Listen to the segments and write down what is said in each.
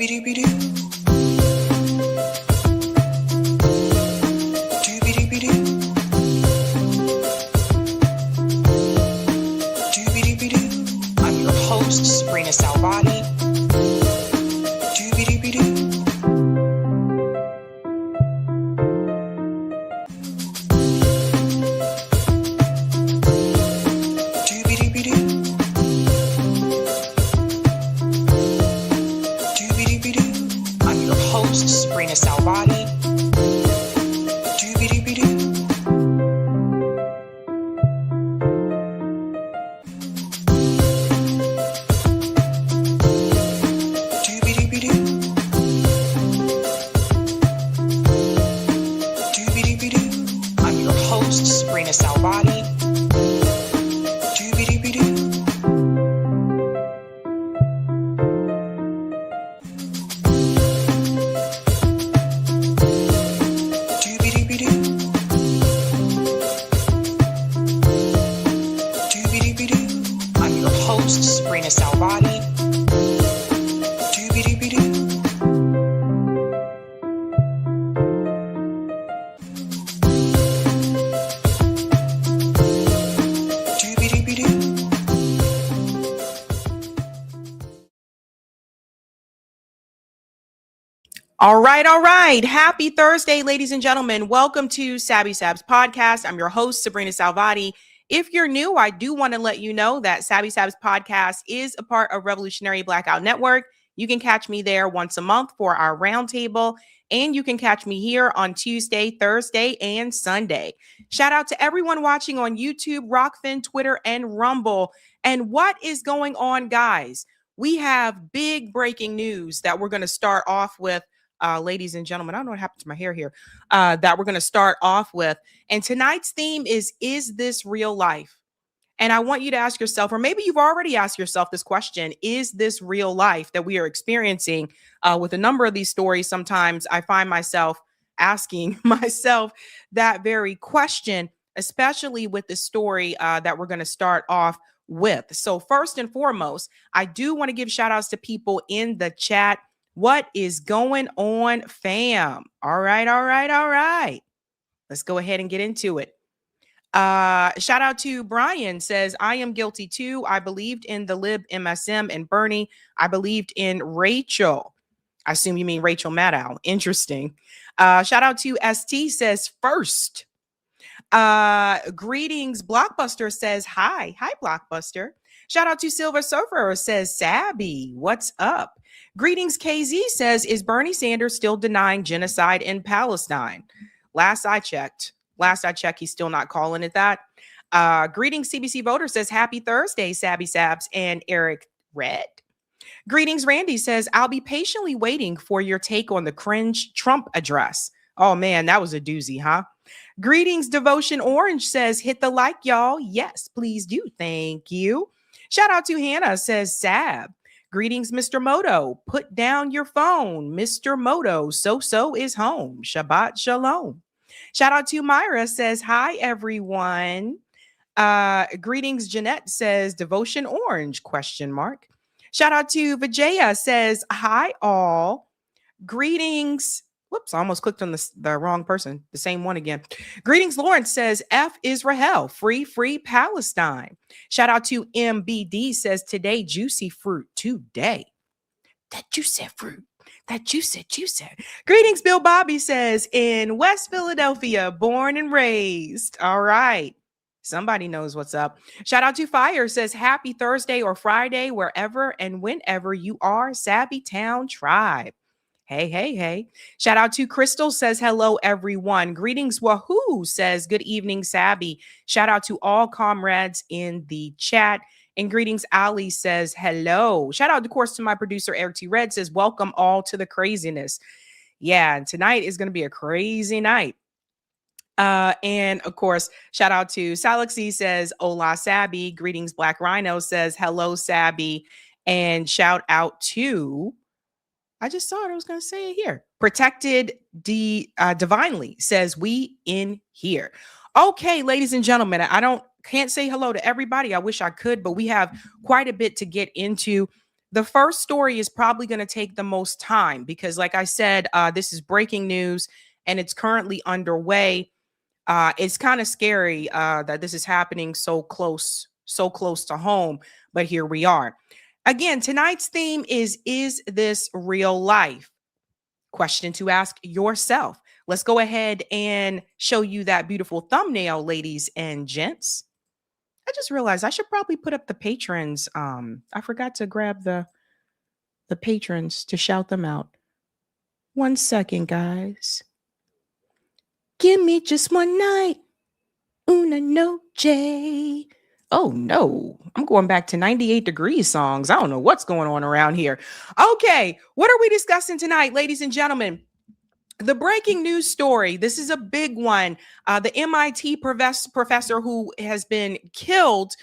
I'm your host, sabrinasalvati. I'm your host, sabrinasalvati. I'm your host, sabrinasalvati. I'm your host, sabrinasalvati. All right. Happy Thursday, ladies and gentlemen. Welcome to Sabby Sabs podcast. I'm your host, Sabrina Salvati. If you're new, I do want to let you know that Sabby Sabs podcast is a part of Revolutionary Blackout Network. You can catch me there once a month for our roundtable, and you can catch me here on Tuesday, Thursday, and Sunday. Shout out to everyone watching on YouTube, Rockfin, Twitter, and Rumble. And what is going on, guys? We have big breaking news that we're going to start off with. Ladies and gentlemen, I don't know what happened to my hair here, that we're going to start off with. And tonight's theme is this real life? And I want you to ask yourself, or maybe you've already asked yourself this question, is this real life that we are experiencing? With a number of these stories, sometimes I find myself asking myself that very question, especially with the story that we're going to start off with. So first and foremost, I do want to give shout outs to people in the chat. What is going on, fam? All right. Let's go ahead and get into it. Shout out to Brian, says, I am guilty too. I believed in the lib MSM and Bernie. I believed in Rachel. I assume you mean Rachel Maddow. Interesting. Shout out to ST, says first. Greetings. Blockbuster says hi. Hi, Blockbuster. Shout out to Silver Surfer, says Sabby. What's up? Greetings. KZ says, is Bernie Sanders still denying genocide in Palestine? Last I checked, he's still not calling it that. Greetings. CBC Voter says, happy Thursday, Sabby Sabs and Eric Red. Greetings. Randy says, I'll be patiently waiting for your take on the cringe Trump address. Oh man, that was a doozy, huh? Greetings. Devotion Orange says, hit the like, y'all. Yes, please do. Thank you. Shout out to Hannah, says Sab. Greetings, Mr. Moto. Put down your phone. Mr. Moto, so is home. Shabbat shalom. Shout out to Myra, says hi, everyone. Greetings. Jeanette says Devotion Orange, question mark. Shout out to Vijaya, says hi, all. Greetings. Whoops, I almost clicked on the wrong person. The same one again. Greetings. Lawrence says, F Israel, free Palestine. Shout out to MBD, says today, juicy fruit today. That juicy fruit. That juicy. Greetings. Bill Bobby says, in West Philadelphia, born and raised. All right. Somebody knows what's up. Shout out to Fire, says happy Thursday or Friday, wherever and whenever you are, Sabby Town Tribe. Hey. Shout out to Crystal, says hello, everyone. Greetings. Wahoo, says good evening, Sabby. Shout out to all comrades in the chat. And greetings, Ali, says hello. Shout out, of course, to my producer, Eric T. Red, says welcome all to the craziness. Yeah, and tonight is going to be a crazy night. And of course, shout out to Salixy, says hola, Sabby. Greetings, Black Rhino, says hello, Sabby. And shout out to... I just saw it. I was going to say it here. Protected Divinely says we in here. Okay, ladies and gentlemen, can't say hello to everybody. I wish I could, but we have quite a bit to get into. The first story is probably going to take the most time because, like I said, this is breaking news and it's currently underway. It's kind of scary that this is happening so close to home, but here we are. Again, tonight's theme is this real life? Question to ask yourself. Let's go ahead and show you that beautiful thumbnail, ladies and gents. I just realized I should probably put up the patrons. I forgot to grab the patrons to shout them out. 1 second, guys. Give me just one night. Una noche. Oh no, I'm going back to 98 degrees songs. I don't know what's going on around here. Okay, what are we discussing tonight, ladies and gentlemen? The breaking news story. This is a big one. The MIT professor who has been killed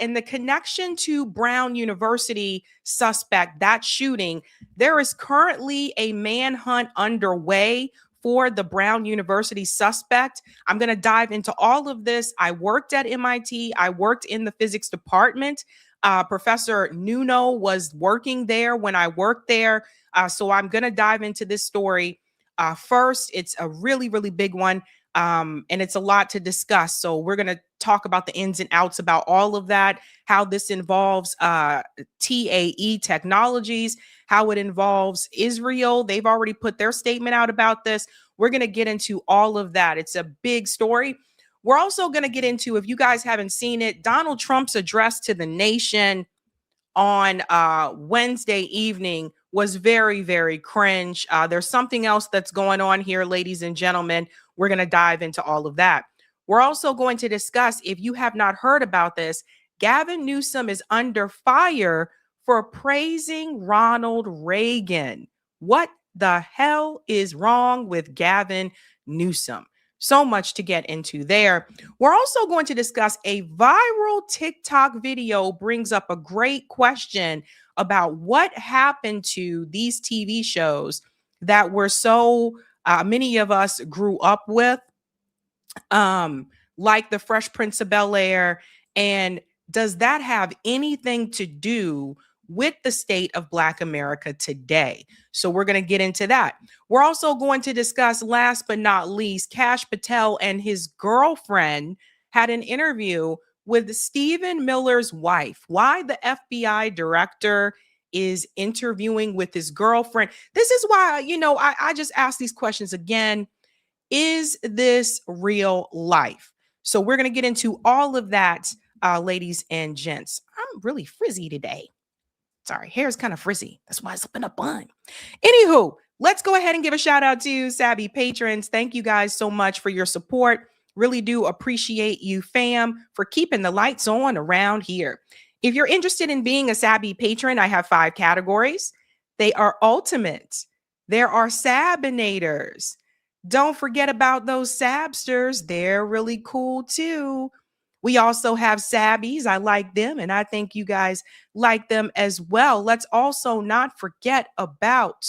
in the connection to Brown University suspect, that shooting. There is currently a manhunt underway for the Brown University suspect. I'm going to dive into all of this. I worked at MIT. I worked in the physics department. Professor Nuno was working there when I worked there. So I'm going to dive into this story. First, it's a really, really big one, and it's a lot to discuss. So we're going to talk about the ins and outs about all of that, how this involves TAE Technologies, how it involves Israel. They've already put their statement out about this. We're going to get into all of that. It's a big story. We're also going to get into, if you guys haven't seen it, Donald Trump's address to the nation on Wednesday evening was very, very cringe. There's something else that's going on here, ladies and gentlemen. We're going to dive into all of that. We're also going to discuss, if you have not heard about this, Gavin Newsom is under fire for praising Ronald Reagan. What the hell is wrong with Gavin Newsom? So much to get into there. We're also going to discuss a viral TikTok video brings up a great question about what happened to these TV shows that were so many of us grew up with, like The Fresh Prince of Bel-Air. And does that have anything to do with the state of Black America today? So we're going to get into that. We're also going to discuss, last but not least, Kash Patel and his girlfriend had an interview with Stephen Miller's wife. Why the FBI director is interviewing with his girlfriend. This is why, I just ask these questions again. Is this real life? So we're going to get into all of that, ladies and gents. I'm really frizzy today. Sorry, hair is kind of frizzy. That's why it's up in a bun. Anywho, let's go ahead and give a shout out to Sabby patrons. Thank you guys so much for your support. Really do appreciate you, fam, for keeping the lights on around here. If you're interested in being a Sabby patron, I have 5 categories. They are ultimate. There are Sabinators. Don't forget about those Sabsters. They're really cool too. We also have Sabbies. I like them, and I think you guys like them as well. Let's also not forget about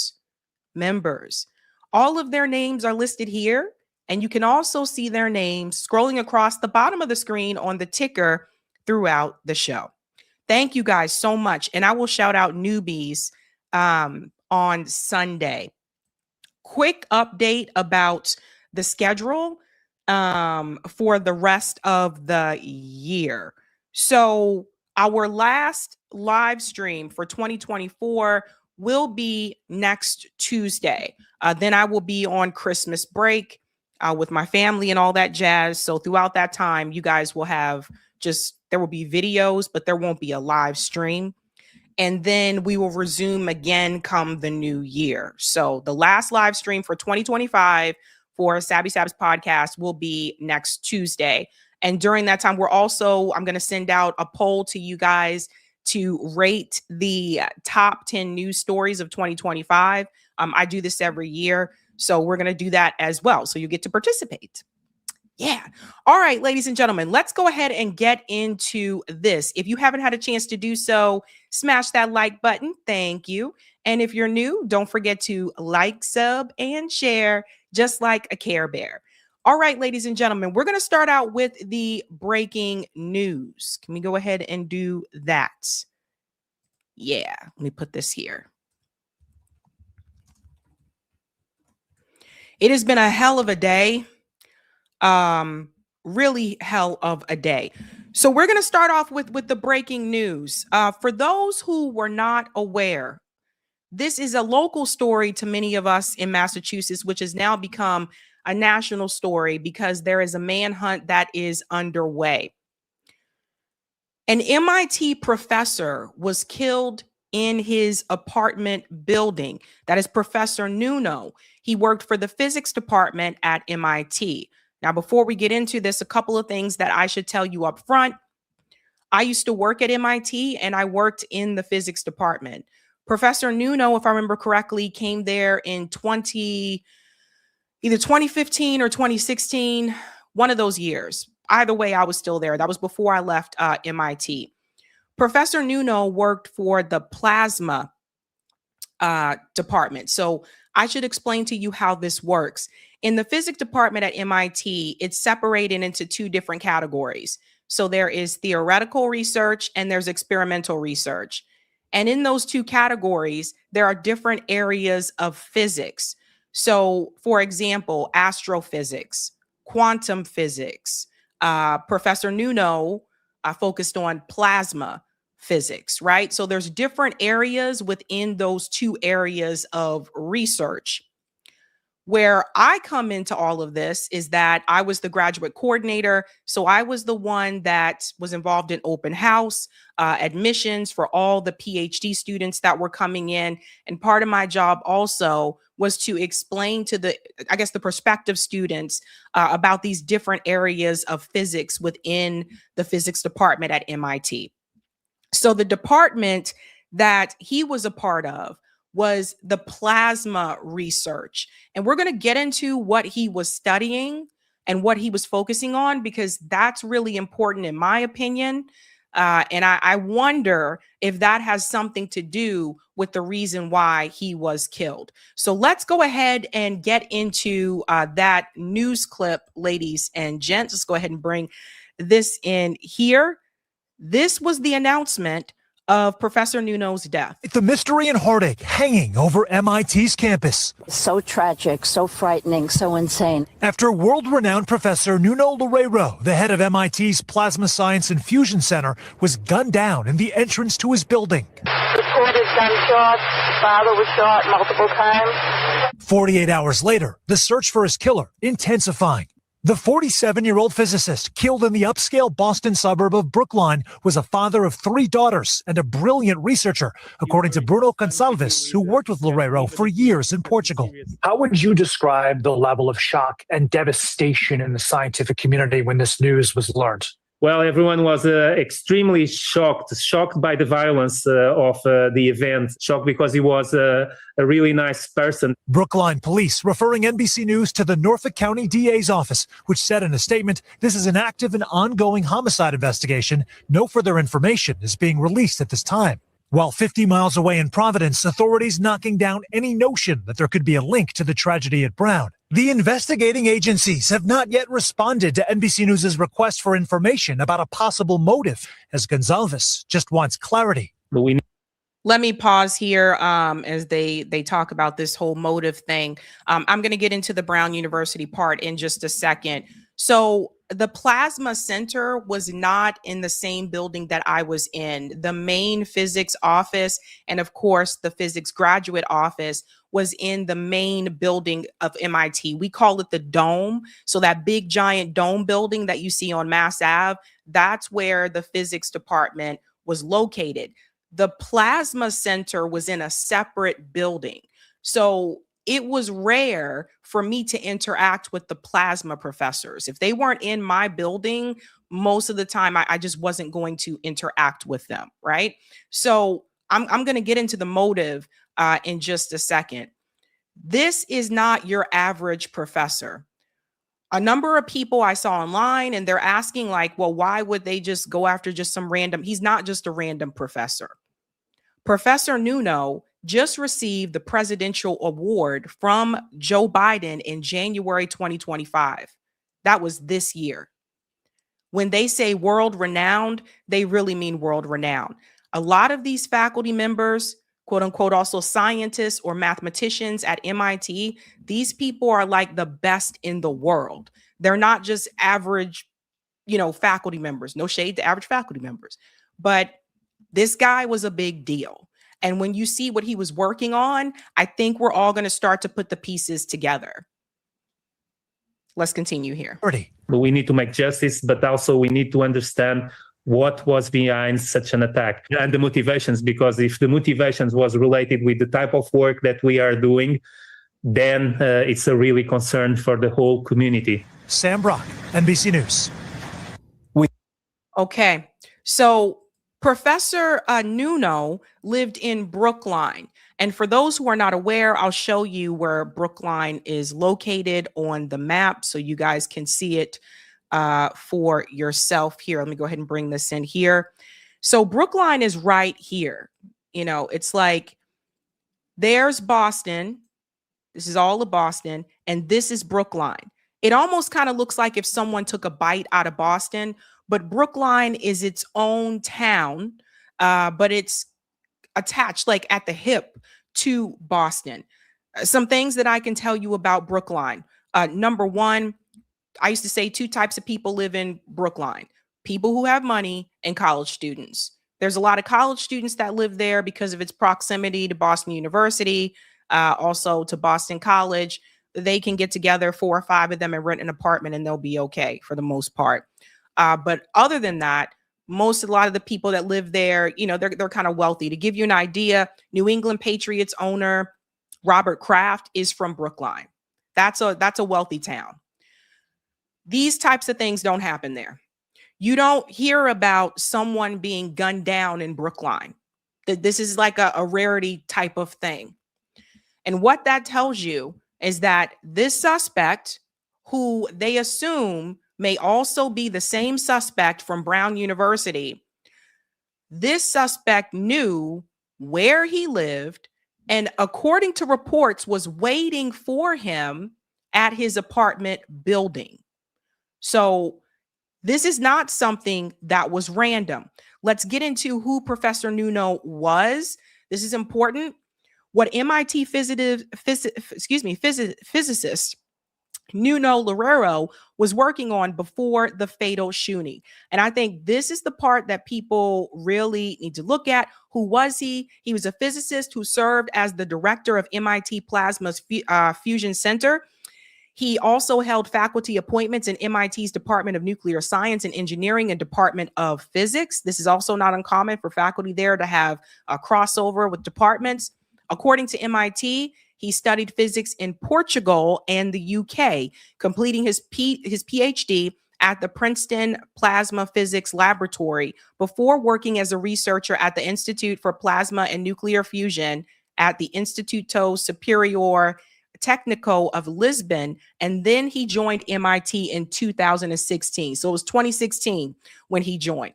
members. All of their names are listed here, and you can also see their names scrolling across the bottom of the screen on the ticker throughout the show. Thank you guys so much, and I will shout out newbies on Sunday. Quick update about the schedule for the rest of the year. So our last live stream for 2024 will be next Tuesday. Then I will be on Christmas break with my family and all that jazz. So throughout that time, you guys will have there will be videos, but there won't be a live stream. And then we will resume again come the new year. So the last live stream for 2025 for Sabby Sabs podcast will be next Tuesday. And during that time, I'm going to send out a poll to you guys to rate the top 10 news stories of 2025. I do this every year. So we're going to do that as well. So you get to participate. Yeah. All right, ladies and gentlemen, let's go ahead and get into this. If you haven't had a chance to do so, smash that like button. Thank you. And if you're new, don't forget to like, sub, and share, just like a Care Bear. All right, ladies and gentlemen, we're going to start out with the breaking news. Can we go ahead and do that? Yeah, let me put this here. It has been a hell of a day. Really hell of a day. So we're going to start off with the breaking news. For those who were not aware, this is a local story to many of us in Massachusetts, which has now become a national story because there is a manhunt that is underway. An MIT professor was killed in his apartment building. That is Professor Nuno. He worked for the physics department at MIT. Now, before we get into this, a couple of things that I should tell you up front. I used to work at MIT and I worked in the physics department. Professor Nuno, if I remember correctly, came there in either 2015 or 2016, one of those years. Either way, I was still there. That was before I left MIT. Professor Nuno worked for the plasma department. So I should explain to you how this works. In the physics department at MIT, it's separated into two different categories. So there is theoretical research and there's experimental research. And in those two categories, there are different areas of physics. So, for example, astrophysics, quantum physics. Professor Nuno focused on plasma physics, right? So there's different areas within those two areas of research. Where I come into all of this is that I was the graduate coordinator. So I was the one that was involved in open house, admissions for all the PhD students that were coming in. And part of my job also was to explain to the prospective students about these different areas of physics within the physics department at MIT. So the department that he was a part of was the plasma research. And we're going to get into what he was studying and what he was focusing on, because that's really important in my opinion. And I wonder if that has something to do with the reason why he was killed. So let's go ahead and get into that news clip, ladies and gents. Let's go ahead and bring this in here. This was the announcement of Professor Nuno's death. The mystery and heartache hanging over MIT's campus. So tragic, so frightening, so insane. After world-renowned Professor Nuno Loureiro, the head of MIT's Plasma Science and Fusion Center, was gunned down in the entrance to his building. Reported gunshots. Father was shot multiple times. 48 hours later, the search for his killer intensifying. The 47-year-old physicist killed in the upscale Boston suburb of Brookline was a father of 3 daughters and a brilliant researcher, according to Bruno Gonçalves, who worked with Loureiro for years in Portugal. How would you describe the level of shock and devastation in the scientific community when this news was learned? Well, everyone was extremely shocked by the violence of the event, shocked because he was a really nice person. Brookline police referring NBC News to the Norfolk County DA's office, which said in a statement, this is an active and ongoing homicide investigation. No further information is being released at this time. While 50 miles away in Providence, authorities knocking down any notion that there could be a link to the tragedy at Brown. The investigating agencies have not yet responded to NBC News' request for information about a possible motive, as Gonçalves just wants clarity. Let me pause here as they talk about this whole motive thing. I'm going to get into the Brown University part in just a second. So the Plasma Center was not in the same building that I was in. The main physics office and, of course, the physics graduate office was in the main building of MIT. We call it the Dome. So that big giant dome building that you see on Mass Ave, that's where the physics department was located. The Plasma Center was in a separate building. So it was rare for me to interact with the plasma professors. If they weren't in my building, most of the time I just wasn't going to interact with them, right? So I'm going to get into the motive in just a second. This is not your average professor. A number of people I saw online, and they're asking like, well, why would they just go after just some random? He's not just a random professor. Professor Nuno just received the presidential award from Joe Biden in January 2025. That was this year. When they say world renowned, they really mean world renowned. A lot of these faculty members, quote unquote, also scientists or mathematicians at MIT, these people are like the best in the world. They're not just average, faculty members. No shade to average faculty members. But this guy was a big deal. And when you see what he was working on, I think we're all going to start to put the pieces together. Let's continue here. We need to make justice, but also we need to understand what was behind such an attack and the motivations, because if the motivations was related with the type of work that we are doing, then it's a really concern for the whole community. Sam Brock, NBC News. Okay, so Professor Nuno lived in Brookline. And for those who are not aware, I'll show you where Brookline is located on the map so you guys can see it for yourself here. Let me go ahead and bring this in here. So Brookline is right here. It's like there's Boston. This is all of Boston. And this is Brookline. It almost kind of looks like if someone took a bite out of Boston, but Brookline is its own town, but it's attached like at the hip to Boston. Some things that I can tell you about Brookline. Number one, I used to say 2 types of people live in Brookline: people who have money and college students. There's a lot of college students that live there because of its proximity to Boston University, also to Boston College. They can get together, 4 or 5 of them, and rent an apartment and they'll be okay for the most part. But other than that, a lot of the people that live there, they're kind of wealthy. To give you an idea, New England Patriots owner Robert Kraft is from Brookline. That's a wealthy town. These types of things don't happen there. You don't hear about someone being gunned down in Brookline. This is like a rarity type of thing. And what that tells you is that this suspect, who they assume may also be the same suspect from Brown University, this suspect knew where he lived and, according to reports, was waiting for him at his apartment building. So this is not something that was random. Let's get into who Professor Nuno was. This is important. What MIT physicist Nuno Loureiro was working on before the fatal shooting. And I think this is the part that people really need to look at. Who was he? He was a physicist who served as the director of MIT Plasma's Fusion Center. He also held faculty appointments in MIT's Department of Nuclear Science and Engineering and Department of Physics. This is also not uncommon for faculty there to have a crossover with departments. According to MIT, he studied physics in Portugal and the UK, completing his PhD at the Princeton Plasma Physics Laboratory before working as a researcher at the Institute for Plasma and Nuclear Fusion at the Instituto Superior Técnico of Lisbon, and then he joined MIT in 2016. So it was 2016 when he joined.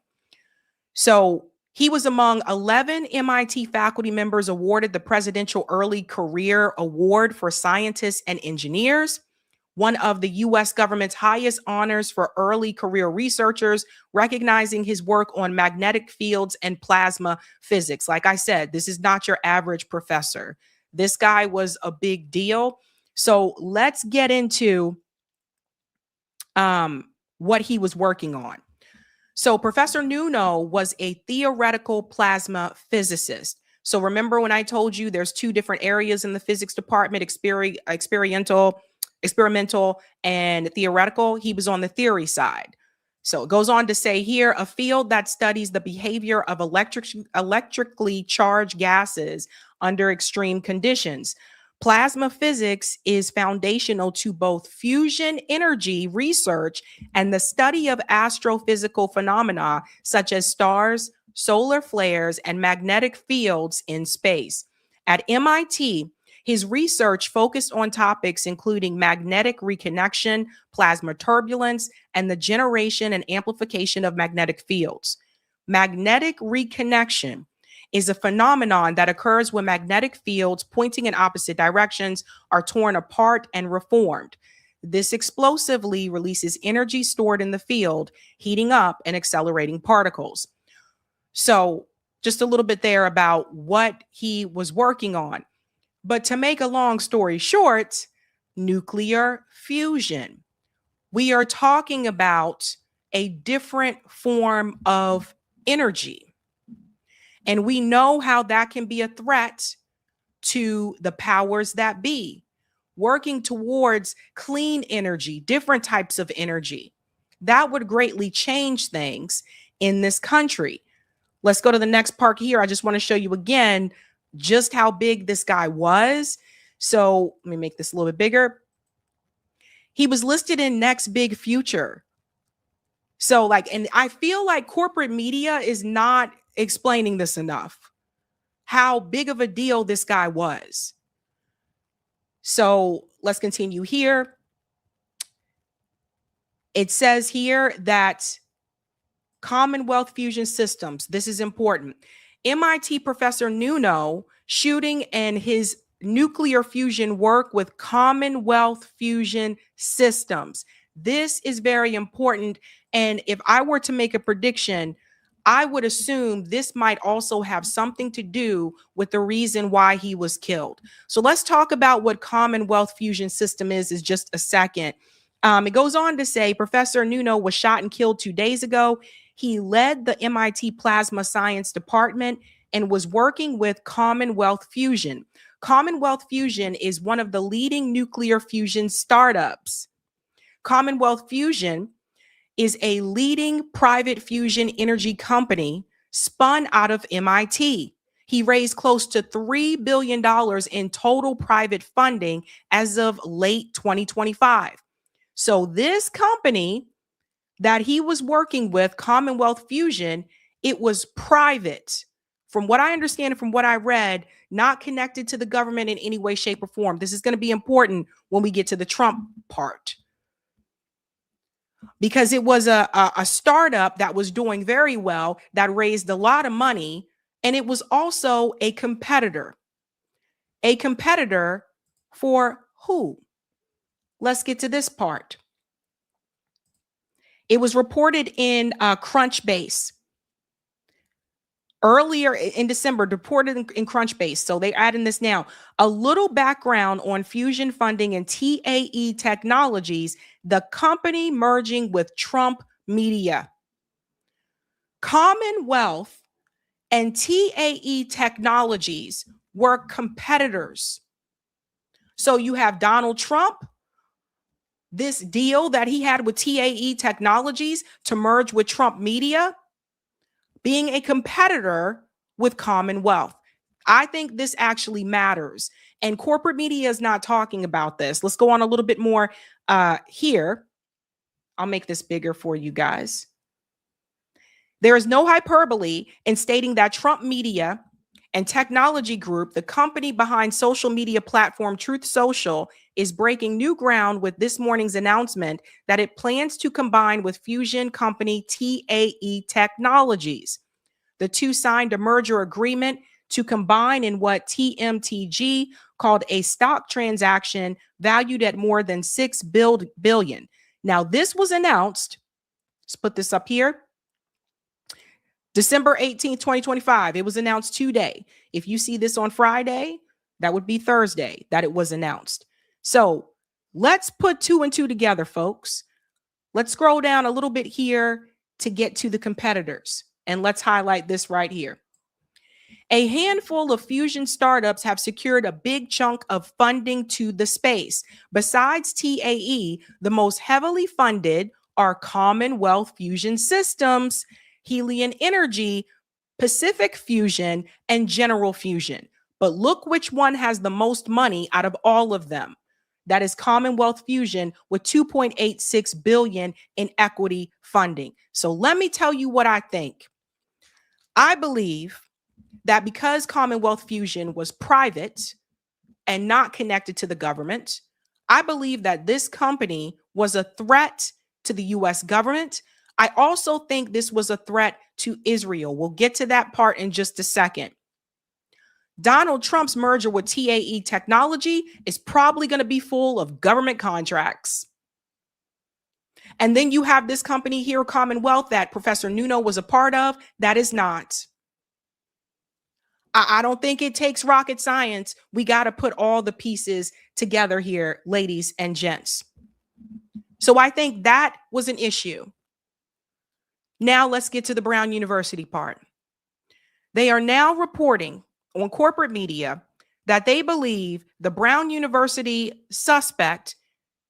So he was among 11 MIT faculty members awarded the Presidential Early Career Award for Scientists and Engineers, one of the U.S. government's highest honors for early career researchers, recognizing his work on magnetic fields and plasma physics. Like I said, this is not your average professor. This guy was a big deal. So let's get into what he was working on. So Professor Nuno was a theoretical plasma physicist. So remember when I told you there's 2 different areas in the physics department, experimental and theoretical? He was on the theory side. So it goes on to say here, a field that studies the behavior of electrically charged gases under extreme conditions. Plasma physics is foundational to both fusion energy research and the study of astrophysical phenomena such as stars, solar flares, and magnetic fields in space. At MIT, his research focused on topics including magnetic reconnection, plasma turbulence, and the generation and amplification of magnetic fields. Magnetic reconnection is a phenomenon that occurs when magnetic fields pointing in opposite directions are torn apart and reformed. This explosively releases energy stored in the field, heating up and accelerating particles. So just a little bit there about what he was working on. But to make a long story short, nuclear fusion. We are talking about a different form of energy. And we know how that can be a threat to the powers that be, working towards clean energy, different types of energy. That would greatly change things in this country. Let's go to the next part here. I just want to show you again just how big this guy was. So let me make this a little bit bigger. He was listed in Next Big Future. So like, and I feel like corporate media is not explaining this enough, how big of a deal this guy was. So let's continue here. It says here that Commonwealth Fusion Systems, this is important. MIT professor Nuno shooting and his nuclear fusion work with Commonwealth Fusion Systems. This is very important. And if I were to make a prediction, I would assume this might also have something to do with the reason why he was killed. So let's talk about what Commonwealth Fusion System is just a second. It goes on to say Professor Nuno was shot and killed 2 days ago. He led the MIT Plasma Science Department and was working with Commonwealth Fusion. Commonwealth Fusion is one of the leading nuclear fusion startups. Commonwealth Fusion is a leading private fusion energy company spun out of MIT. He raised close to $3 billion in total private funding as of late 2025. So this company that he was working with, Commonwealth Fusion, it was private. From what I understand and from what I read, not connected to the government in any way, shape, or form. This is going to be important when we get to the Trump part, because it was a startup that was doing very well, that raised a lot of money, and it was also a competitor. A competitor for who? Let's get to this part. It was reported in Crunchbase. Earlier in December, reported in Crunchbase. So they add in this now. A little background on fusion funding and TAE Technologies, the company merging with Trump Media. Commonwealth and TAE Technologies were competitors. So you have Donald Trump, this deal that he had with TAE Technologies to merge with Trump Media, being a competitor with Commonwealth. I think this actually matters. And corporate media is not talking about this. Let's go on a little bit more here. I'll make this bigger for you guys. There is no hyperbole in stating that Trump Media and Technology Group, the company behind social media platform Truth Social, is breaking new ground with this morning's announcement that it plans to combine with fusion company TAE Technologies. The two signed a merger agreement to combine in what TMTG called a stock transaction valued at more than $6 billion. Now, this was announced. Let's put this up here. December 18th, 2025. It was announced today. If you see this on Friday, that would be Thursday that it was announced. So let's put two and two together, folks. Let's scroll down a little bit here to get to the competitors. And let's highlight this right here. A handful of fusion startups have secured a big chunk of funding to the space. Besides TAE, the most heavily funded are Commonwealth Fusion Systems, Helion Energy, Pacific Fusion, and General Fusion. But look which one has the most money out of all of them. That is Commonwealth Fusion with $2.86 billion in equity funding. So let me tell you what I think. I believe that because Commonwealth Fusion was private and not connected to the government, I believe that this company was a threat to the U.S. government. I also think this was a threat to Israel. We'll get to that part in just a second. Donald Trump's merger with TAE Technology is probably going to be full of government contracts. And then you have this company here, Commonwealth, that Professor Nuno was a part of. That is not. I don't think it takes rocket science. We got to put all the pieces together here, ladies and gents. So I think that was an issue. Now let's get to the Brown University part. They are now reporting on corporate media that they believe the Brown University suspect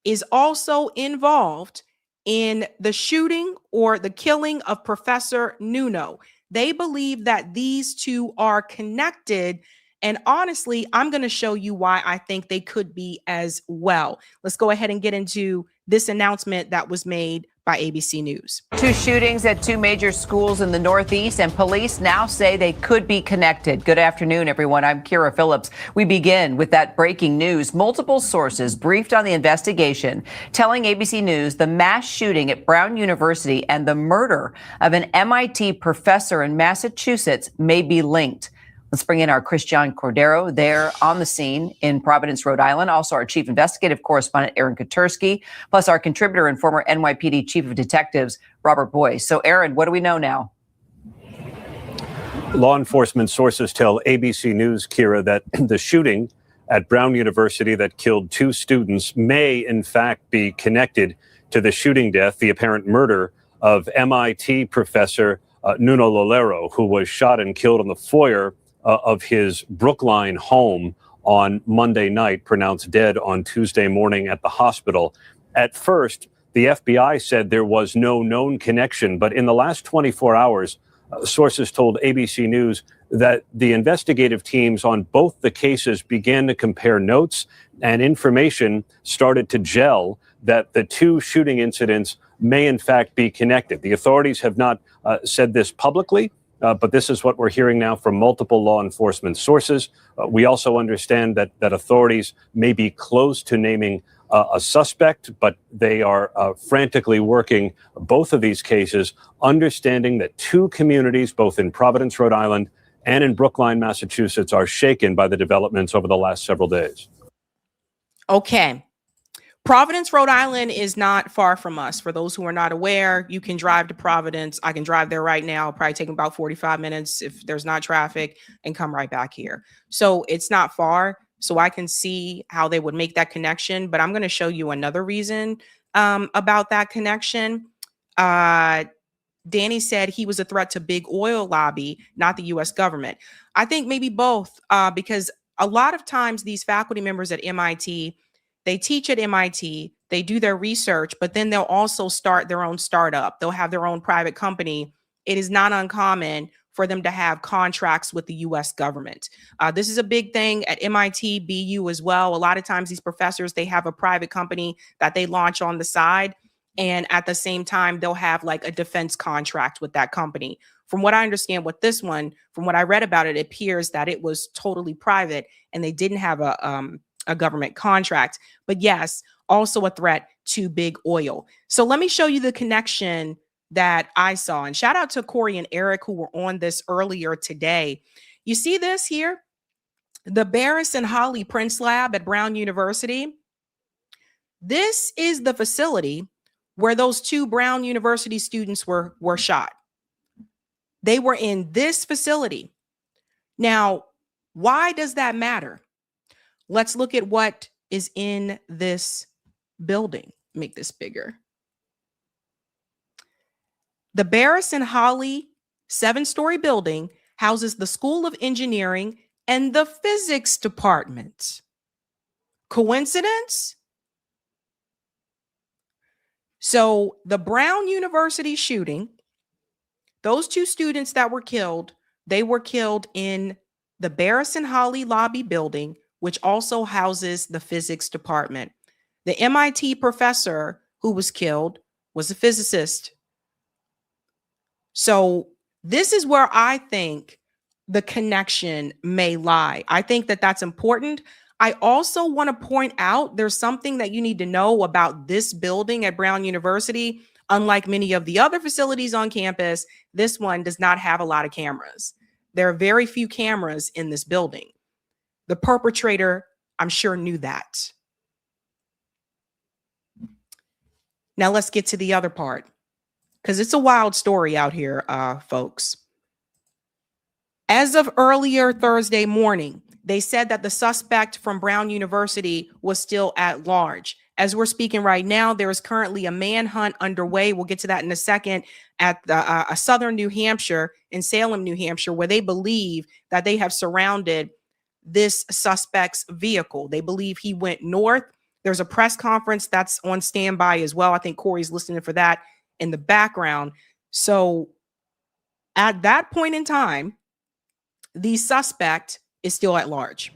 is also involved in the shooting or the killing of Professor Nuno. They believe that these two are connected. And honestly, I'm going to show you why I think they could be as well. Let's go ahead and get into this announcement that was made by ABC News. 2 shootings at 2 major schools in the Northeast, and police now say they could be connected. Good afternoon, everyone. I'm Kira Phillips. We begin with that breaking news. Multiple sources briefed on the investigation, telling ABC News the mass shooting at Brown University and the murder of an MIT professor in Massachusetts may be linked. Let's bring in our Christian Cordero there on the scene in Providence, Rhode Island. Also, our chief investigative correspondent, Aaron Katursky, plus our contributor and former NYPD chief of detectives, Robert Boyce. So, Aaron, what do we know now? Law enforcement sources tell ABC News, Kira, that the shooting at Brown University that killed 2 students may, in fact, be connected to the shooting death, the apparent murder of MIT professor Nuno Lolero, who was shot and killed in the foyer of his Brookline home on Monday night, pronounced dead on Tuesday morning at the hospital. At first, the FBI said there was no known connection, but in the last 24 hours, sources told ABC News that the investigative teams on both the cases began to compare notes, and information started to gel that the 2 shooting incidents may in fact be connected. The authorities have not said this publicly, but this is what we're hearing now from multiple law enforcement sources. We also understand that authorities may be close to naming a suspect, but they are frantically working both of these cases, understanding that 2 communities, both in Providence, Rhode Island, and in Brookline, Massachusetts, are shaken by the developments over the last several days. Okay. Providence, Rhode Island is not far from us. For those who are not aware, you can drive to Providence. I can drive there right now. It'll probably take about 45 minutes if there's not traffic, and come right back here. So it's not far. So I can see how they would make that connection. But I'm going to show you another reason about that connection. Danny said he was a threat to big oil lobby, not the U.S. government. I think maybe both, because a lot of times these faculty members at MIT, they teach at MIT, they do their research, but then they'll also start their own startup. They'll have their own private company. It is not uncommon for them to have contracts with the U.S. government. This is a big thing at MIT, BU as well. A lot of times these professors, they have a private company that they launch on the side. And at the same time, they'll have like a defense contract with that company. From what I understand with this one, from what I read about it, it appears that it was totally private and they didn't have a government contract. But yes, also a threat to big oil. So let me show you the connection that I saw. And shout out to Corey and Eric who were on this earlier today. You see this here? The Barris and Holly Prince Lab at Brown University. This is the facility where those 2 Brown University students were shot. They were in this facility. Now, why does that matter? Let's look at what is in this building. Make this bigger. The Barris and Holly 7-story building houses the School of Engineering and the Physics Department. Coincidence? So the Brown University shooting, those 2 students that were killed, they were killed in the Barris and Holly lobby building, which also houses the physics department. The MIT professor who was killed was a physicist. So this is where I think the connection may lie. I think that that's important. I also want to point out there's something that you need to know about this building at Brown University. Unlike many of the other facilities on campus, this one does not have a lot of cameras. There are very few cameras in this building. The perpetrator, I'm sure, knew that. Now let's get to the other part, because it's a wild story out here, folks. As of earlier Thursday morning, they said that the suspect from Brown University was still at large. As we're speaking right now, there is currently a manhunt underway. We'll get to that in a second at the southern New Hampshire, in Salem, New Hampshire, where they believe that they have surrounded this suspect's vehicle. They believe he went north. There's a press conference that's on standby as well. I think Corey's listening for that in the background. So at that point in time, the suspect is still at large.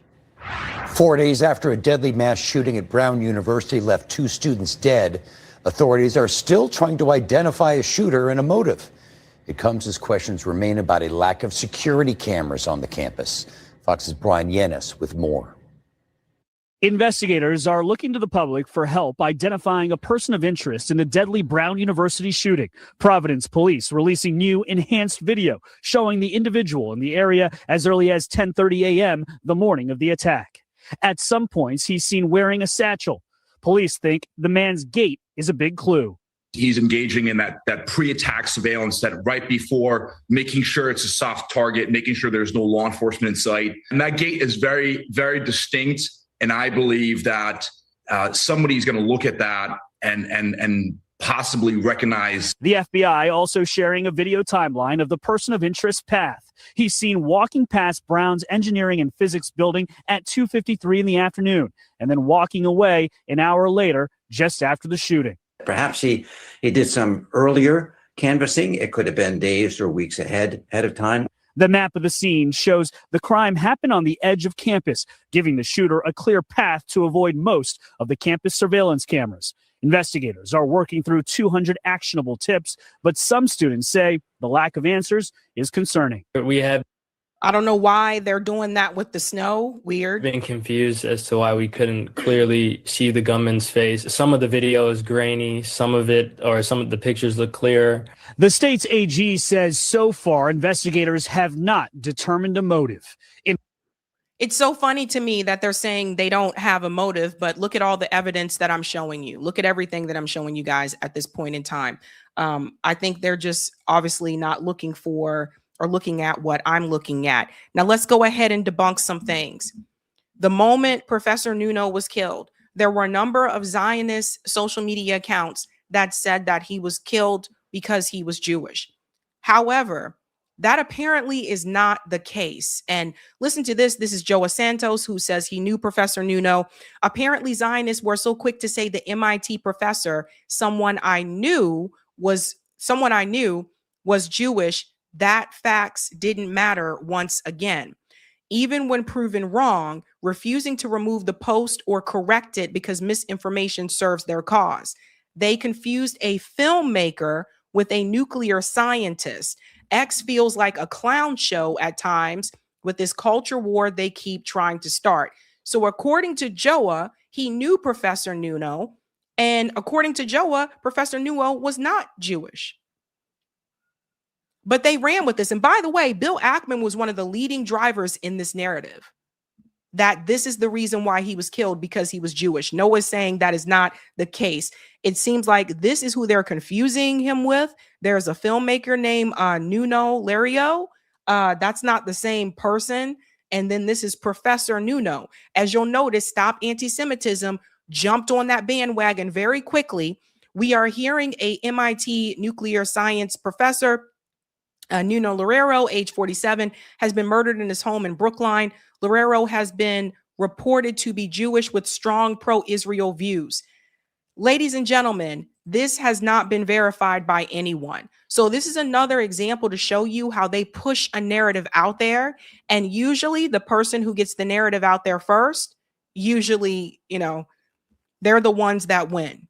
4 days after a deadly mass shooting at Brown University left 2 students dead, authorities are still trying to identify a shooter and a motive. It comes as questions remain about a lack of security cameras on the campus. Fox's Brian Yenes with more. Investigators are looking to the public for help identifying a person of interest in the deadly Brown University shooting. Providence police releasing new enhanced video showing the individual in the area as early as 10:30 a.m. the morning of the attack. At some points, he's seen wearing a satchel. Police think the man's gait is a big clue. He's engaging in that pre-attack surveillance, that right before, making sure it's a soft target, making sure there's no law enforcement in sight. And that gait is very, very distinct. And I believe that somebody's going to look at that and possibly recognize. The FBI also sharing a video timeline of the person of interest path. He's seen walking past Brown's engineering and physics building at 2:53 in the afternoon, and then walking away an hour later, just after the shooting. Perhaps he did some earlier canvassing. It could have been days or weeks ahead of time. The map of the scene shows the crime happened on the edge of campus, giving the shooter a clear path to avoid most of the campus surveillance cameras. Investigators are working through 200 actionable tips, but some students say the lack of answers is concerning. I don't know why they're doing that with the snow. Weird. Been confused as to why we couldn't clearly see the gunman's face. Some of the video is grainy, some of the pictures look clear. The state's AG says so far investigators have not determined a motive. It's so funny to me that they're saying they don't have a motive, but look at all the evidence that I'm showing you. Look at everything that I'm showing you guys at this point in time. I think they're just obviously not looking for or looking at what I'm looking at. Now, let's go ahead and debunk some things. The moment Professor Nuno was killed, there were a number of Zionist social media accounts that said that he was killed because he was Jewish. However, that apparently is not the case. And listen to this. This is Joa Santos, who says he knew Professor Nuno. Apparently, Zionists were so quick to say the MIT professor, someone I knew was Jewish, that facts didn't matter once again. Even when proven wrong, refusing to remove the post or correct it because misinformation serves their cause. They confused a filmmaker with a nuclear scientist. X feels like a clown show at times with this culture war they keep trying to start. So according to Joa, he knew Professor Nuno. And according to Joa, Professor Nuno was not Jewish. But they ran with this. And by the way, Bill Ackman was one of the leading drivers in this narrative, that this is the reason why he was killed, because he was Jewish. Noah's saying that is not the case. It seems like this is who they're confusing him with. There's a filmmaker named Nuno Lario. That's not the same person. And then this is Professor Nuno. As you'll notice, Stop Anti-Semitism jumped on that bandwagon very quickly. We are hearing a MIT nuclear science professor, Nuno Loureiro, age 47, has been murdered in his home in Brookline. Loureiro has been reported to be Jewish with strong pro-Israel views. Ladies and gentlemen, this has not been verified by anyone. So this is another example to show you how they push a narrative out there. And usually the person who gets the narrative out there first, usually, they're the ones that win.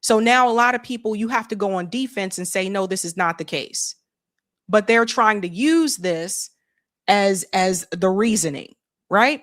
So now a lot of people, you have to go on defense and say, no, this is not the case. But they're trying to use this as the reasoning, right?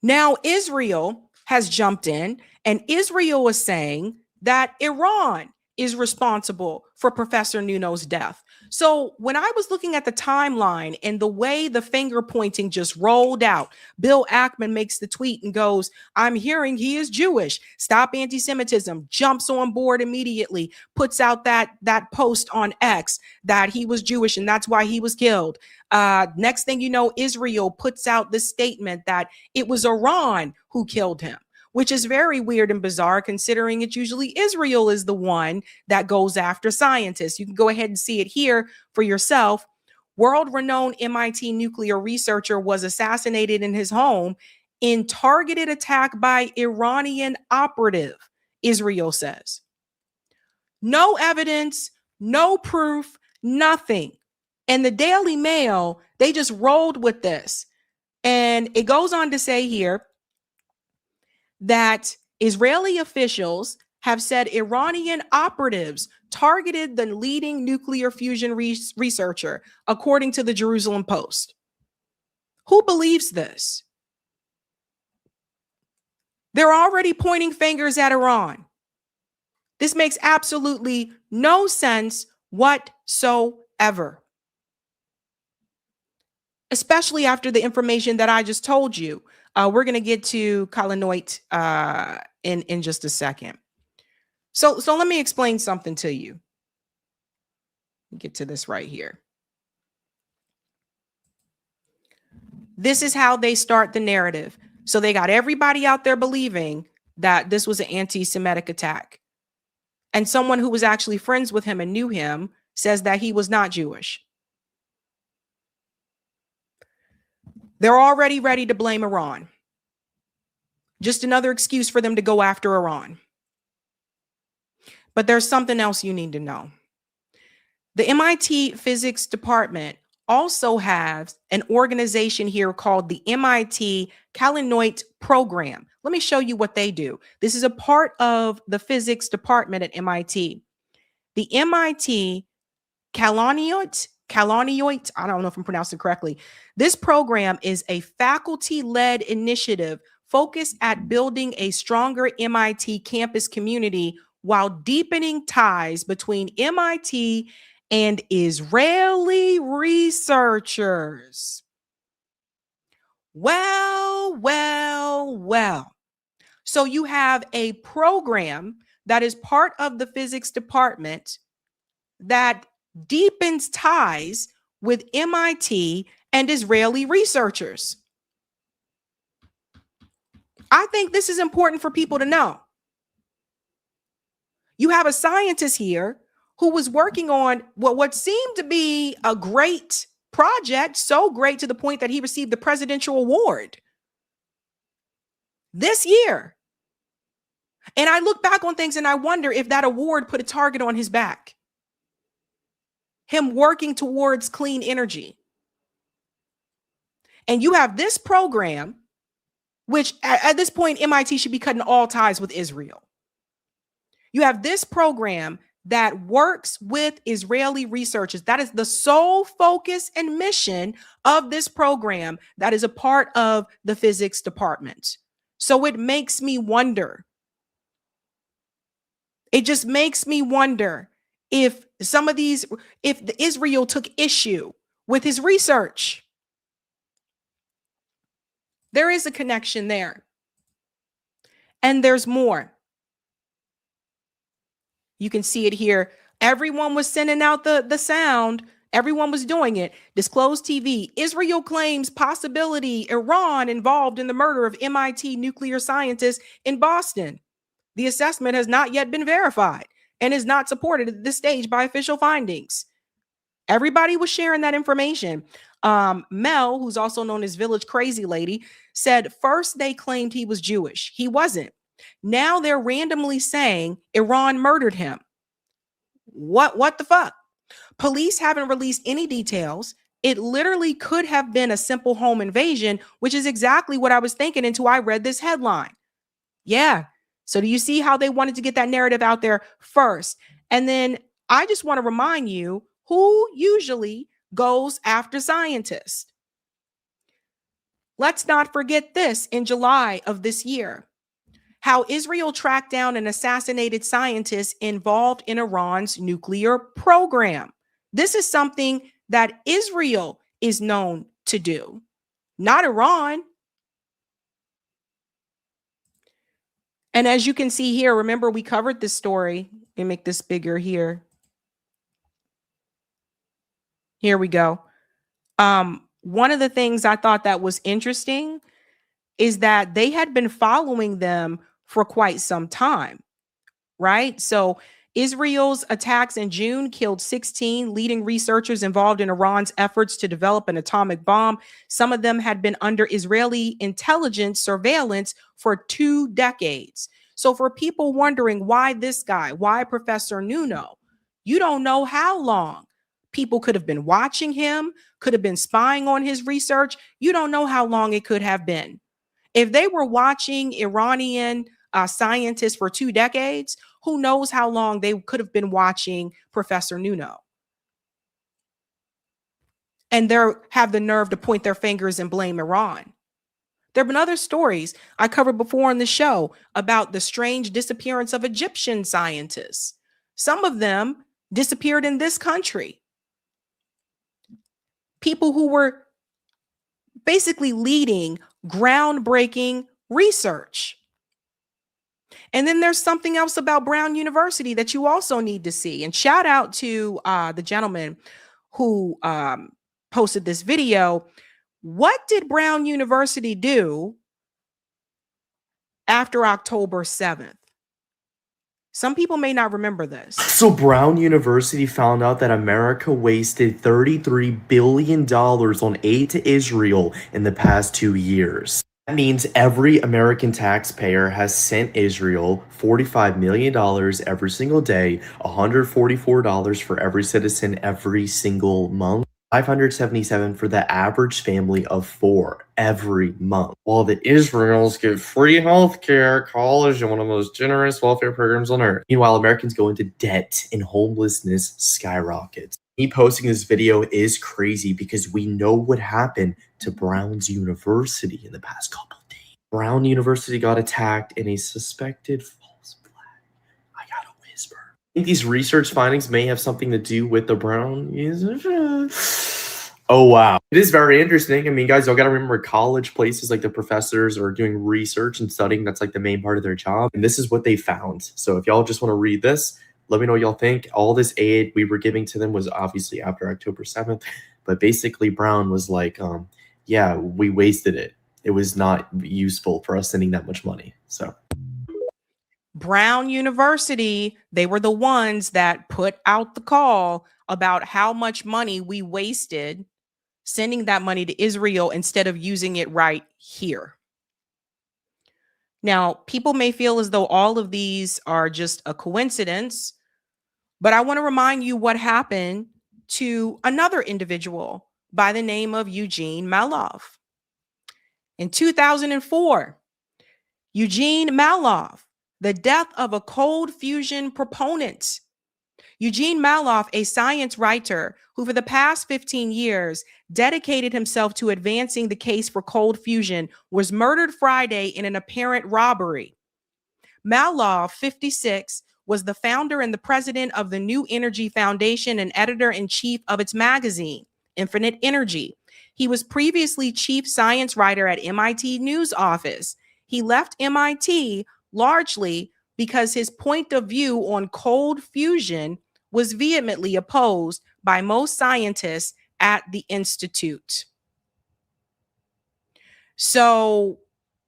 Now, Israel has jumped in, and Israel is saying that Iran is responsible for Professor Nuno's death. So when I was looking at the timeline and the way the finger pointing just rolled out, Bill Ackman makes the tweet and goes, I'm hearing he is Jewish. Stop anti-Semitism. Jumps on board immediately, puts out that post on X that he was Jewish and that's why he was killed. Next thing you know, Israel puts out this statement that it was Iran who killed him, which is very weird and bizarre considering it's usually Israel is the one that goes after scientists. You can go ahead and see it here for yourself. World-renowned MIT nuclear researcher was assassinated in his home in targeted attack by Iranian operative, Israel says. No evidence, no proof, nothing. And the Daily Mail, they just rolled with this. And it goes on to say here that Israeli officials have said Iranian operatives targeted the leading nuclear fusion researcher, according to the Jerusalem Post. Who believes this? They're already pointing fingers at Iran. This makes absolutely no sense whatsoever. Especially after the information that I just told you. We're going to get to Kalanoit in just a second. So let me explain something to you. Get to this right here. This is how they start the narrative. So they got everybody out there believing that this was an anti-Semitic attack. And someone who was actually friends with him and knew him says that he was not Jewish. They're already ready to blame Iran. Just another excuse for them to go after Iran. But there's something else you need to know. The MIT physics department also has an organization here called the MIT Kalanoit program. Let me show you what they do. This is a part of the physics department at MIT. The MIT Kalanoit, I don't know if I'm pronouncing it correctly. This program is a faculty-led initiative focused at building a stronger MIT campus community while deepening ties between MIT and Israeli researchers. Well. So you have a program that is part of the physics department that deepens ties with MIT and Israeli researchers. I think this is important for people to know. You have a scientist here who was working on what seemed to be a great project, so great to the point that he received the presidential award this year. And I look back on things and I wonder if that award put a target on his back. Him working towards clean energy. And you have this program, which at this point, MIT should be cutting all ties with Israel. You have this program that works with Israeli researchers. That is the sole focus and mission of this program that is a part of the physics department. So it makes me wonder. It just makes me wonder if Israel took issue with his research. There is a connection there. And there's more. You can see it here. Everyone was sending out the sound. Everyone was doing it. Disclosed TV. Israel claims possibility Iran involved in the murder of MIT nuclear scientist in Boston. The assessment has not yet been verified and is not supported at this stage by official findings. Everybody was sharing that information. Mel, who's also known as Village Crazy Lady, said first they claimed he was Jewish. He wasn't. Now they're randomly saying Iran murdered him. What the fuck? Police haven't released any details. It literally could have been a simple home invasion, which is exactly what I was thinking until I read this headline. Yeah. So do you see how they wanted to get that narrative out there first? And then I just want to remind you who usually goes after scientists. Let's not forget this in July of this year, how Israel tracked down an assassinated scientist involved in Iran's nuclear program. This is something that Israel is known to do, not Iran. And as you can see here, remember we covered this story. Let me make this bigger here. Here we go. One of the things I thought that was interesting is that they had been following them for quite some time, right? So Israel's attacks in June killed 16 leading researchers involved in Iran's efforts to develop an atomic bomb. Some of them had been under Israeli intelligence surveillance for 2 decades. So for people wondering why this guy, why Professor Nuno, you don't know how long people could have been watching him, could have been spying on his research. You don't know how long it could have been. If they were watching Iranian scientists for 2 decades, who knows how long they could have been watching Professor Nuno. And they have the nerve to point their fingers and blame Iran. There have been other stories I covered before on the show about the strange disappearance of Egyptian scientists. Some of them disappeared in this country. People who were basically leading groundbreaking research. And then there's something else about Brown University that you also need to see. And shout out to the gentleman who posted this video. What did Brown University do after October 7th? Some people may not remember this. So Brown University found out that America wasted $33 billion on aid to Israel in the past 2 years. That means every American taxpayer has sent Israel $45 million every single day, $144 for every citizen every single month, $577 for the average family of 4 every month. While the Israels get free healthcare, college, and one of the most generous welfare programs on earth. Meanwhile, Americans go into debt and homelessness skyrockets. Me posting this video is crazy because we know what happened to Brown's University in the past couple of days. Brown University got attacked in a suspected false flag. I gotta whisper. I think these research findings may have something to do with the Brown. Oh, wow. It is very interesting. I mean, guys, y'all got to remember college places like the professors are doing research and studying. That's like the main part of their job. And this is what they found. So if y'all just want to read this, let me know what y'all think. All this aid we were giving to them was obviously after October 7th. But basically, Brown was like, yeah, we wasted it. It was not useful for us sending that much money. So Brown University, they were the ones that put out the call about how much money we wasted sending that money to Israel instead of using it right here. Now, people may feel as though all of these are just a coincidence, but I want to remind you what happened to another individual by the name of Eugene Malov. In 2004, Eugene Malov, the death of a cold fusion proponent. Eugene Malov, a science writer who for the past 15 years dedicated himself to advancing the case for cold fusion, was murdered Friday in an apparent robbery. Malov, 56, was the founder and the president of the New Energy Foundation and editor-in-chief of its magazine, Infinite Energy. He was previously chief science writer at MIT News Office. He left MIT largely because his point of view on cold fusion was vehemently opposed by most scientists at the Institute. So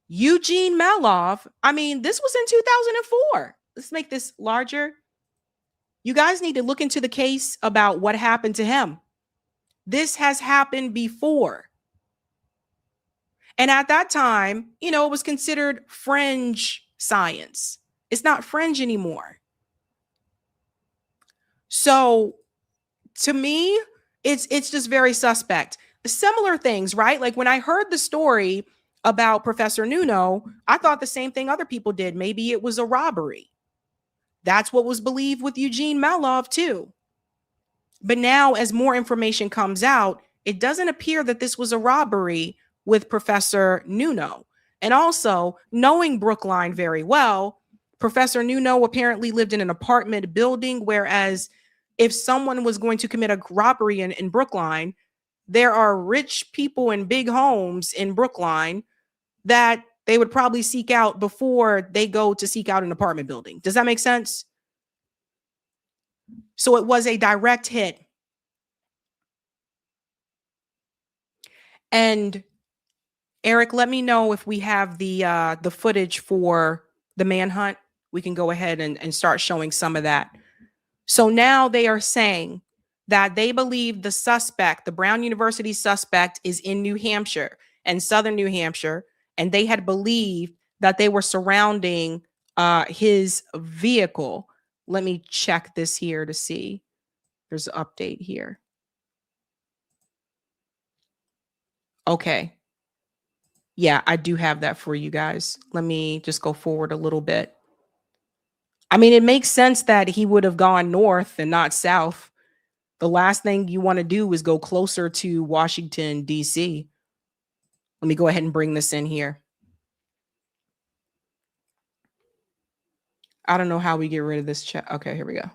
Eugene Malov, I mean, this was in 2004. Let's make this larger. You guys need to look into the case about what happened to him. This has happened before. And at that time, you know, it was considered fringe science. It's not fringe anymore. So to me, it's just very suspect. Similar things, right? Like when I heard the story about Professor Nuno, I thought the same thing other people did. Maybe it was a robbery. That's what was believed with Eugene Malov too. But now as more information comes out, it doesn't appear that this was a robbery with Professor Nuno. And also, knowing Brookline very well, Professor Nuno apparently lived in an apartment building, whereas if someone was going to commit a robbery in Brookline, there are rich people in big homes in Brookline that they would probably seek out before they go to seek out an apartment building. Does that make sense? So it was a direct hit. And Eric, let me know if we have the footage for the manhunt. We can go ahead and start showing some of that. So now they are saying that they believe the suspect, the Brown University suspect, is in New Hampshire and southern New Hampshire, and they had believed that they were surrounding his vehicle. Let me check this here to see. There's an update here. Okay. Yeah, I do have that for you guys. Let me just go forward a little bit. I mean, it makes sense that he would have gone north and not south. The last thing you want to do is go closer to Washington, D.C. Let me go ahead and bring this in here. I don't know how we get rid of this chat. Okay, here we go.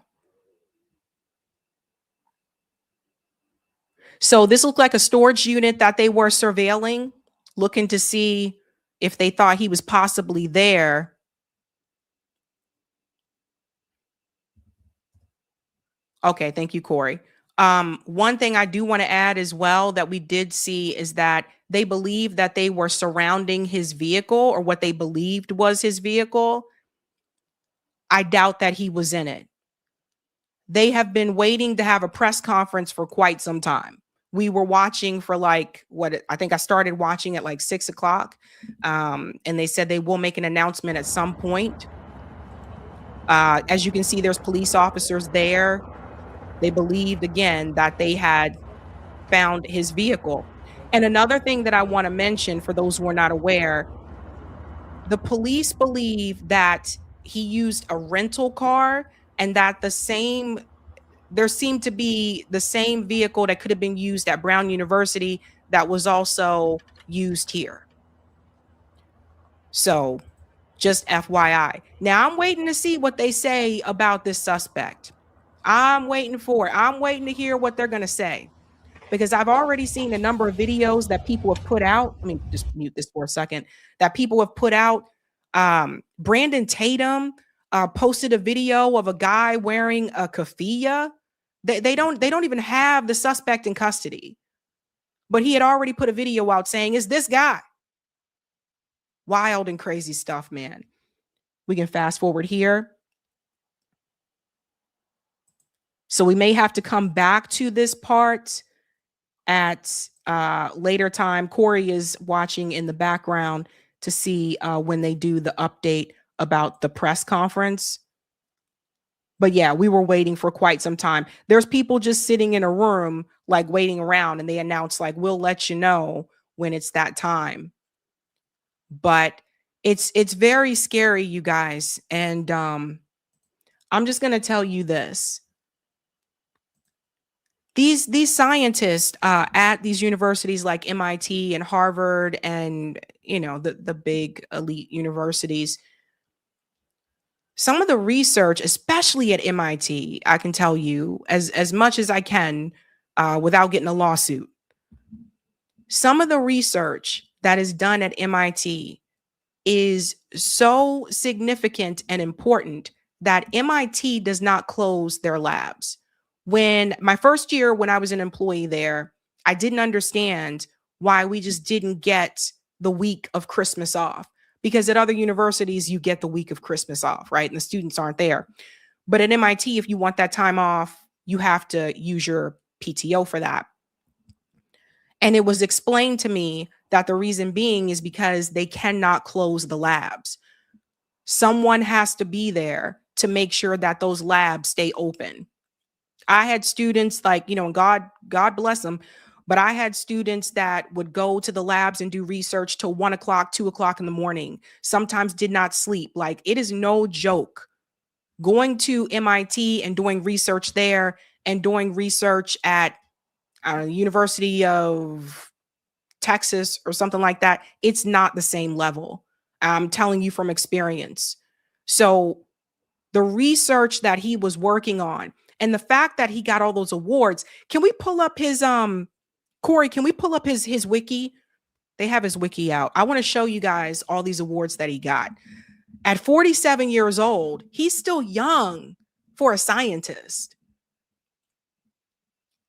So this looked like a storage unit that they were surveilling, looking to see if they thought he was possibly there. Okay, thank you, Corey. One thing I do want to add as well that we did see is that they believe that they were surrounding his vehicle, or what they believed was his vehicle. I doubt that he was in it. They have been waiting to have a press conference for quite some time. We were watching for like, I think I started watching at like 6 o'clock. And they said they will make an announcement at some point. As you can see, there's police officers there. They believed, again, that they had found his vehicle. And another thing that I want to mention for those who are not aware, the police believe that he used a rental car, and that there seemed to be the same vehicle that could have been used at Brown University that was also used here. So just FYI. Now I'm waiting to see what they say about this suspect. I'm waiting for it. I'm waiting to hear what they're going to say, because I've already seen a number of videos that people have put out. Let me just mute this for a second. That people have put out. Brandon Tatum posted a video of a guy wearing a keffiyeh. They don't even have the suspect in custody, but he had already put a video out saying, "Is this guy?" Wild and crazy stuff, man. We can fast forward here. So we may have to come back to this part at later time. Corey is watching in the background to see when they do the update about the press conference. But yeah, we were waiting for quite some time. There's people just sitting in a room, like waiting around, and they announce like, "We'll let you know when it's that time." But it's very scary, you guys. And I'm just going to tell you this. These scientists at these universities like MIT and Harvard and, you know, the big elite universities, some of the research, especially at MIT, I can tell you as much as I can without getting a lawsuit. Some of the research that is done at MIT is so significant and important that MIT does not close their labs. When my first year, when I was an employee there, I didn't understand why we just didn't get the week of Christmas off, because at other universities, you get the week of Christmas off, right? And the students aren't there. But at MIT, if you want that time off, you have to use your PTO for that. And it was explained to me that the reason being is because they cannot close the labs. Someone has to be there to make sure that those labs stay open. I had students like, you know, and God bless them, but I had students that would go to the labs and do research till 1 o'clock, 2 o'clock in the morning, sometimes did not sleep. Like, it is no joke going to MIT and doing research there and doing research at University of Texas or something like that. It's not the same level. I'm telling you from experience. So the research that he was working on, And the fact that he got all those awards, can we pull up his Corey, can we pull up his wiki? They have his wiki out. I want to show you guys all these awards that he got. At 47 years old, he's still young for a scientist.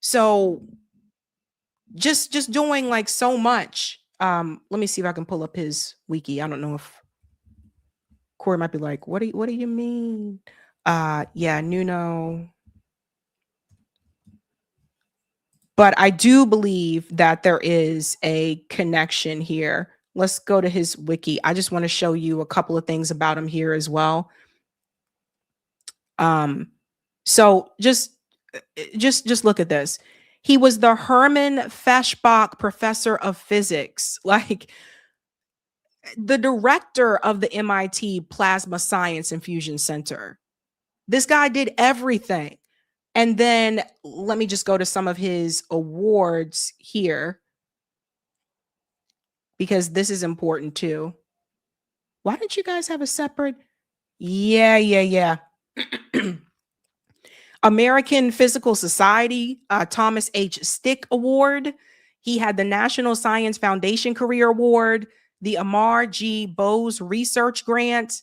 So just doing like so much. Let me see if I can pull up his wiki. I don't know if Corey might be like, what do you mean? Yeah, Nuno. But I do believe that there is a connection here. Let's go to his wiki. I just want to show you a couple of things about him here as well. So just look at this. He was the Hermann Feshbach Professor of Physics, like the director of the MIT Plasma Science and Fusion Center. This guy did everything. And then let me just go to some of his awards here, because this is important too. Why don't you guys have a separate? Yeah. American Physical Society, Thomas H. Stick Award. He had the National Science Foundation Career Award, the Amar G. Bose Research Grant,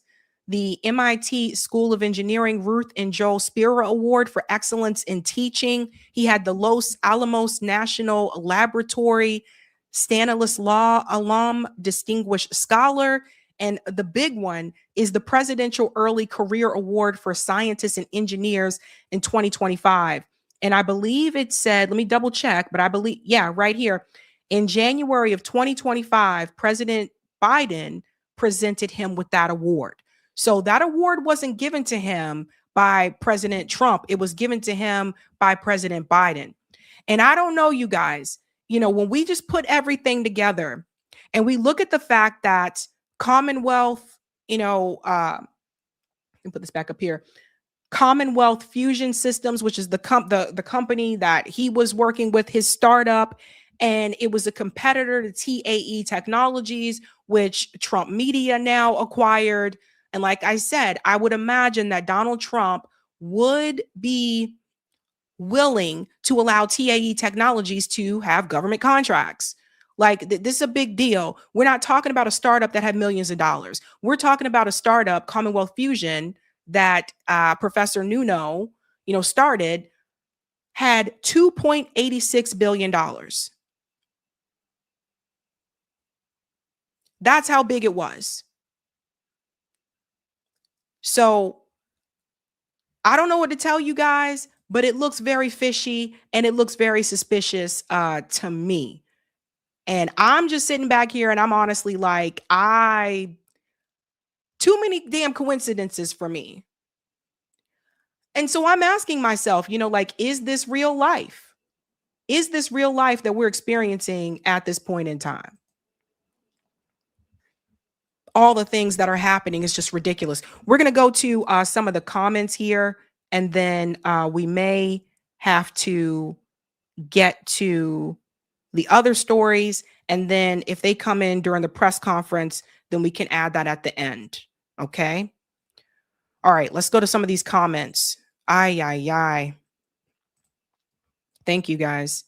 the MIT School of Engineering Ruth and Joel Spira Award for Excellence in Teaching. He had the Los Alamos National Laboratory Stanislaw Alum Distinguished Scholar. And the big one is the Presidential Early Career Award for Scientists and Engineers in 2025. And I believe it said, let me double check, but I believe, yeah, right here. In January of 2025, President Biden presented him with that award. So that award wasn't given to him by President Trump. It was given to him by President Biden. And I don't know, you guys, when we just put everything together and we look at the fact that Commonwealth, let me put this back up here. Commonwealth Fusion Systems, which is the company that he was working with, his startup, and it was a competitor to TAE Technologies, which Trump Media now acquired. And like I said, I would imagine that Donald Trump would be willing to allow TAE Technologies to have government contracts. Like this is a big deal. We're not talking about a startup that had millions of dollars. We're talking about a startup, Commonwealth Fusion, that Professor Nuno, started, had $2.86 billion. That's how big it was. So I don't know what to tell you guys, but it looks very fishy and it looks very suspicious to me. And I'm just sitting back here and I'm honestly like, too many damn coincidences for me. And so I'm asking myself, is this real life? Is this real life that we're experiencing at this point in time? All the things that are happening is just ridiculous. We're going to go to some of the comments here, and then we may have to get to the other stories. And then if they come in during the press conference, then we can add that at the end. Okay. All right. Let's go to some of these comments. Ay. Thank you guys.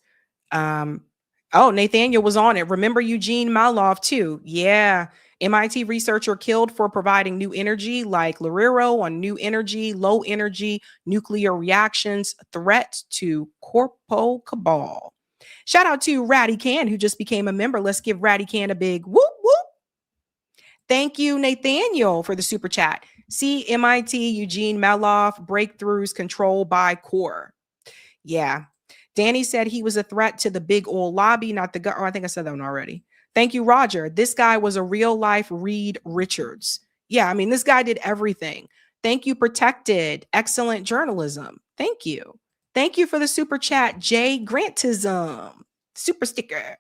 Nathaniel was on it. Remember Eugene Malov too. Yeah. MIT researcher killed for providing new energy, like Lariro on new energy, low energy, nuclear reactions, threat to Corpo Cabal. Shout out to Ratty Can, who just became a member. Let's give Ratty Can a big whoop, whoop. Thank you, Nathaniel, for the super chat. See MIT Eugene Malov breakthroughs controlled by Core. Yeah. Danny said he was a threat to the big oil lobby, not the government. I think I said that one already. Thank you, Roger. This guy was a real life Reed Richards. Yeah, I mean, this guy did everything. Thank you, Protected. Excellent journalism. Thank you. Thank you for the super chat, Jay Grantism. Super sticker.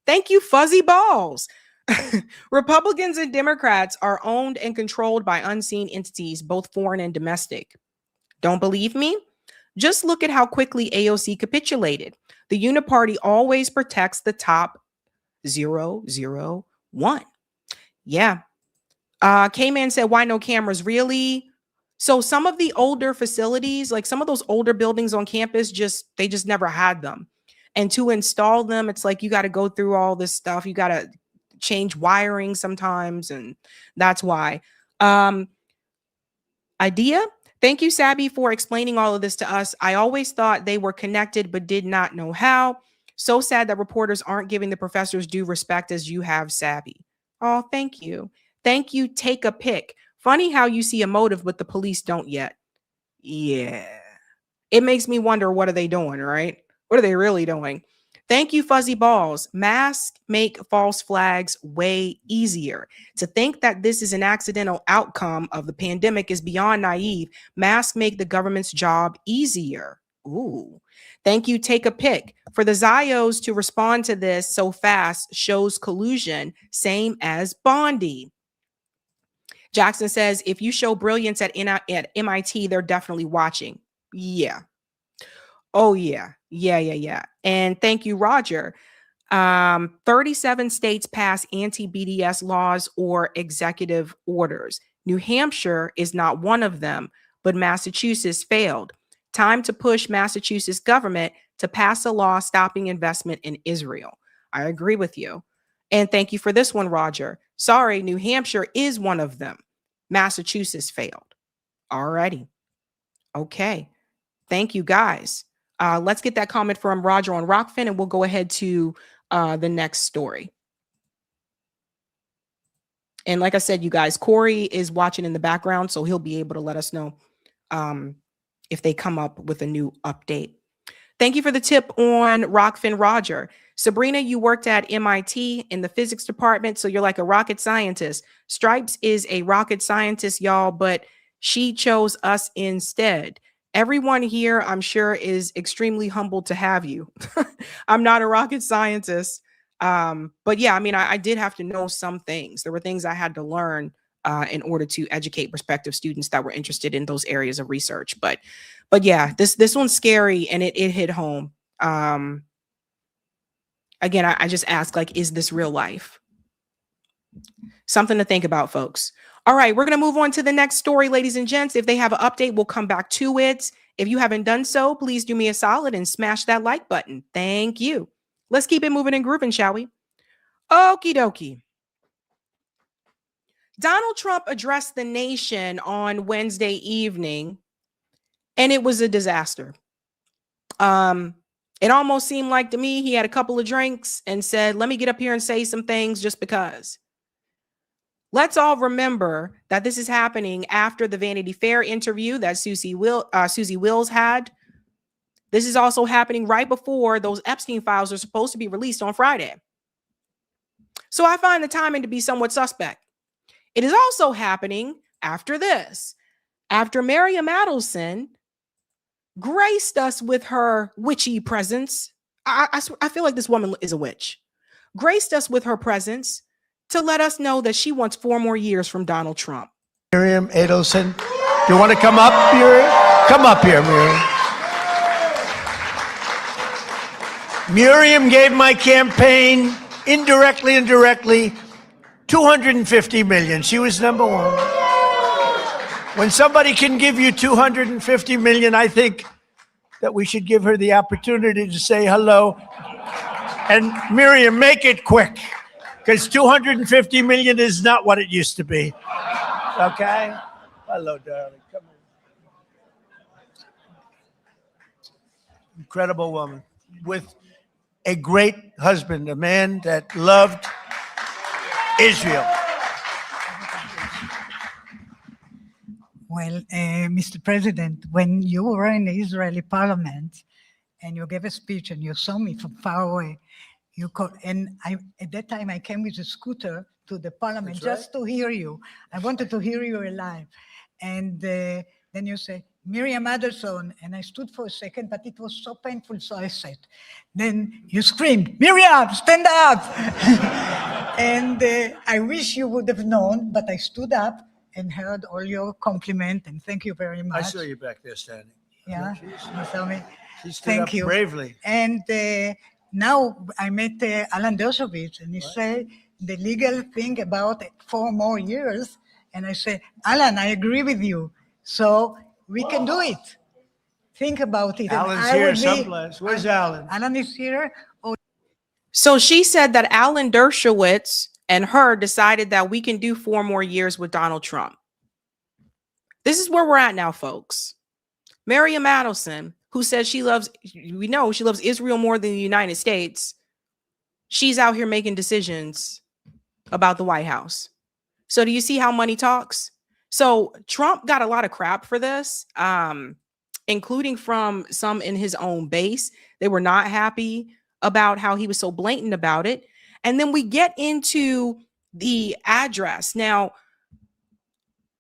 Thank you, Fuzzy Balls. Republicans and Democrats are owned and controlled by unseen entities, both foreign and domestic. Don't believe me? Just look at how quickly AOC capitulated. The Uniparty always protects the top 001. Yeah. K-Man said, why no cameras? Really? So some of the older facilities, like some of those older buildings on campus, they just never had them. And to install them, it's like you got to go through all this stuff. You got to change wiring sometimes, and that's why. Idea. Thank you, Sabby, for explaining all of this to us. I always thought they were connected, but did not know how. So sad that reporters aren't giving the professors due respect as you have, Sabby. Oh, thank you. Thank you. Take a pic. Funny how you see a motive, but the police don't yet. Yeah. It makes me wonder, what are they doing, right? What are they really doing? Thank you, Fuzzy Balls. Masks make false flags way easier. To think that this is an accidental outcome of the pandemic is beyond naive. Masks make the government's job easier. Ooh. Thank you, Take a Pic. For the Zios to respond to this so fast shows collusion, same as Bondi. Jackson says, if you show brilliance at MIT, they're definitely watching. Yeah. Oh, yeah. Yeah. And thank you, Roger. 37 states pass anti-BDS laws or executive orders. New Hampshire is not one of them, but Massachusetts failed. Time to push Massachusetts government to pass a law stopping investment in Israel. I agree with you. And thank you for this one, Roger. Sorry, New Hampshire is one of them. Massachusetts failed. Alrighty. Okay. Thank you, guys. Let's get that comment from Roger on Rockfin, and we'll go ahead to the next story. And like I said, you guys, Corey is watching in the background, so he'll be able to let us know if they come up with a new update. Thank you for the tip on Rockfin, Roger. Sabrina, you worked at MIT in the physics department, so you're like a rocket scientist. Stripes is a rocket scientist, y'all, but she chose us instead. Everyone here, I'm sure, is extremely humbled to have you. I'm not a rocket scientist. But yeah, I mean, I did have to know some things. There were things I had to learn in order to educate prospective students that were interested in those areas of research. But yeah, this one's scary, and it hit home. Again, I just ask, like, is this real life? Something to think about, folks. All right, we're going to move on to the next story, ladies and gents. If they have an update, we'll come back to it. If you haven't done so, please do me a solid and smash that like button. Thank you. Let's keep it moving and grooving, shall we? Okie dokie. Donald Trump addressed the nation on Wednesday evening, and it was a disaster. It almost seemed like to me he had a couple of drinks and said, let me get up here and say some things just because. Let's all remember that this is happening after the Vanity Fair interview that Susie Wills had. This is also happening right before those Epstein files are supposed to be released on Friday. So I find the timing to be somewhat suspect. It is also happening after this, after Miriam Adelson graced us with her witchy presence. I feel like this woman is a witch. Graced us with her presence to let us know that she wants 4 more years from Donald Trump. Miriam Adelson, you want to come up, Miriam? Come up here, Miriam. Miriam gave my campaign indirectly and directly $250 million. She was number one. When somebody can give you $250 million, I think that we should give her the opportunity to say hello. And Miriam, make it quick, because $250 million is not what it used to be. Okay? Hello, darling. Come on. Incredible woman with a great husband, a man that loved Israel. Well, Mr. President, when you were in the Israeli parliament and you gave a speech and you saw me from far away, at that time I came with a scooter to the parliament just to hear you. I wanted to hear you alive. And then you say, Miriam Adelson, and I stood for a second, but it was so painful, so I sat. Then you screamed, Miriam, stand up! And I wish you would have known, but I stood up and heard all your compliment, and thank you very much. I saw you back there standing. Yeah, you saw me. She stood Thank up you. bravely. And now I met Alan Dershowitz, and he said the legal thing about 4 more years, and I say, Alan, I agree with you. So we can do it. Think about it. Alan's I here would be- someplace. Where's Alan? Alan is here. Oh, So she said that Alan Dershowitz and her decided that we can do 4 more years with Donald Trump. This is where we're at now, folks. Miriam Adelson, who says we know she loves Israel more than the United States. She's out here making decisions about the White House. So do you see how money talks? So Trump got a lot of crap for this, including from some in his own base. They were not happy about how he was so blatant about it. And then we get into the address. Now,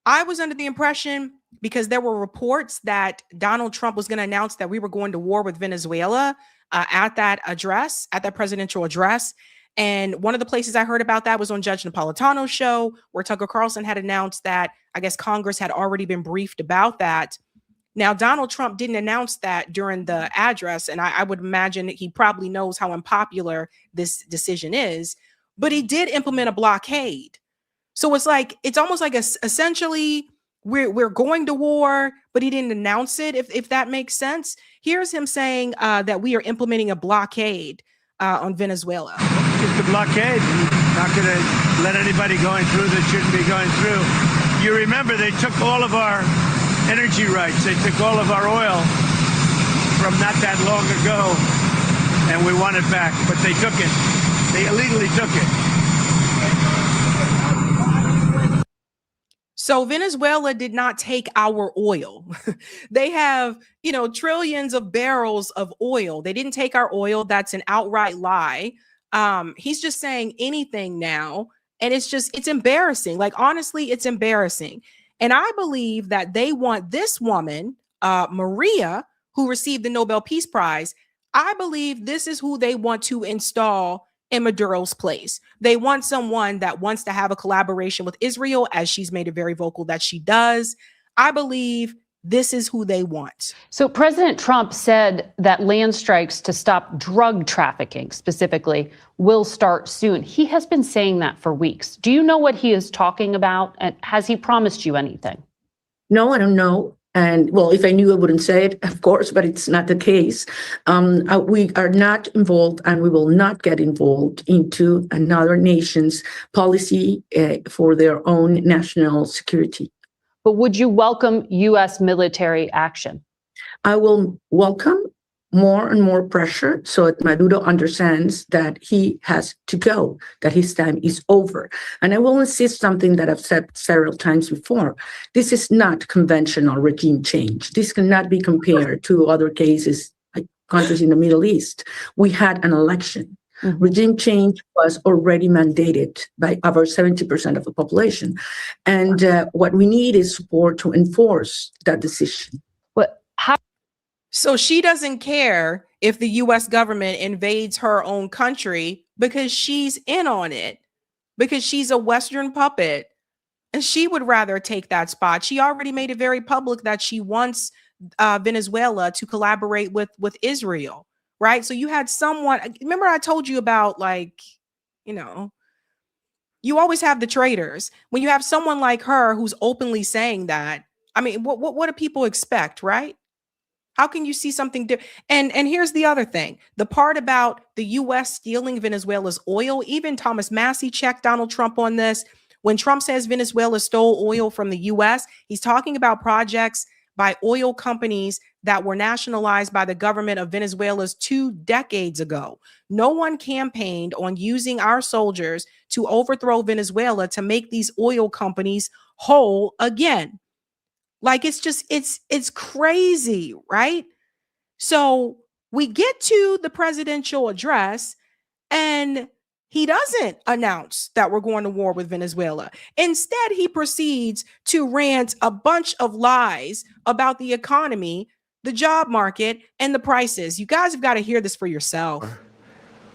I was under the impression, because there were reports that Donald Trump was going to announce that we were going to war with Venezuela at that presidential address. And one of the places I heard about that was on Judge Napolitano's show, where Tucker Carlson had announced that I guess Congress had already been briefed about that. Now, Donald Trump didn't announce that during the address, and I would imagine he probably knows how unpopular this decision is, but he did implement a blockade. So it's almost like essentially we're going to war, but he didn't announce it, if that makes sense. Here's him saying that we are implementing a blockade on Venezuela. Just a blockade. Not going to let anybody going through that shouldn't be going through. You remember they took all of our energy rights. They took all of our oil from not that long ago, and we want it back. But they took it. They illegally took it. So Venezuela did not take our oil. They have, trillions of barrels of oil. They didn't take our oil. That's an outright lie. He's just saying anything now. And it's embarrassing. Like, honestly, it's embarrassing. And I believe that they want this woman, Maria, who received the Nobel Peace Prize. I believe this is who they want to install in Maduro's place. They want someone that wants to have a collaboration with Israel, as she's made it very vocal that she does. I believe this is who they want. So President Trump said that land strikes to stop drug trafficking specifically will start soon. He has been saying that for weeks. Do you know what he is talking about? And has he promised you anything? No, I don't know. And well, if I knew, I wouldn't say it, of course, but it's not the case. We are not involved, and we will not get involved into another nation's policy for their own national security. But would you welcome U.S. military action? I will welcome more and more pressure so that Maduro understands that he has to go, that his time is over. And I will insist something that I've said several times before. This is not conventional regime change. This cannot be compared to other cases like countries in the Middle East. We had an election. Mm-hmm. Regime change was already mandated by over 70% of the population. And what we need is support to enforce that decision. So she doesn't care if the U.S. government invades her own country because she's in on it, because she's a Western puppet, and she would rather take that spot. She already made it very public that she wants Venezuela to collaborate with Israel, right? So you had someone, remember I told you about, you always have the traitors. When you have someone like her who's openly saying that, I mean, what do people expect, right? How can you see something different? And here's the other thing. The part about the U.S. stealing Venezuela's oil, even Thomas Massey checked Donald Trump on this. When Trump says Venezuela stole oil from the U.S., he's talking about projects by oil companies that were nationalized by the government of Venezuela's 2 decades ago. No one campaigned on using our soldiers to overthrow Venezuela to make these oil companies whole again. Like, it's crazy, right? So we get to the presidential address and he doesn't announce that we're going to war with Venezuela. Instead, he proceeds to rant a bunch of lies about the economy, the job market, and the prices. You guys have got to hear this for yourself.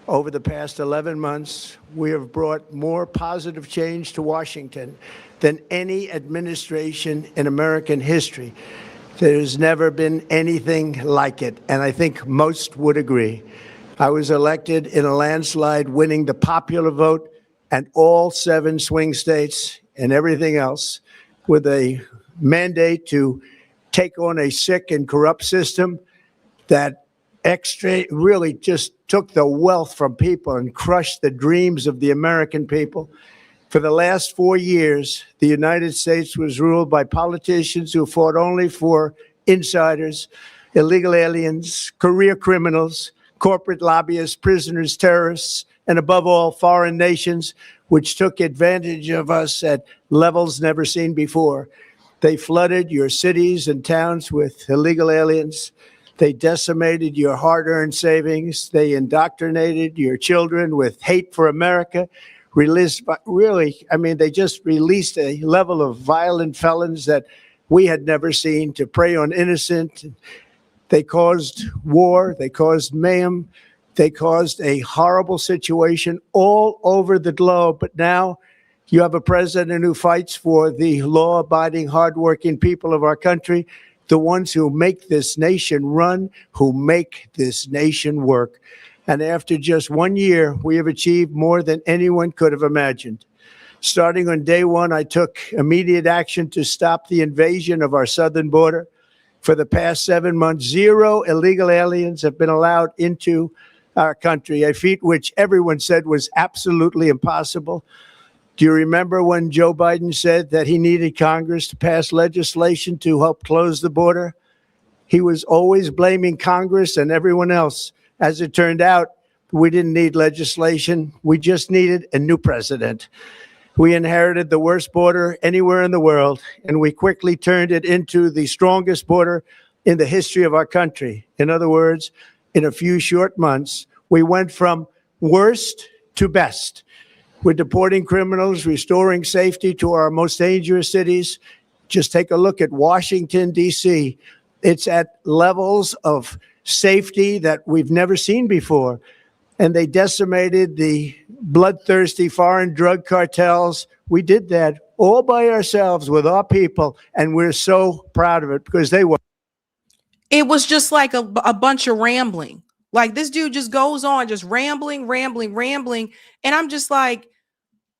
Over the past 11 months, we have brought more positive change to Washington than any administration in American history. There's never been anything like it, and I think most would agree. I was elected in a landslide, winning the popular vote and all 7 swing states and everything else with a mandate to take on a sick and corrupt system that really just took the wealth from people and crushed the dreams of the American people. For the last 4 years, the United States was ruled by politicians who fought only for insiders, illegal aliens, career criminals, corporate lobbyists, prisoners, terrorists, and above all, foreign nations, which took advantage of us at levels never seen before. They flooded your cities and towns with illegal aliens. They decimated your hard-earned savings. They indoctrinated your children with hate for America. They just released a level of violent felons that we had never seen to prey on innocent. They caused war. They caused mayhem. They caused a horrible situation all over the globe. But now you have a president who fights for the law-abiding, hardworking people of our country, the ones who make this nation run, who make this nation work. And after just 1 year, we have achieved more than anyone could have imagined. Starting on day one, I took immediate action to stop the invasion of our southern border. For the past 7 months, 0 illegal aliens have been allowed into our country, a feat which everyone said was absolutely impossible. Do you remember when Joe Biden said that he needed Congress to pass legislation to help close the border? He was always blaming Congress and everyone else. As it turned out, we didn't need legislation. We just needed a new president. We inherited the worst border anywhere in the world, and we quickly turned it into the strongest border in the history of our country. In other words, in a few short months, we went from worst to best. We're deporting criminals, restoring safety to our most dangerous cities. Just take a look at Washington, D.C. It's at levels of safety that we've never seen before. And they decimated the bloodthirsty foreign drug cartels. We did that all by ourselves with our people, and we're so proud of it because they were. It was just like a bunch of rambling. Like this dude just goes on, just rambling. And I'm just like,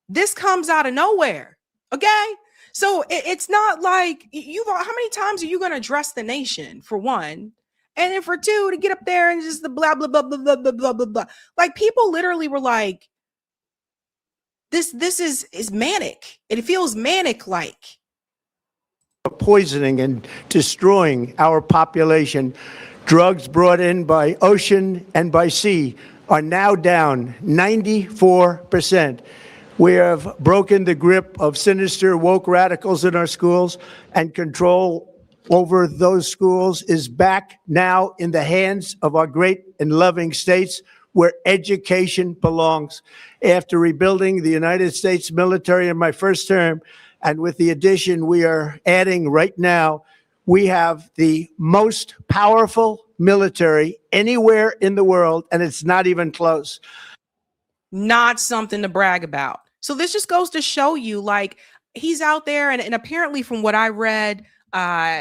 this comes out of nowhere. Okay. So it's not like how many times are you going to address the nation, for one? And then for two, to get up there and just the blah, blah, blah, blah, blah, blah, blah, blah, blah. Like people literally were like, this is manic. It feels manic-like. Poisoning and destroying our population. Drugs brought in by ocean and by sea are now down 94%. We have broken the grip of sinister woke radicals in our schools, and control over those schools is back now in the hands of our great and loving states where education belongs. After rebuilding the United States military in my first term, and with the addition we are adding right now, we have the most powerful military anywhere in the world, and it's not even close. Not something to brag about. So this just goes to show you, like, he's out there, and apparently from what I read,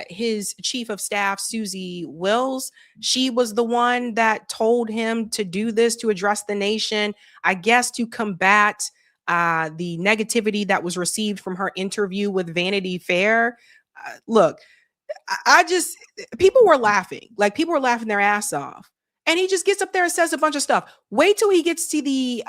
his chief of staff, Susie Wills, she was the one that told him to do this, to address the nation, I guess, to combat the negativity that was received from her interview with Vanity Fair. Look, people were laughing. Like, people were laughing their ass off. And he just gets up there and says a bunch of stuff. Wait till he gets to the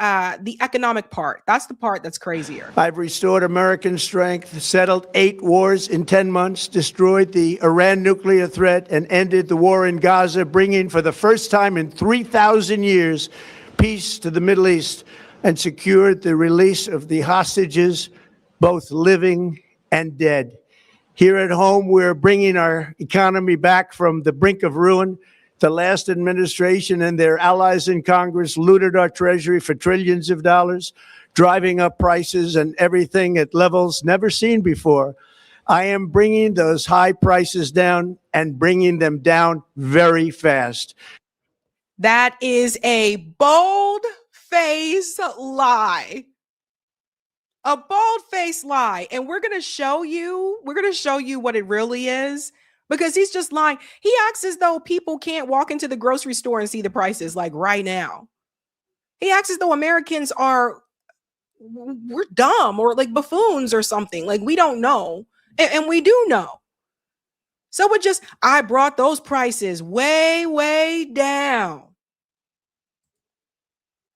economic part. That's the part that's crazier. I've restored American strength, settled 8 wars in 10 months, destroyed the Iran nuclear threat, and ended the war in Gaza, bringing for the first time in 3,000 years peace to the Middle East, and secured the release of the hostages, both living and dead. Here at home, we're bringing our economy back from the brink of ruin. The last administration and their allies in Congress looted our treasury for trillions of dollars, driving up prices and everything at levels never seen before. I am bringing those high prices down, and bringing them down very fast. That is a bold-faced lie. A bold-faced lie. And we're going to show you what it really is. Because he's just lying. He acts as though people can't walk into the grocery store and see the prices, like right now. He acts as though Americans we're dumb or like buffoons or something. Like, we don't know. And we do know. So I brought those prices way, way down.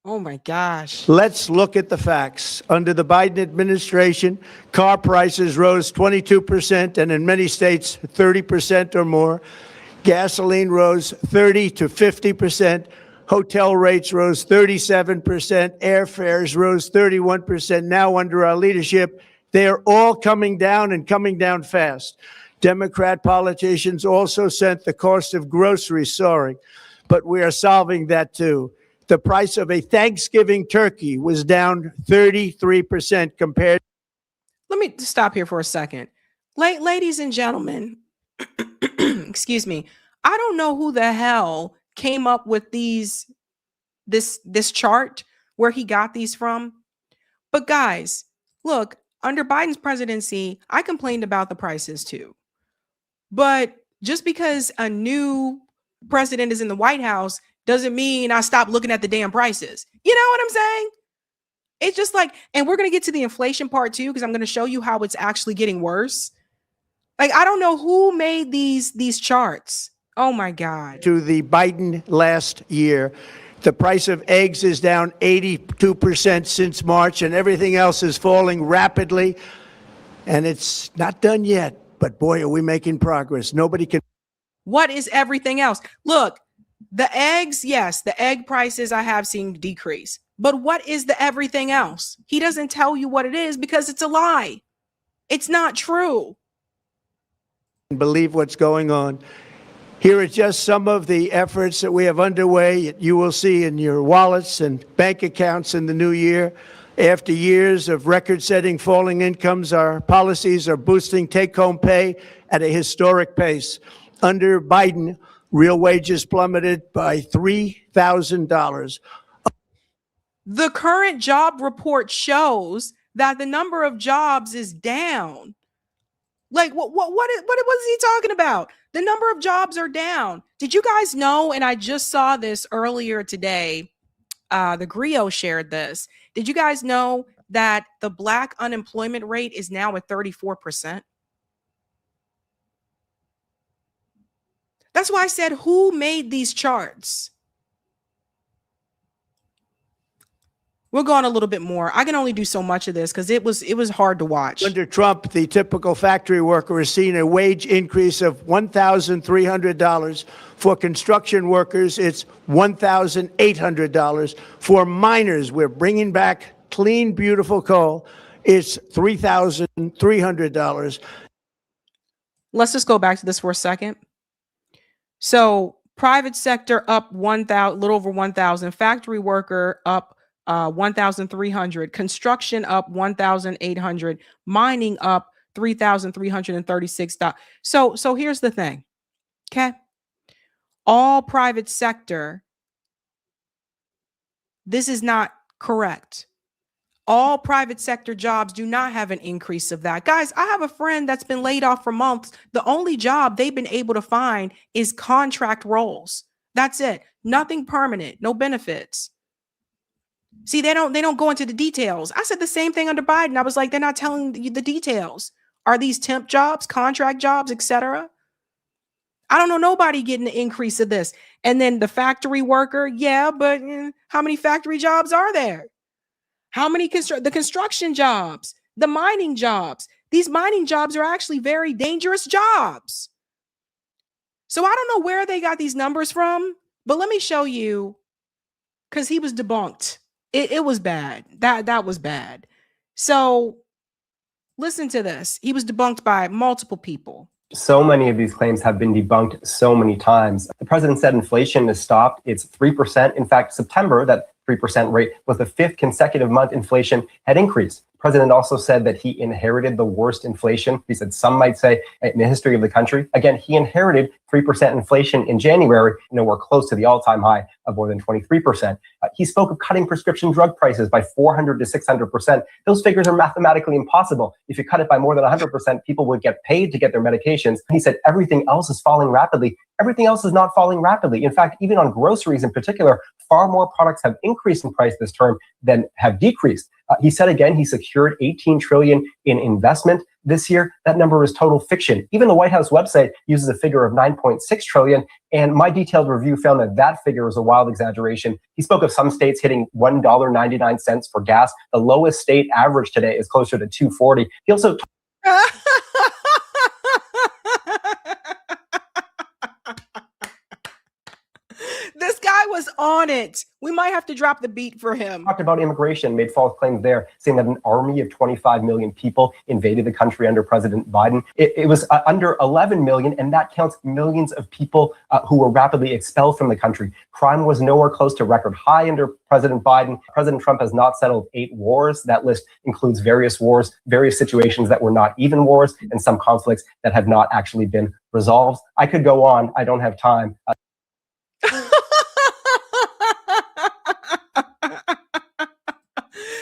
Oh my gosh. Let's look at the facts. Under the Biden administration, car prices rose 22%, and in many states, 30% or more. Gasoline rose 30 to 50%. Hotel rates rose 37%. Airfares rose 31%. Now, under our leadership, they are all coming down and coming down fast. Democrat politicians also sent the cost of groceries soaring, but we are solving that too. The price of a Thanksgiving turkey was down 33% compared. Let me stop here for a second. Ladies and gentlemen, excuse me. I don't know who the hell came up with this chart, where he got these from. But guys, look, under Biden's presidency, I complained about the prices too. But just because a new president is in the White House doesn't mean I stop looking at the damn prices. You know what I'm saying? It's just like, and we're going to get to the inflation part too, because I'm going to show you how it's actually getting worse. Like, I don't know who made these charts. Oh my God. To the Biden last year, the price of eggs is down 82% since March, and everything else is falling rapidly. And it's not done yet, but boy, are we making progress. Nobody can. What is everything else? Look, the eggs, yes, the egg prices I have seen decrease. But what is the everything else? He doesn't tell you what it is because it's a lie. It's not true. Believe what's going on. Here are just some of the efforts that we have underway. You will see in your wallets and bank accounts in the new year. After years of record-setting falling incomes, our policies are boosting take-home pay at a historic pace. Under Biden, real wages plummeted by $3,000. The current job report shows that the number of jobs is down. Like, what is he talking about? The number of jobs are down. Did you guys know? And I just saw this earlier today. The Griot shared this. Did you guys know that the Black unemployment rate is now at 34%? That's why I said, who made these charts? We'll go on a little bit more. I can only do so much of this because it was hard to watch. Under Trump, the typical factory worker has seen a wage increase of $1,300. For construction workers, it's $1,800. For miners, we're bringing back clean, beautiful coal. It's $3,300. Let's just go back to this for a second. So private sector up 1,000, little over 1,000. Factory worker up 1,300, construction up 1,800, mining up 3,336. So here's the thing. Okay. All private sector. This is not correct. All private sector jobs do not have an increase of that. Guys, I have a friend that's been laid off for months. The only job they've been able to find is contract roles. That's it. Nothing permanent, no benefits. See, they don't go into the details. I said the same thing under Biden. I was like, they're not telling you the details. Are these temp jobs, contract jobs, etc.? I don't know nobody getting the increase of this. And then the factory worker, yeah, but how many factory jobs are there? How many the construction jobs, the mining jobs? These mining jobs are actually very dangerous jobs. So I don't know where they got these numbers from, but let me show you, because he was debunked. It was bad. That was bad. So listen to this. He was debunked by multiple people. So many of these claims have been debunked so many times. The president said inflation has stopped. It's 3%. In fact, September, that 3% rate was the 5th consecutive month inflation had increased. The president also said that he inherited the worst inflation. He said some might say in the history of the country. Again, he inherited 3% inflation in January, nowhere close to the all-time high of more than 23%. He spoke of cutting prescription drug prices by 400 to 600%. Those figures are mathematically impossible. If you cut it by more than 100%, people would get paid to get their medications. He said everything else is falling rapidly. Everything else is not falling rapidly. In fact, even on groceries in particular, far more products have increased in price this term than have decreased. He said again, he secured $18 trillion in investment this year, that number is total fiction. Even the White House website uses a figure of 9.6 trillion. And my detailed review found that that figure is a wild exaggeration. He spoke of some states hitting $1.99 for gas. The lowest state average today is closer to $2.40. He also This guy was on it. We might have to drop the beat for him. talked about immigration, made false claims there, saying that an army of 25 million people invaded the country under President Biden. It was under 11 million, and that counts millions of people who were rapidly expelled from the country. Crime was nowhere close to record high under President Biden. President Trump has not settled 8 wars. That list includes various wars, various situations that were not even wars, and some conflicts that have not actually been resolved. I could go on. I don't have time.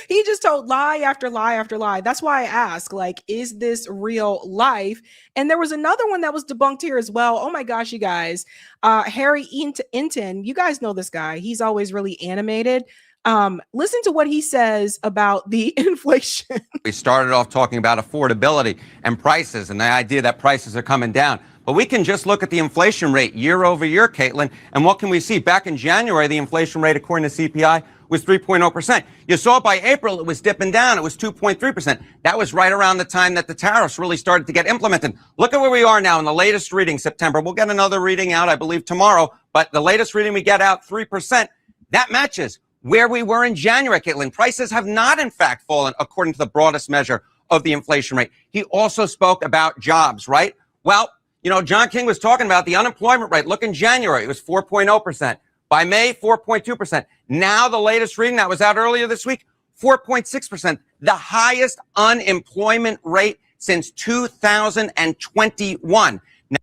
He just told lie after lie after lie. That's why I ask, like, is this real life? And there was another one that was debunked here as well. Oh my gosh, you guys. Harry Inton, you guys know this guy. He's always really animated. Listen to what he says about the inflation. We started off talking about affordability and prices and the idea that prices are coming down. But we can just look at the inflation rate year over year, Caitlin, and what can we see? Back in January, the inflation rate, according to CPI, was 3.0%. You saw by April, it was dipping down. It was 2.3%. That was right around the time that the tariffs really started to get implemented. Look at where we are now in the latest reading, September. We'll get another reading out, I believe, tomorrow. But the latest reading we get out, 3%. That matches where we were in January, Caitlin. Prices have not, in fact, fallen according to the broadest measure of the inflation rate. He also spoke about jobs, right? Well, you know, John King was talking about the unemployment rate. Look, in January, it was 4.0%. By May, 4.2%. Now, the latest reading that was out earlier this week, 4.6%. The highest unemployment rate since 2021. Now,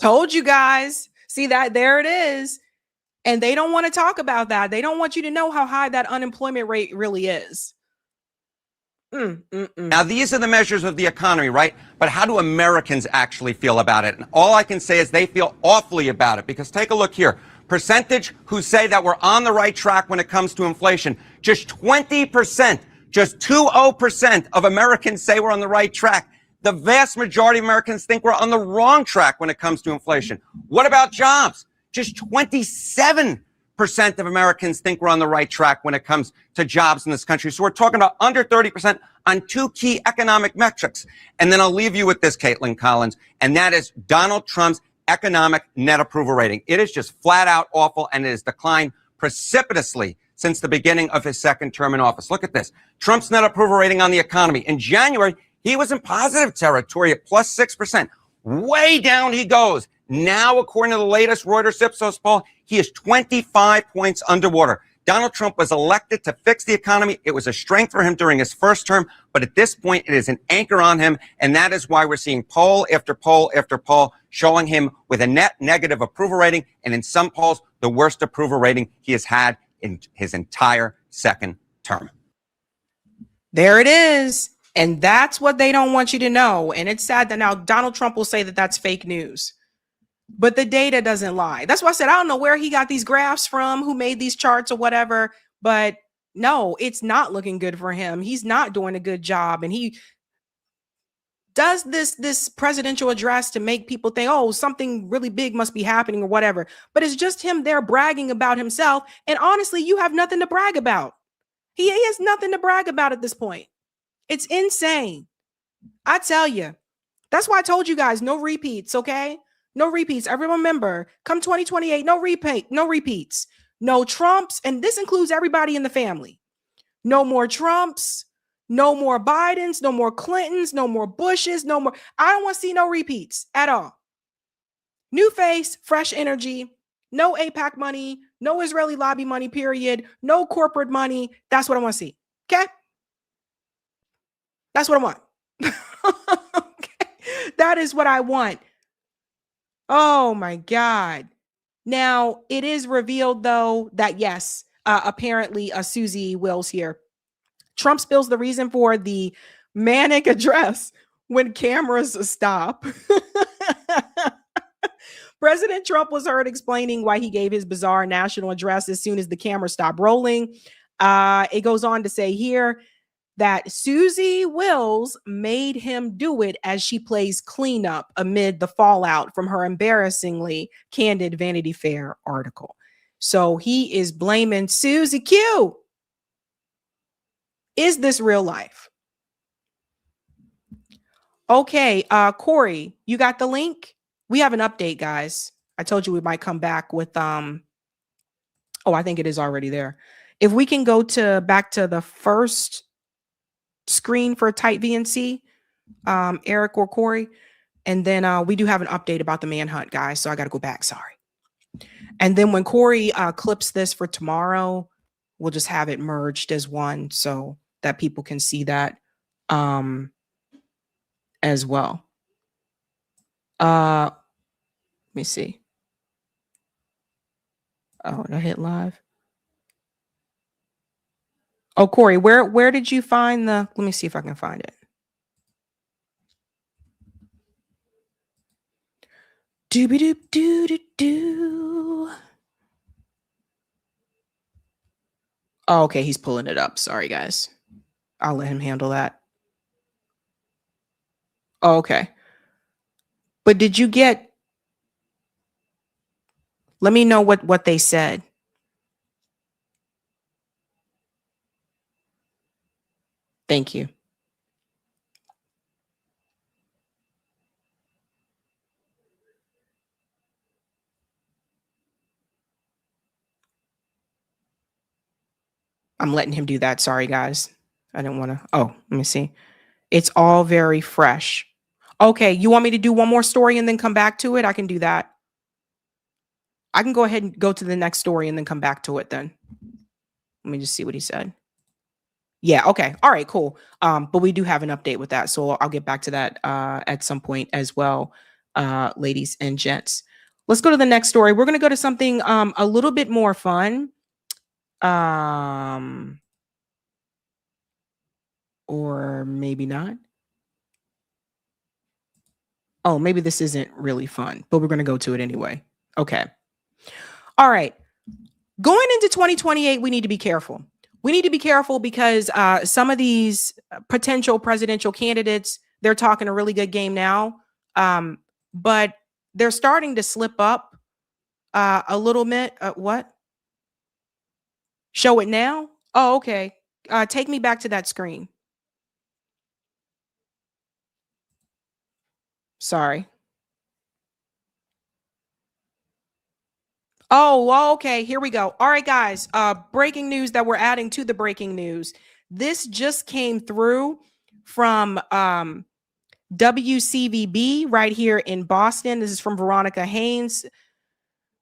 told you guys. See that? There it is. And they don't want to talk about that. They don't want you to know how high that unemployment rate really is. Now, these are the measures of the economy, right? But how do Americans actually feel about it? And all I can say is they feel awfully about it, because take a look here. Percentage who say that we're on the right track when it comes to inflation. Just 20%, just 20% of Americans say we're on the right track. The vast majority of Americans think we're on the wrong track when it comes to inflation. What about jobs? Just 27% of Americans think we're on the right track when it comes to jobs in this country. So we're talking about under 30% on 2 key economic metrics. And then I'll leave you with this, Caitlin Collins, and that is Donald Trump's economic net approval rating. It is just flat out awful, and it has declined precipitously since the beginning of his second term in office. Look at this. Trump's net approval rating on the economy. In January, he was in positive territory at plus 6%. Way down he goes. Now, according to the latest Reuters Ipsos poll, he is 25 points underwater. Donald Trump was elected to fix the economy. It was a strength for him during his first term, but at this point, it is an anchor on him, and that is why we're seeing poll after poll after poll showing him with a net negative approval rating, and in some polls, the worst approval rating he has had in his entire second term. There it is. And that's what they don't want you to know. And it's sad that now Donald Trump will say that that's fake news. But the data doesn't lie. That's why I said, I don't know where he got these graphs from, who made these charts or whatever. But no, it's not looking good for him. He's not doing a good job. And he does this presidential address to make people think, oh, something really big must be happening or whatever. But it's just him there bragging about himself. And honestly, you have nothing to brag about. He has nothing to brag about at this point. It's insane. I tell you. That's why I told you guys, no repeats, okay? No repeats. Everyone remember, come 2028, no repeats. No Trumps, and this includes everybody in the family. No more Trumps, no more Bidens, no more Clintons, no more Bushes, no more. I don't want to see no repeats at all. New face, fresh energy, no AIPAC money, no Israeli lobby money, period. No corporate money. That's what I want to see. Okay? That's what I want. Okay. That is what I want. Oh my God. Now, it is revealed, though, that yes, apparently Susie Wills here. Trump spills the reason for the manic address when cameras stop. President Trump was heard explaining why he gave his bizarre national address as soon as the camera stopped rolling. It goes on to say here, that Susie Wills made him do it as she plays cleanup amid the fallout from her embarrassingly candid Vanity Fair article. So he is blaming Susie Q. Is this real life? Okay, Corey, you got the link? We have an update, guys. I told you we might come back with oh, I think it is already there. If we can go back to the first screen for Type VNC, Eric or Corey, and then we do have an update about the manhunt, guys. So I got to go back. Sorry. And then when Corey clips this for tomorrow, we'll just have it merged as one so that people can see that as well. Let me see. Oh, did I hit live? Oh, Corey, where did you find the? Let me see if I can find it. Doobie doop doo doo doo. Oh, okay, he's pulling it up. Sorry, guys. I'll let him handle that. Oh, okay. But did you get? Let me know what they said. Thank you. I'm letting him do that. Sorry, guys. I didn't want to. Oh, let me see. It's all very fresh. Okay, you want me to do one more story and then come back to it? I can do that. I can go ahead and go to the next story and then come back to it then. Let me just see what he said. Yeah, okay. All right, cool. But we do have an update with that. So I'll get back to that at some point as well, ladies and gents. Let's go to the next story. We're going to go to something a little bit more fun. Or maybe not. Oh, maybe this isn't really fun, but we're going to go to it anyway. Okay. All right. Going into 2028, we need to be careful. We need to be careful because some of these potential presidential candidates, they're talking a really good game now, but they're starting to slip up a little bit. What? Show it now? Oh, okay. Take me back to that screen. Sorry. Oh, okay. Here we go. All right, guys. Breaking news that we're adding to the breaking news. This just came through from WCVB right here in Boston. This is from Veronica Haynes.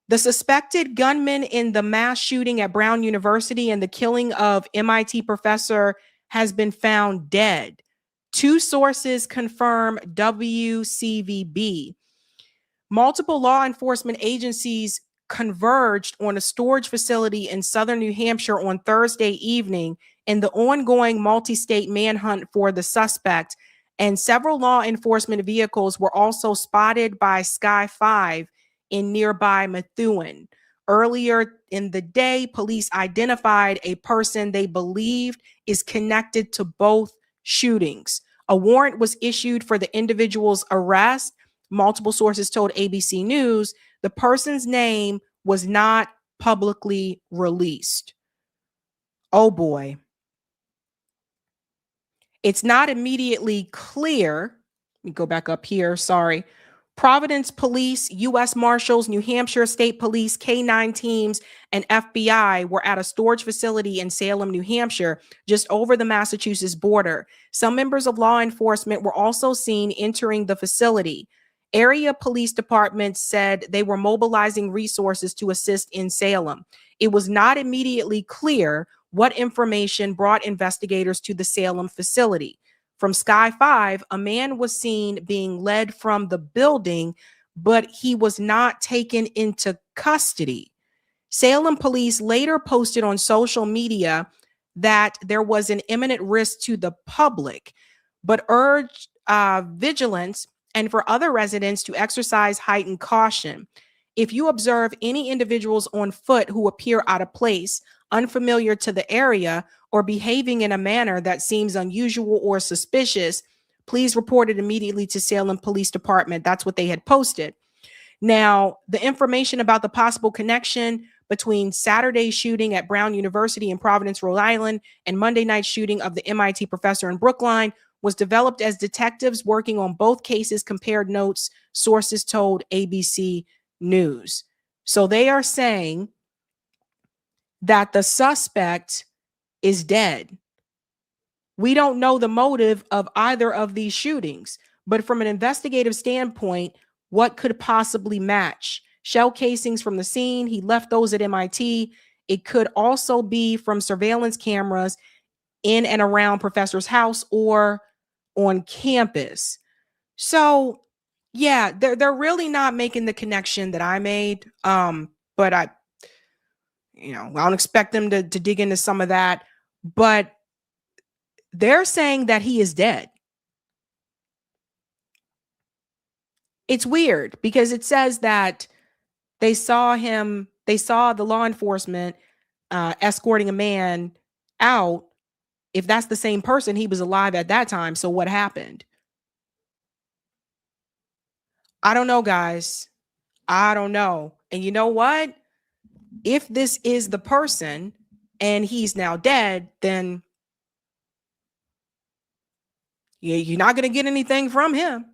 The suspected gunman in the mass shooting at Brown University and the killing of MIT professor has been found dead. Two sources confirm WCVB. Multiple law enforcement agencies converged on a storage facility in southern New Hampshire on Thursday evening in the ongoing multi-state manhunt for the suspect, and several law enforcement vehicles were also spotted by Sky 5 in nearby Methuen. Earlier in the day, police identified a person they believed is connected to both shootings. A warrant was issued for the individual's arrest. Multiple sources told ABC News the person's name was not publicly released. Oh boy. It's not immediately clear. Let me go back up here. Sorry. Providence Police, U.S. Marshals, New Hampshire State Police, K-9 teams, and FBI were at a storage facility in Salem, New Hampshire, just over the Massachusetts border. Some members of law enforcement were also seen entering the facility. Area police departments said they were mobilizing resources to assist in Salem. It was not immediately clear what information brought investigators to the Salem facility. From Sky 5, a man was seen being led from the building, but he was not taken into custody. Salem police later posted on social media that there was an imminent risk to the public, but urged vigilance and for other residents to exercise heightened caution. If you observe any individuals on foot who appear out of place, unfamiliar to the area, or behaving in a manner that seems unusual or suspicious, please report it immediately to Salem Police Department. That's what they had posted. Now, the information about the possible connection between Saturday's shooting at Brown University in Providence, Rhode Island, and Monday night's shooting of the MIT professor in Brookline was developed as detectives working on both cases compared notes, sources told ABC News. So they are saying that the suspect is dead. We don't know the motive of either of these shootings, but from an investigative standpoint, what could possibly match? Shell casings from the scene, he left those at MIT. It could also be from surveillance cameras in and around professor's house or on campus. So yeah, they're really not making the connection that I made. But I don't expect them to dig into some of that, but they're saying that he is dead. It's weird because it says that they saw the law enforcement escorting a man out. If that's the same person, he was alive at that time. So what happened? I don't know, guys. I don't know. And you know what? If this is the person and he's now dead, then you're not going to get anything from him.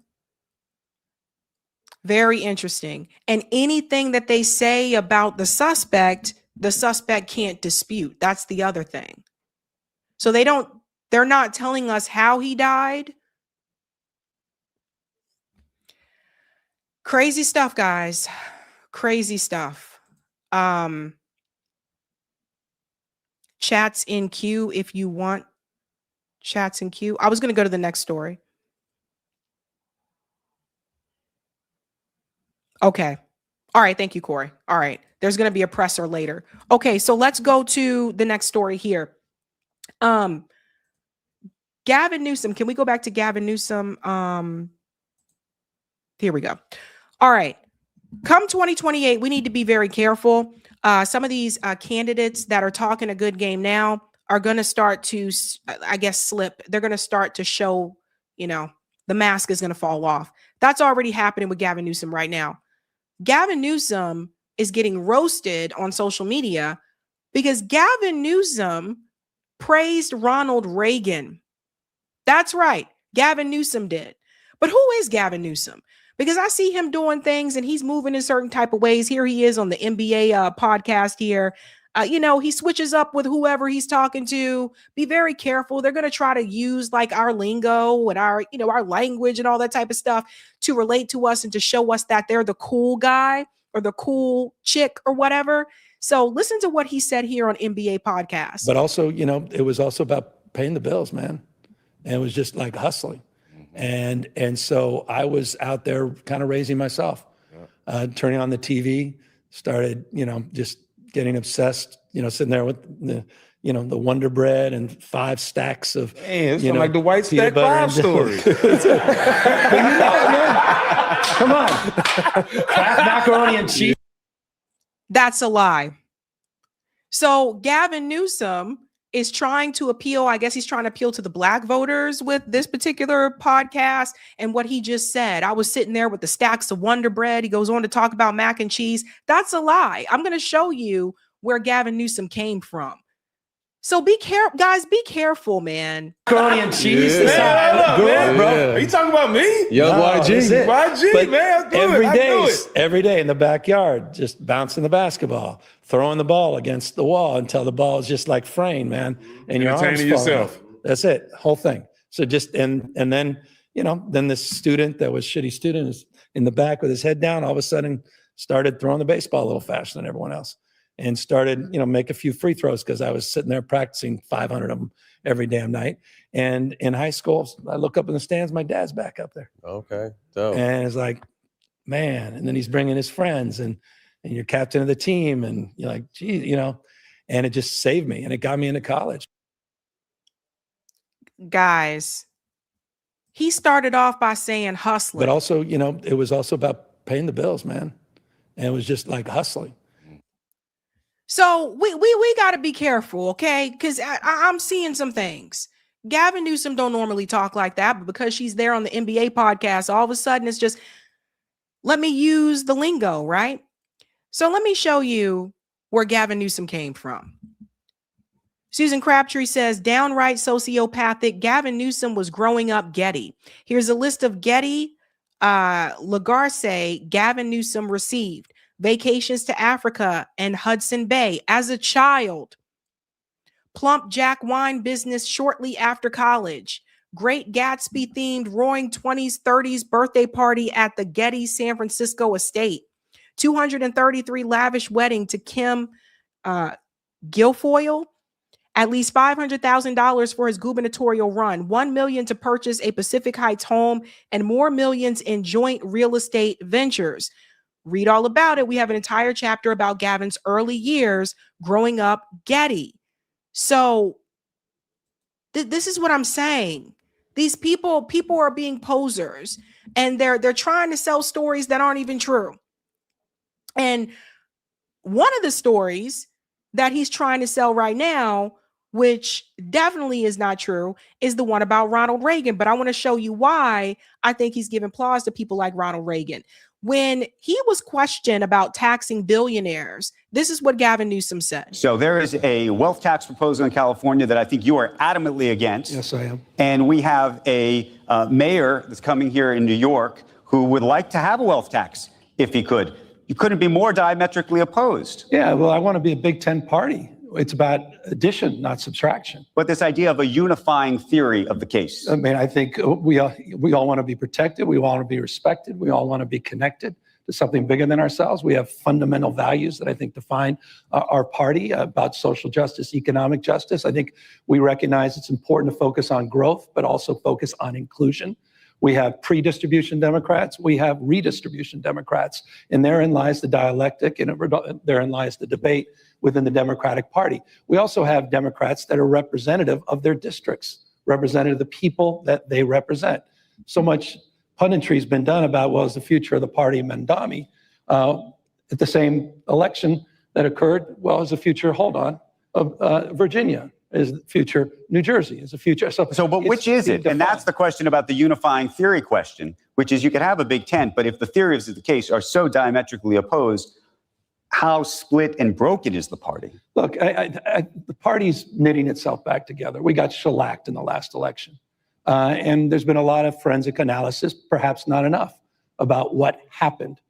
Very interesting. And anything that they say about the suspect can't dispute. That's the other thing. So they're not telling us how he died. Crazy stuff, guys. Crazy stuff. Chats in queue if you want. Chats in queue. I was going to go to the next story. Okay. All right. Thank you, Corey. All right. There's going to be a presser later. Okay. So let's go to the next story here. Gavin Newsom. Can we go back to Gavin Newsom? Here we go. All right. Come 2028, we need to be very careful. Some of these candidates that are talking a good game now are going to start to, I guess, slip. They're going to start to show, the mask is going to fall off. That's already happening with Gavin Newsom right now. Gavin Newsom is getting roasted on social media because Gavin Newsom praised Ronald Reagan. That's right. Gavin Newsom did. But who is Gavin Newsom? Because I see him doing things and he's moving in certain type of ways. Here he is on the NBA podcast here. He switches up with whoever he's talking to. Be very careful. They're going to try to use like our lingo and our language and all that type of stuff to relate to us and to show us that they're the cool guy or the cool chick or whatever. So listen to what he said here on NBA podcast. But also, it was also about paying the bills, man. And it was just like hustling. And so I was out there kind of raising myself, turning on the TV, started, just getting obsessed, sitting there with the Wonder Bread and 5 stacks of, it's like the White Stack 5 story. Come on. Kraft macaroni and cheese. That's a lie. So Gavin Newsom is trying to appeal. I guess he's trying to appeal to the black voters with this particular podcast and what he just said. I was sitting there with the stacks of Wonder Bread. He goes on to talk about mac and cheese. That's a lie. I'm going to show you where Gavin Newsom came from. So be careful, guys. Be careful, man. Macaroni and cheese. Man, bro. Are you talking about me? Young YG. YG, man. Every day in the backyard, just bouncing the basketball, throwing the ball against the wall until the ball is just like fraying, man. And your arms falling yourself. off. That's it. Whole thing. So just, and then, then this student that was shitty student is in the back with his head down, all of a sudden started throwing the baseball a little faster than everyone else. And started, make a few free throws because I was sitting there practicing 500 of them every damn night. And in high school, I look up in the stands, my dad's back up there. Okay. Dope. And it's like, man. And then he's bringing his friends and you're captain of the team. And you're like, gee, and it just saved me. And it got me into college. Guys, he started off by saying hustling. But also, it was also about paying the bills, man. And it was just like hustling. So we got to be careful, okay? Because I'm seeing some things. Gavin Newsom don't normally talk like that, but because she's there on the NBA podcast, all of a sudden it's just, let me use the lingo, right? So let me show you where Gavin Newsom came from. Susan Crabtree says, downright sociopathic. Gavin Newsom was growing up Getty. Here's a list of Getty Lagarce Gavin Newsom received. Vacations to Africa and Hudson Bay as a child. Plump Jack wine business shortly after college. Great Gatsby themed roaring 20s, 30s birthday party at the Getty San Francisco estate. 233 lavish wedding to Kim Guilfoyle. At least $500,000 for his gubernatorial run. $1 million to purchase a Pacific Heights home and more millions in joint real estate ventures. Read all about it. We have an entire chapter about Gavin's early years growing up Getty. So this is what I'm saying. These people are being posers, and they're trying to sell stories that aren't even true. And one of the stories that he's trying to sell right now, which definitely is not true, is the one about Ronald Reagan. But I want to show you why I think he's giving applause to people like Ronald Reagan. When he was questioned about taxing billionaires, this is what Gavin Newsom said. So there is a wealth tax proposal in California that I think you are adamantly against. Yes, I am. And we have a mayor that's coming here in New York who would like to have a wealth tax if he could. You couldn't be more diametrically opposed. Yeah, well, I want to be a Big Ten party. It's about addition, not subtraction. But this idea of a unifying theory of the case. I mean, I think we all want to be protected. We all want to be respected. We all want to be connected to something bigger than ourselves. We have fundamental values that I think define our party about social justice, economic justice. I think we recognize it's important to focus on growth, but also focus on inclusion. We have pre-distribution Democrats. We have redistribution Democrats. And therein lies the dialectic, and therein lies the debate within the Democratic Party. We also have Democrats that are representative of their districts, representative of the people that they represent. So much punditry has been done about, well, is the future of the party Mandami? At the same election that occurred, well, is the future, hold on, of Virginia? Is the future New Jersey? Is the future? But which is it? And that's the question about the unifying theory question, which is you could have a big tent, but if the theories of the case are so diametrically opposed, how split and broken is the party? Look, the party's knitting itself back together. We got shellacked in the last election. And there's been a lot of forensic analysis, perhaps not enough, about what happened.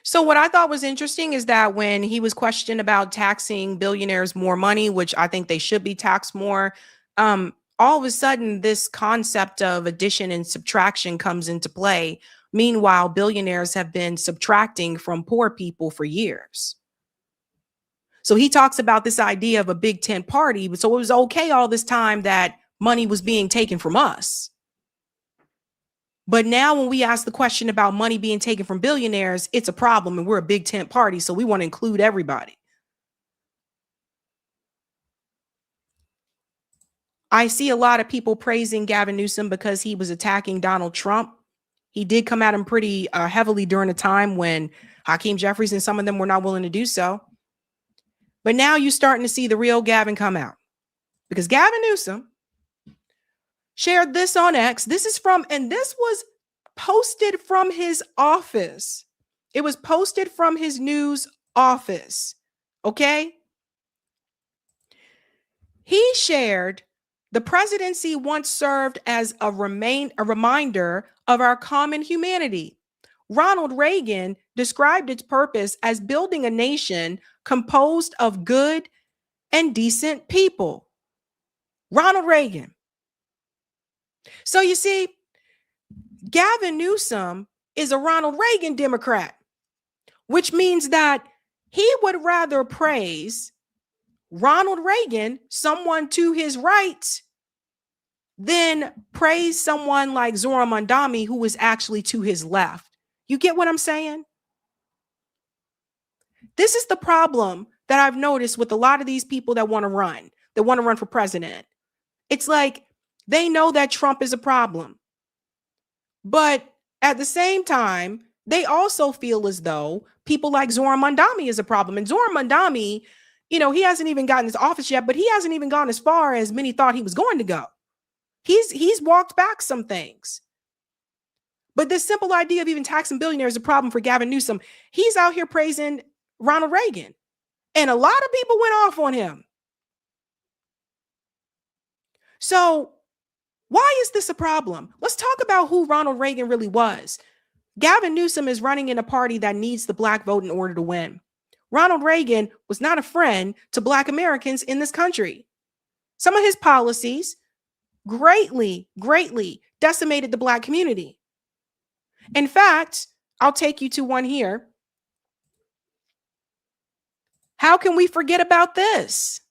So what I thought was interesting is that when he was questioned about taxing billionaires more money, which I think they should be taxed more, all of a sudden this concept of addition and subtraction comes into play. Meanwhile, billionaires have been subtracting from poor people for years. So he talks about this idea of a Big Ten party. So it was okay all this time that money was being taken from us. But now when we ask the question about money being taken from billionaires, it's a problem, and we're a Big Tent party, so we want to include everybody. I see a lot of people praising Gavin Newsom because he was attacking Donald Trump. He did come at him pretty heavily during a time when Hakeem Jeffries and some of them were not willing to do so. But now you're starting to see the real Gavin come out, because Gavin Newsom shared this on X. This is from, and this was posted from his office. It was posted from his news office. Okay. He shared, the presidency once served as a reminder of our common humanity. Ronald Reagan described its purpose as building a nation composed of good and decent people. Ronald Reagan. So you see, Gavin Newsom is a Ronald Reagan Democrat, which means that he would rather praise Ronald Reagan, someone to his right, than praise someone like Zora Mondami, who is actually to his left. You get what I'm saying? This is the problem that I've noticed with a lot of these people that want to run for president. It's like they know that Trump is a problem, but at the same time, they also feel as though people like Zoran Mandami is a problem. And Zoran Mandami, you know, he hasn't even gotten his office yet, but he hasn't even gone as far as many thought he was going to go. He's walked back some things. But this simple idea of even taxing billionaires is a problem for Gavin Newsom. He's out here praising Ronald Reagan. And a lot of people went off on him. So why is this a problem? Let's talk about who Ronald Reagan really was. Gavin Newsom is running in a party that needs the black vote in order to win. Ronald Reagan was not a friend to black Americans in this country. Some of his policies greatly decimated the black community. In fact, I'll take you to one here. How can we forget about this?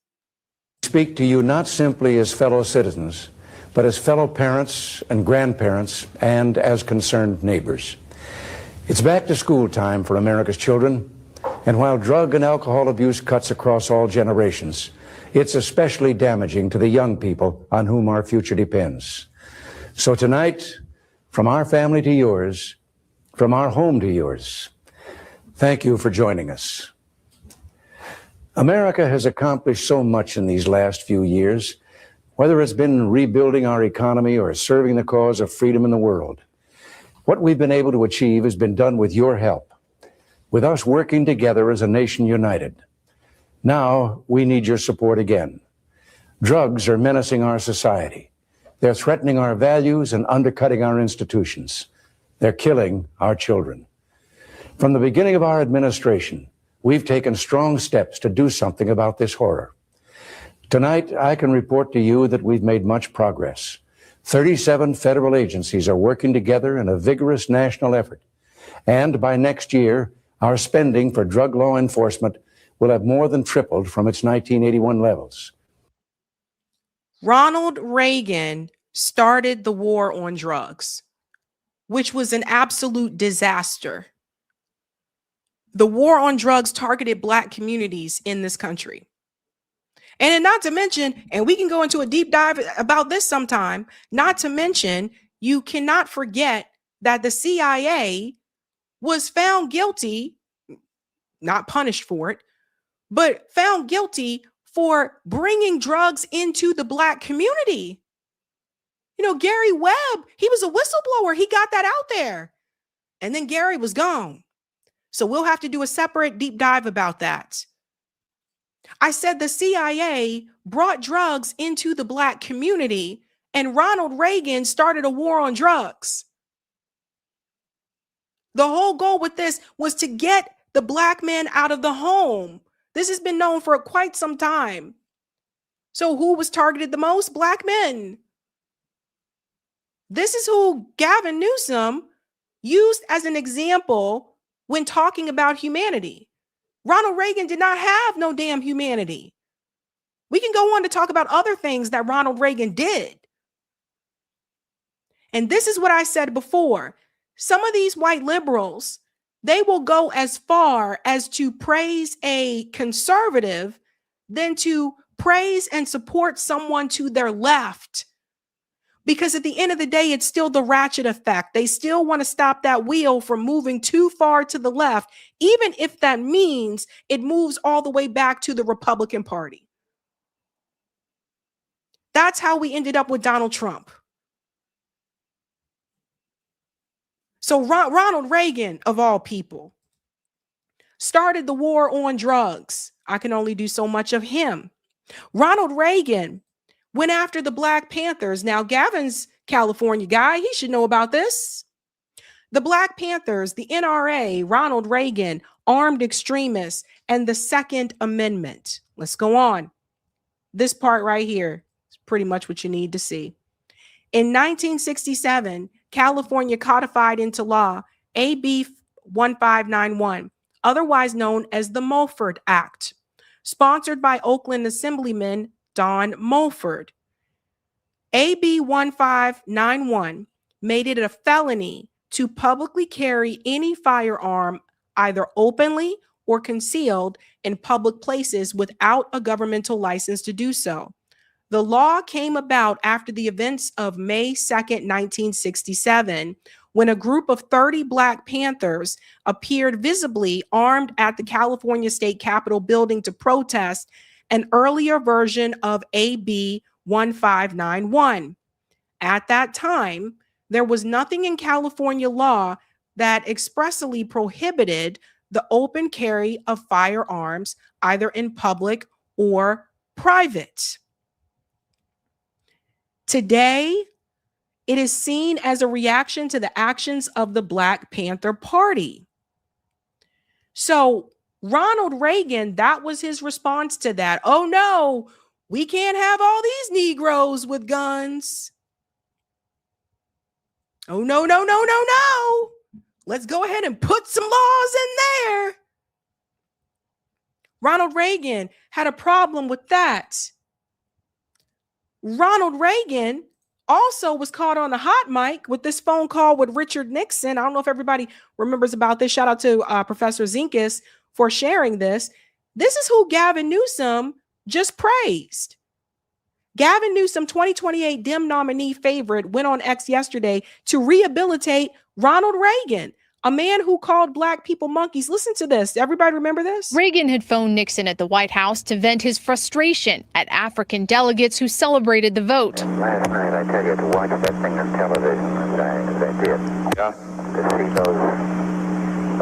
Speak to you not simply as fellow citizens, but as fellow parents and grandparents and as concerned neighbors. It's back to school time for America's children, and while drug and alcohol abuse cuts across all generations, it's especially damaging to the young people on whom our future depends. So tonight, from our family to yours, from our home to yours, thank you for joining us. America has accomplished so much in these last few years, whether it's been rebuilding our economy or serving the cause of freedom in the world. What we've been able to achieve has been done with your help, with us working together as a nation united. Now we need your support again. Drugs are menacing our society. They're threatening our values and undercutting our institutions. They're killing our children. From the beginning of our administration, we've taken strong steps to do something about this horror. Tonight, I can report to you that we've made much progress. 37 federal agencies are working together in a vigorous national effort. And by next year, our spending for drug law enforcement will have more than tripled from its 1981 levels. Ronald Reagan started the war on drugs, which was an absolute disaster. The war on drugs targeted black communities in this country. And not to mention, and we can go into a deep dive about this sometime, not to mention, you cannot forget that the CIA was found guilty, not punished for it, but found guilty for bringing drugs into the black community. You know, Gary Webb, he was a whistleblower. He got that out there. And then Gary was gone. So we'll have to do a separate deep dive about that. I said the CIA brought drugs into the black community, and Ronald Reagan started a war on drugs. The whole goal with this was to get the black man out of the home. This has been known for quite some time. So who was targeted the most? Black men. This is who Gavin Newsom used as an example when talking about humanity. Ronald Reagan did not have no damn humanity. We can go on to talk about other things that Ronald Reagan did. And this is what I said before. Some of these white liberals, they will go as far as to praise a conservative than to praise and support someone to their left. Because at the end of the day, it's still the ratchet effect. They still want to stop that wheel from moving too far to the left, even if that means it moves all the way back to the Republican Party. That's how we ended up with Donald Trump. So Ronald Reagan, of all people, started the war on drugs. I can only do so much of him. Ronald Reagan went after the Black Panthers. Now, Gavin's California guy. He should know about this. The Black Panthers, the NRA, Ronald Reagan, armed extremists, and the Second Amendment. Let's go on. This part right here is pretty much what you need to see. In 1967, California codified into law AB 1591, otherwise known as the Mulford Act, sponsored by Oakland Assemblyman Don Mulford. AB 1591 made it a felony to publicly carry any firearm either openly or concealed in public places without a governmental license to do so. The law came about after the events of May 2nd, 1967, when a group of 30 Black Panthers appeared visibly armed at the California State Capitol building to protest an earlier version of AB 1591. At that time, there was nothing in California law that expressly prohibited the open carry of firearms, either in public or private. Today, it is seen as a reaction to the actions of the Black Panther Party. So Ronald Reagan, that was his response to that. Oh no, we can't have all these Negroes with guns. Oh no, no, no, no, no. Let's go ahead and put some laws in there. Ronald Reagan had a problem with that. Ronald Reagan also was caught on a hot mic with this phone call with Richard Nixon. I don't know if everybody remembers about this. Shout out to Professor Zinkus for sharing this. This is who Gavin Newsom just praised. Gavin Newsom, 2028 Dem nominee favorite, went on X yesterday to rehabilitate Ronald Reagan, a man who called Black people monkeys. Listen to this. Everybody remember this? Reagan had phoned Nixon at the White House to vent his frustration at African delegates who celebrated the vote. Last night, I tell you, to watch that thing on television, and I did. Yeah. To see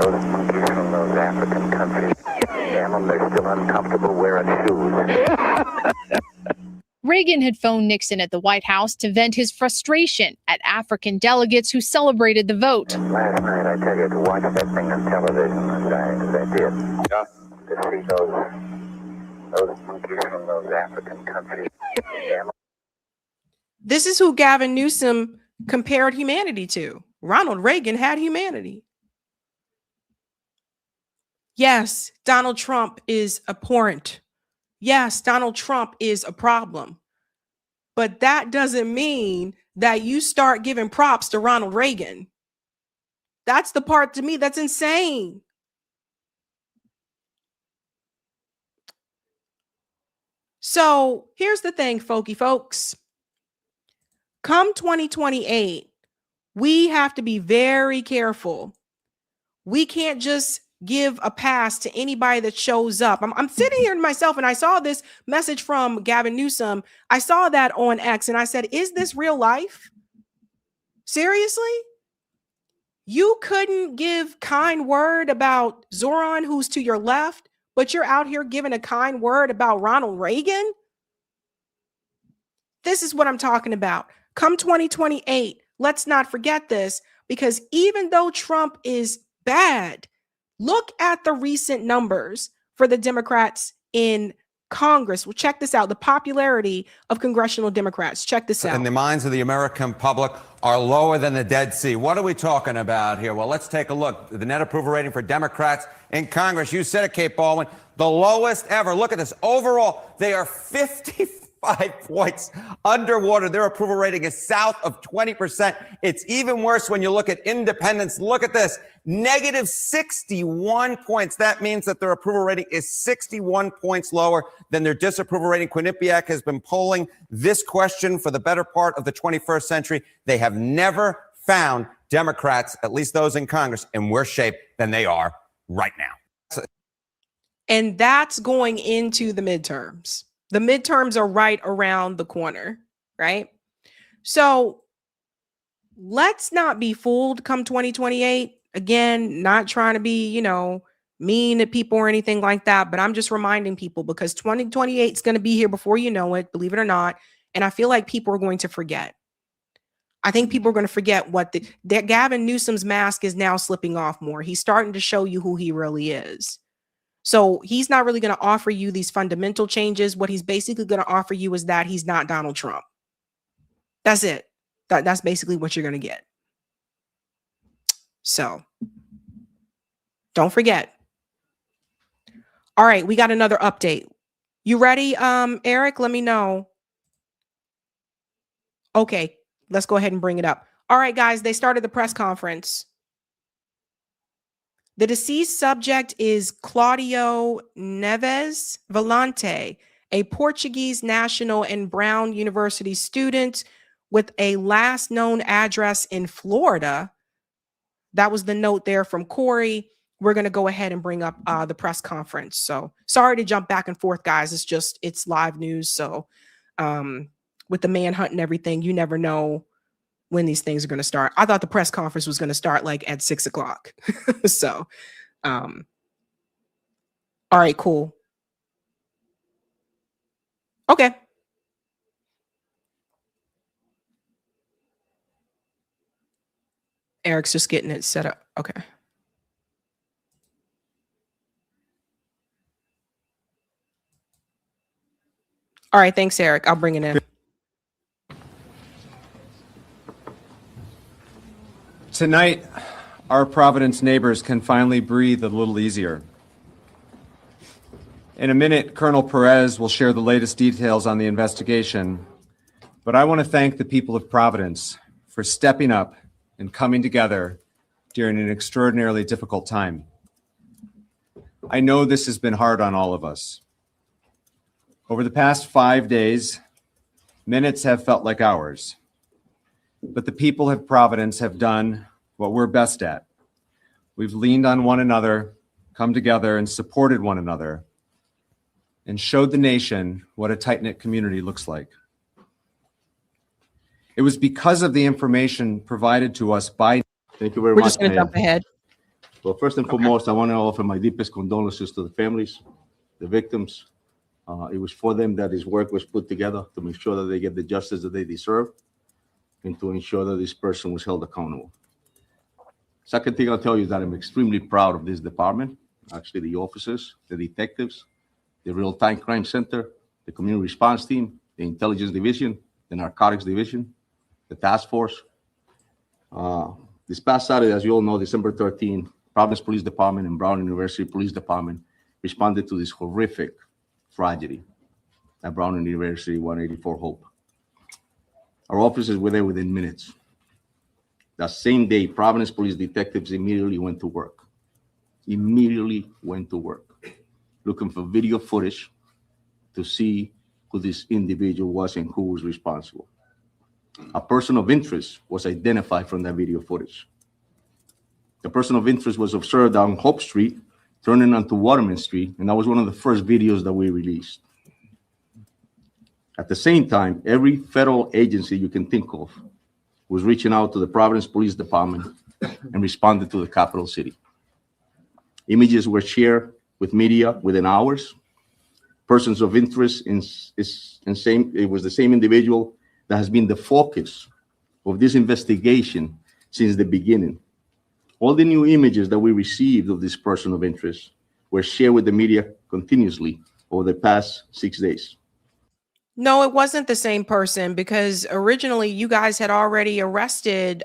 those monkeys from those African countries. Damn them, they're still uncomfortable wearing shoes. Reagan had phoned Nixon at the White House to vent his frustration at African delegates who celebrated the vote. Last night, I tell you, to watch that thing on television, and I did. Yeah. To see those monkeys from those African countries. Damn. This is who Gavin Newsom compared humanity to. Ronald Reagan had humanity. Yes, Donald Trump is abhorrent. Yes, Donald Trump is a problem. But that doesn't mean that you start giving props to Ronald Reagan. That's the part to me that's insane. So here's the thing, folks. Come 2028, we have to be very careful. We can't just give a pass to anybody that shows up. I'm sitting here myself and I saw this message from Gavin Newsom. I saw that on X and I said, is this real life? Seriously? You couldn't give kind word about Zoran, who's to your left, but you're out here giving a kind word about Ronald Reagan? This is what I'm talking about. Come 2028, let's not forget this, because even though Trump is bad, look at the recent numbers for the Democrats in Congress. Well, check this out. The popularity of congressional Democrats. Check this out. In the minds of the American public are lower than the Dead Sea. What are we talking about here? Well, let's take a look. The net approval rating for Democrats in Congress. You said it, Kate Baldwin. The lowest ever. Look at this. Overall, they are 55 points underwater. Their approval rating is south of 20%. It's even worse when you look at independents. Look at this. Negative 61 points. That means that their approval rating is 61 points lower than their disapproval rating. Quinnipiac has been polling this question for the better part of the 21st century. They have never found Democrats, at least those in Congress, in worse shape than they are right now. And that's going into the midterms. The midterms are right around the corner, right? So let's not be fooled come 2028. Again, not trying to be, mean to people or anything like that, but I'm just reminding people because 2028 is going to be here before you know it, believe it or not. And I feel like people are going to forget. I think people are going to forget that Gavin Newsom's mask is now slipping off more. He's starting to show you who he really is. So he's not really going to offer you these fundamental changes. What he's basically going to offer you is that he's not Donald Trump. That's it. That's basically what you're going to get. So don't forget. All right, we got another update. You ready, Eric? Let me know. Okay, let's go ahead and bring it up. All right, guys, they started the press conference. The deceased subject is Claudio Neves Volante, a Portuguese national and Brown University student with a last known address in Florida that was the note there from Corey. We're going to go ahead and bring up the press conference. So sorry to jump back and forth, guys. It's live news. So with the manhunt and everything, you never know when these things are going to start. I thought the press conference was going to start like at 6 o'clock. So, all right, cool. Okay. Eric's just getting it set up. Okay. All right. Thanks, Eric. I'll bring it in. Tonight, our Providence neighbors can finally breathe a little easier. In a minute, Colonel Perez will share the latest details on the investigation, but I want to thank the people of Providence for stepping up and coming together during an extraordinarily difficult time. I know this has been hard on all of us. Over the past 5 days, minutes have felt like hours. But the people of Providence have done what we're best at. We've leaned on one another, come together and supported one another, and showed the nation what a tight-knit community looks like. It was because of the information provided to us by... Thank you very We're much. just going to jump ahead. Well, first and foremost, I want to offer my deepest condolences to the families, the victims. It was for them that this work was put together to make sure that they get the justice that they deserve and to ensure that this person was held accountable. Second thing I'll tell you is that I'm extremely proud of this department, actually the officers, the detectives, the real-time crime center, the community response team, the intelligence division, the narcotics division, the task force. This past Saturday, as you all know, December 13th, Providence Police Department and Brown University Police Department responded to this horrific tragedy at Brown University 184 Hope. Our officers were there within minutes. That same day, Providence police detectives immediately went to work. Looking for video footage to see who this individual was and who was responsible. A person of interest was identified from that video footage. The person of interest was observed on Hope Street, turning onto Waterman Street, and that was one of the first videos that we released. At the same time, every federal agency you can think of was reaching out to the Providence Police Department and responded to the capital city. Images were shared with media within hours. Persons of interest it was the same individual that has been the focus of this investigation since the beginning. All the new images that we received of this person of interest were shared with the media continuously over the past 6 days. No, it wasn't the same person because originally you guys had already arrested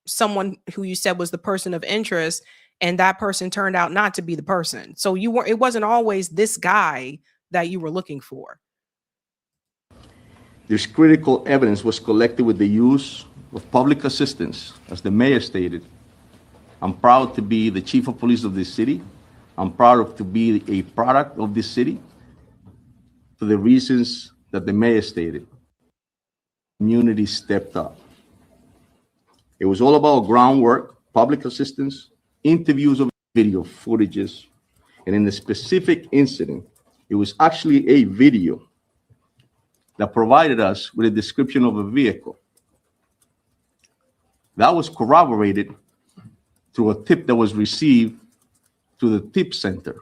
someone who you said was the person of interest, and that person turned out not to be the person. So it wasn't always this guy that you were looking for. This critical evidence was collected with the use of public assistance. As the mayor stated, I'm proud to be the chief of police of this city. I'm proud to be a product of this city for the reasons that the mayor stated. Community stepped up. It was all about groundwork, public assistance, interviews of video footages, and in the specific incident, it was actually a video that provided us with a description of a vehicle. That was corroborated through a tip that was received to the tip center.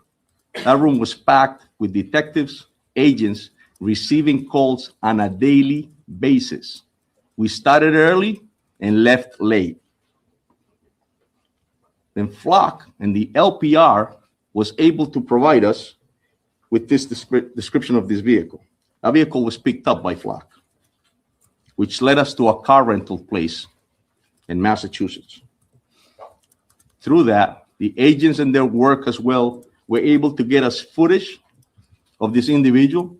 That room was packed with detectives, agents receiving calls on a daily basis. We started early and left late. Then Flock and the LPR was able to provide us with this description of this vehicle. That vehicle was picked up by Flock, which led us to a car rental place in Massachusetts. Through that, the agents and their work as well were able to get us footage of this individual,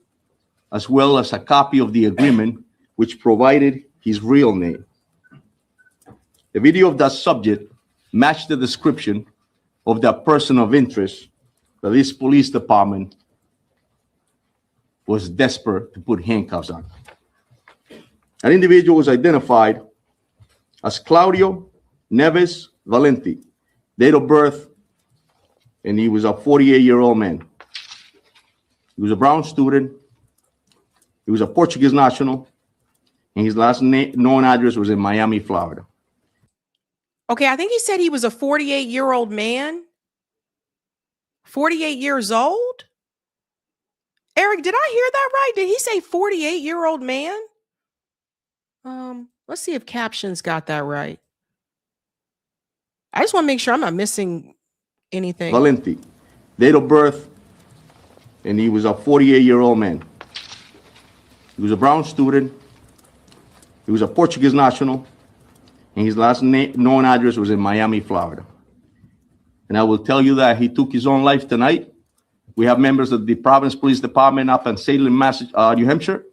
as well as a copy of the agreement, which provided his real name. The video of that subject matched the description of that person of interest that this police department was desperate to put handcuffs on. That individual was identified as Claudio Neves Valenti. Date of birth, and he was a 48-year-old man. He was a Brown student. He was a Portuguese national, and his last known address was in Miami, Florida. Okay, I think he said he was a 48-year-old man. 48 years old? Eric, did I hear that right? Did he say 48-year-old man? Let's see if captions got that right. I just want to make sure I'm not missing anything. Valenti. Date of birth, and he was a 48-year-old man. He was a Brown student. He was a Portuguese national, and his last known address was in Miami, Florida. And I will tell you that he took his own life tonight. We have members of the Providence Police Department up in Salem, New Hampshire.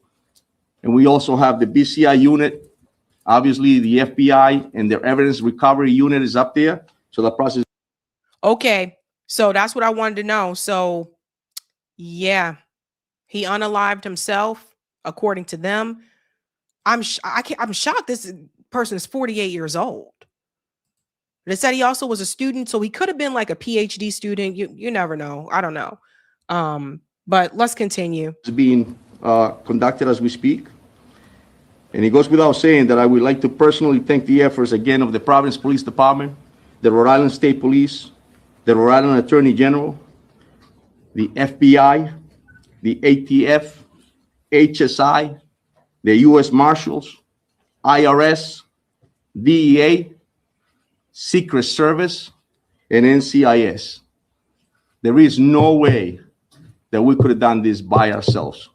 And we also have the BCI unit. Obviously, the FBI and their evidence recovery unit is up there. So the process. Okay, so that's what I wanted to know. So, yeah, he unalived himself, according to them. I'm shocked. This person is 48 years old. They said he also was a student, so he could have been like a PhD student. You never know. I don't know. But let's continue. It's being conducted as we speak. And it goes without saying that I would like to personally thank the efforts again of the Providence Police Department, the Rhode Island State Police, the Rhode Island Attorney General, the FBI, the ATF, HSI, the U.S. Marshals, IRS, DEA, Secret Service, and NCIS. There is no way that we could have done this by ourselves.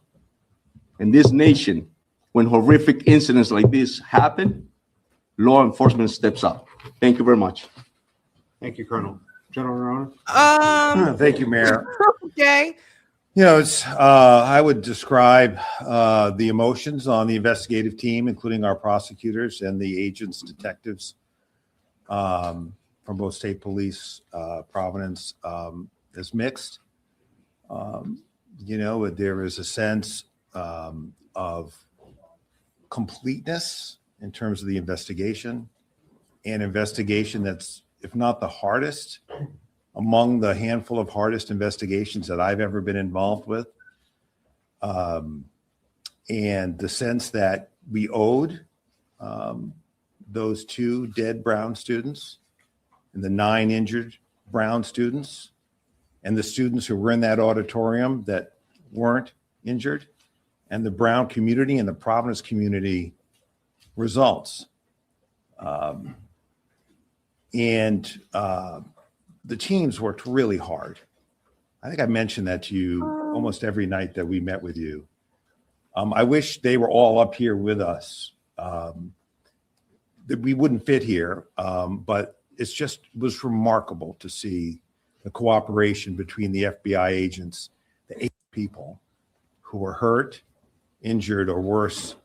In this nation, when horrific incidents like this happen, law enforcement steps up. Thank you very much. Thank you, Colonel. General Honor. Thank you, Mayor. Okay. You know, it's I would describe the emotions on the investigative team, including our prosecutors and the agents, detectives from both state police, Providence, as mixed. You know, there is a sense of completeness in terms of the investigation, an investigation that's, if not the hardest, among the handful of hardest investigations that I've ever been involved with. And the sense that we owed those 2 dead Brown students and the 9 injured Brown students and the students who were in that auditorium that weren't injured, and the Brown community and the Providence community results. The teams worked really hard. I think I mentioned that to you almost every night that we met with you. I wish they were all up here with us. That we wouldn't fit here, but it was remarkable to see the cooperation between the FBI agents, the 8 people who were hurt, injured, or worse.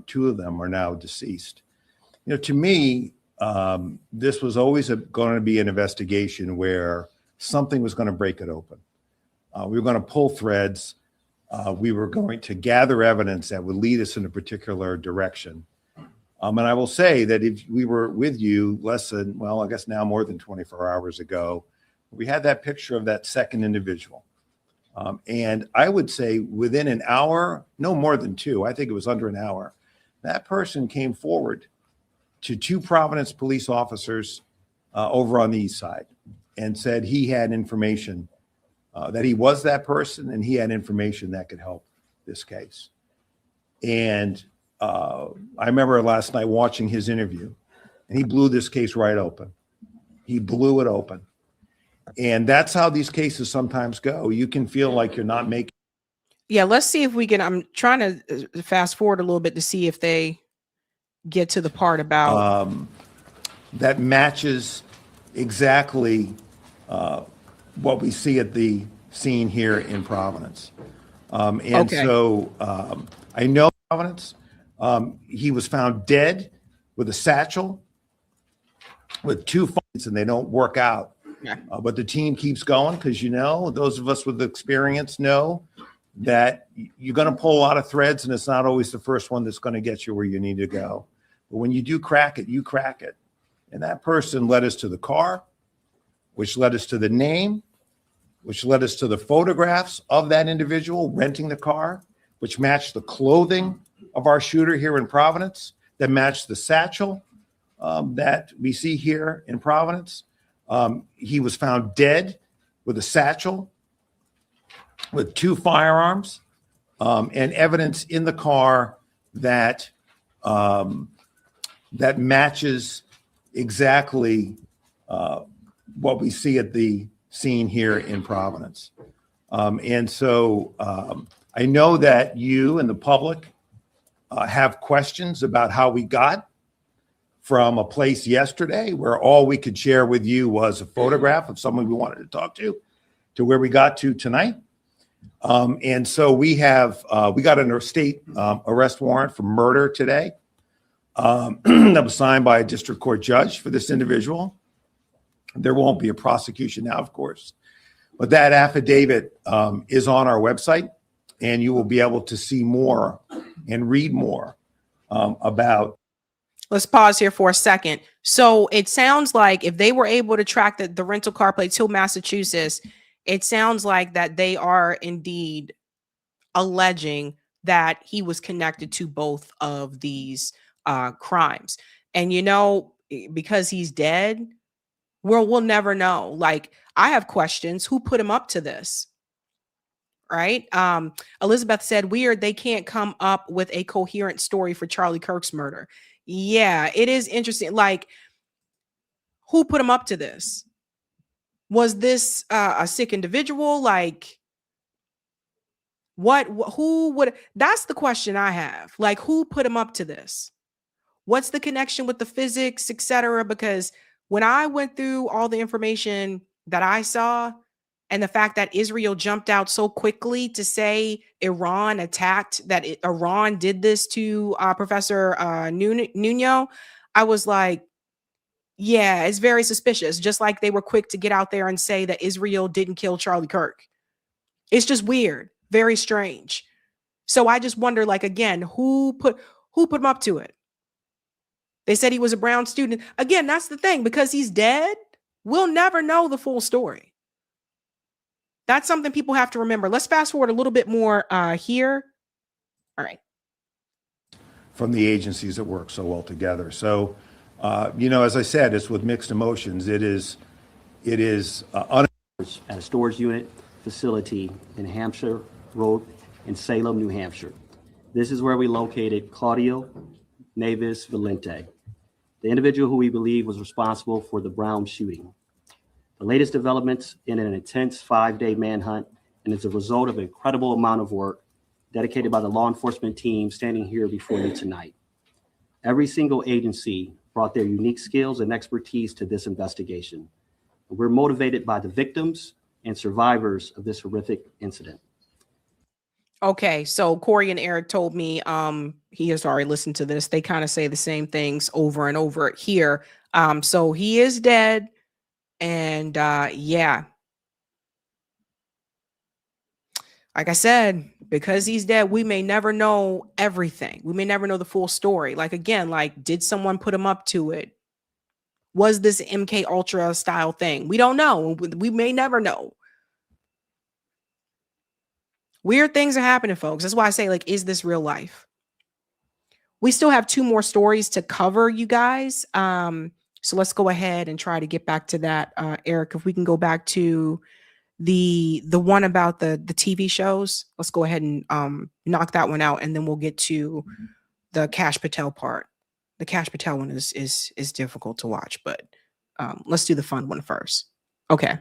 2 of them are now deceased. You know, to me, this was always going to be an investigation where something was going to break it open. We were going to pull threads. We were going to gather evidence that would lead us in a particular direction. And I will say that if we were with you less than, well, I guess now more than 24 hours ago, we had that picture of that second individual. And I would say within an hour, no more than 2, I think it was under an hour, that person came forward to 2 Providence police officers over on the east side and said he had information, that he was that person and he had information that could help this case. And I remember last night watching his interview, and he blew this case right open. He blew it open. And that's how these cases sometimes go. You can feel like you're not making. Yeah, let's see if we can. I'm trying to fast forward a little bit to see if they get to the part about that matches exactly what we see at the scene here in Providence. So I know Providence. He was found dead with a satchel with 2 fights, and they don't work out. But the team keeps going because, you know, those of us with experience know that you're going to pull a lot of threads, and it's not always the first one that's going to get you where you need to go. But when you do crack it, you crack it. And that person led us to the car, which led us to the name, which led us to the photographs of that individual renting the car, which matched the clothing of our shooter here in Providence, that matched the satchel that we see here in Providence. He was found dead with a satchel with 2 firearms and evidence in the car that that matches exactly what we see at the scene here in Providence. And so I know that you and the public have questions about how we got from a place yesterday where all we could share with you was a photograph of someone we wanted to talk to where we got to tonight. And so we got a state arrest warrant for murder today that was signed by a district court judge for this individual. There won't be a prosecution now, of course, but that affidavit is on our website, and you will be able to see more and read more about. Let's pause here for a second. So it sounds like if they were able to track the rental car plate to Massachusetts, it sounds like that they are indeed alleging that he was connected to both of these crimes. And, you know, because he's dead, we'll never know. Like, I have questions. Who put him up to this? Right? Elizabeth said, weird, they can't come up with a coherent story for Charlie Kirk's murder. Yeah, it is interesting. Like, who put him up to this? Was this a sick individual? Like, who would, that's the question I have. Like, who put him up to this? What's the connection with the physics, etc.? Because when I went through all the information that I saw and the fact that Israel jumped out so quickly to say Iran attacked, that Iran did this to Professor Nuno, I was like, yeah, it's very suspicious. Just like they were quick to get out there and say that Israel didn't kill Charlie Kirk. It's just weird, very strange. So I just wonder, like, again, who put him up to it? They said he was a Brown student. Again, that's the thing, because he's dead, we'll never know the full story. That's something people have to remember. Let's fast forward a little bit more here. All right. From the agencies that work so well together. So, you know, as I said, it's with mixed emotions. It is at a storage unit facility in Hampshire Road in Salem, New Hampshire. This is where we located Claudio Neves Valente, the individual who we believe was responsible for the Brown shooting. The latest developments in an intense 5-day manhunt, and it's a result of an incredible amount of work dedicated by the law enforcement team standing here before you tonight. Every single agency brought their unique skills and expertise to this investigation. We're motivated by the victims and survivors of this horrific incident. Okay, so Corey and Eric told me he has already listened to this. They kind of say the same things over and over here. So he is dead. And yeah, like I said, because he's dead, we may never know everything. We may never know the full story. Like, again, like, did someone put him up to it? Was this MK Ultra style thing? We don't know. We may never know. Weird things are happening, folks. That's why I say, like, is this real life? We still have 2 more stories to cover, you guys. So let's go ahead and try to get back to that. Eric, if we can go back to the one about the TV shows, let's go ahead and knock that one out, and then we'll get to the Kash Patel part. The Kash Patel one is difficult to watch, but let's do the fun one first. Okay.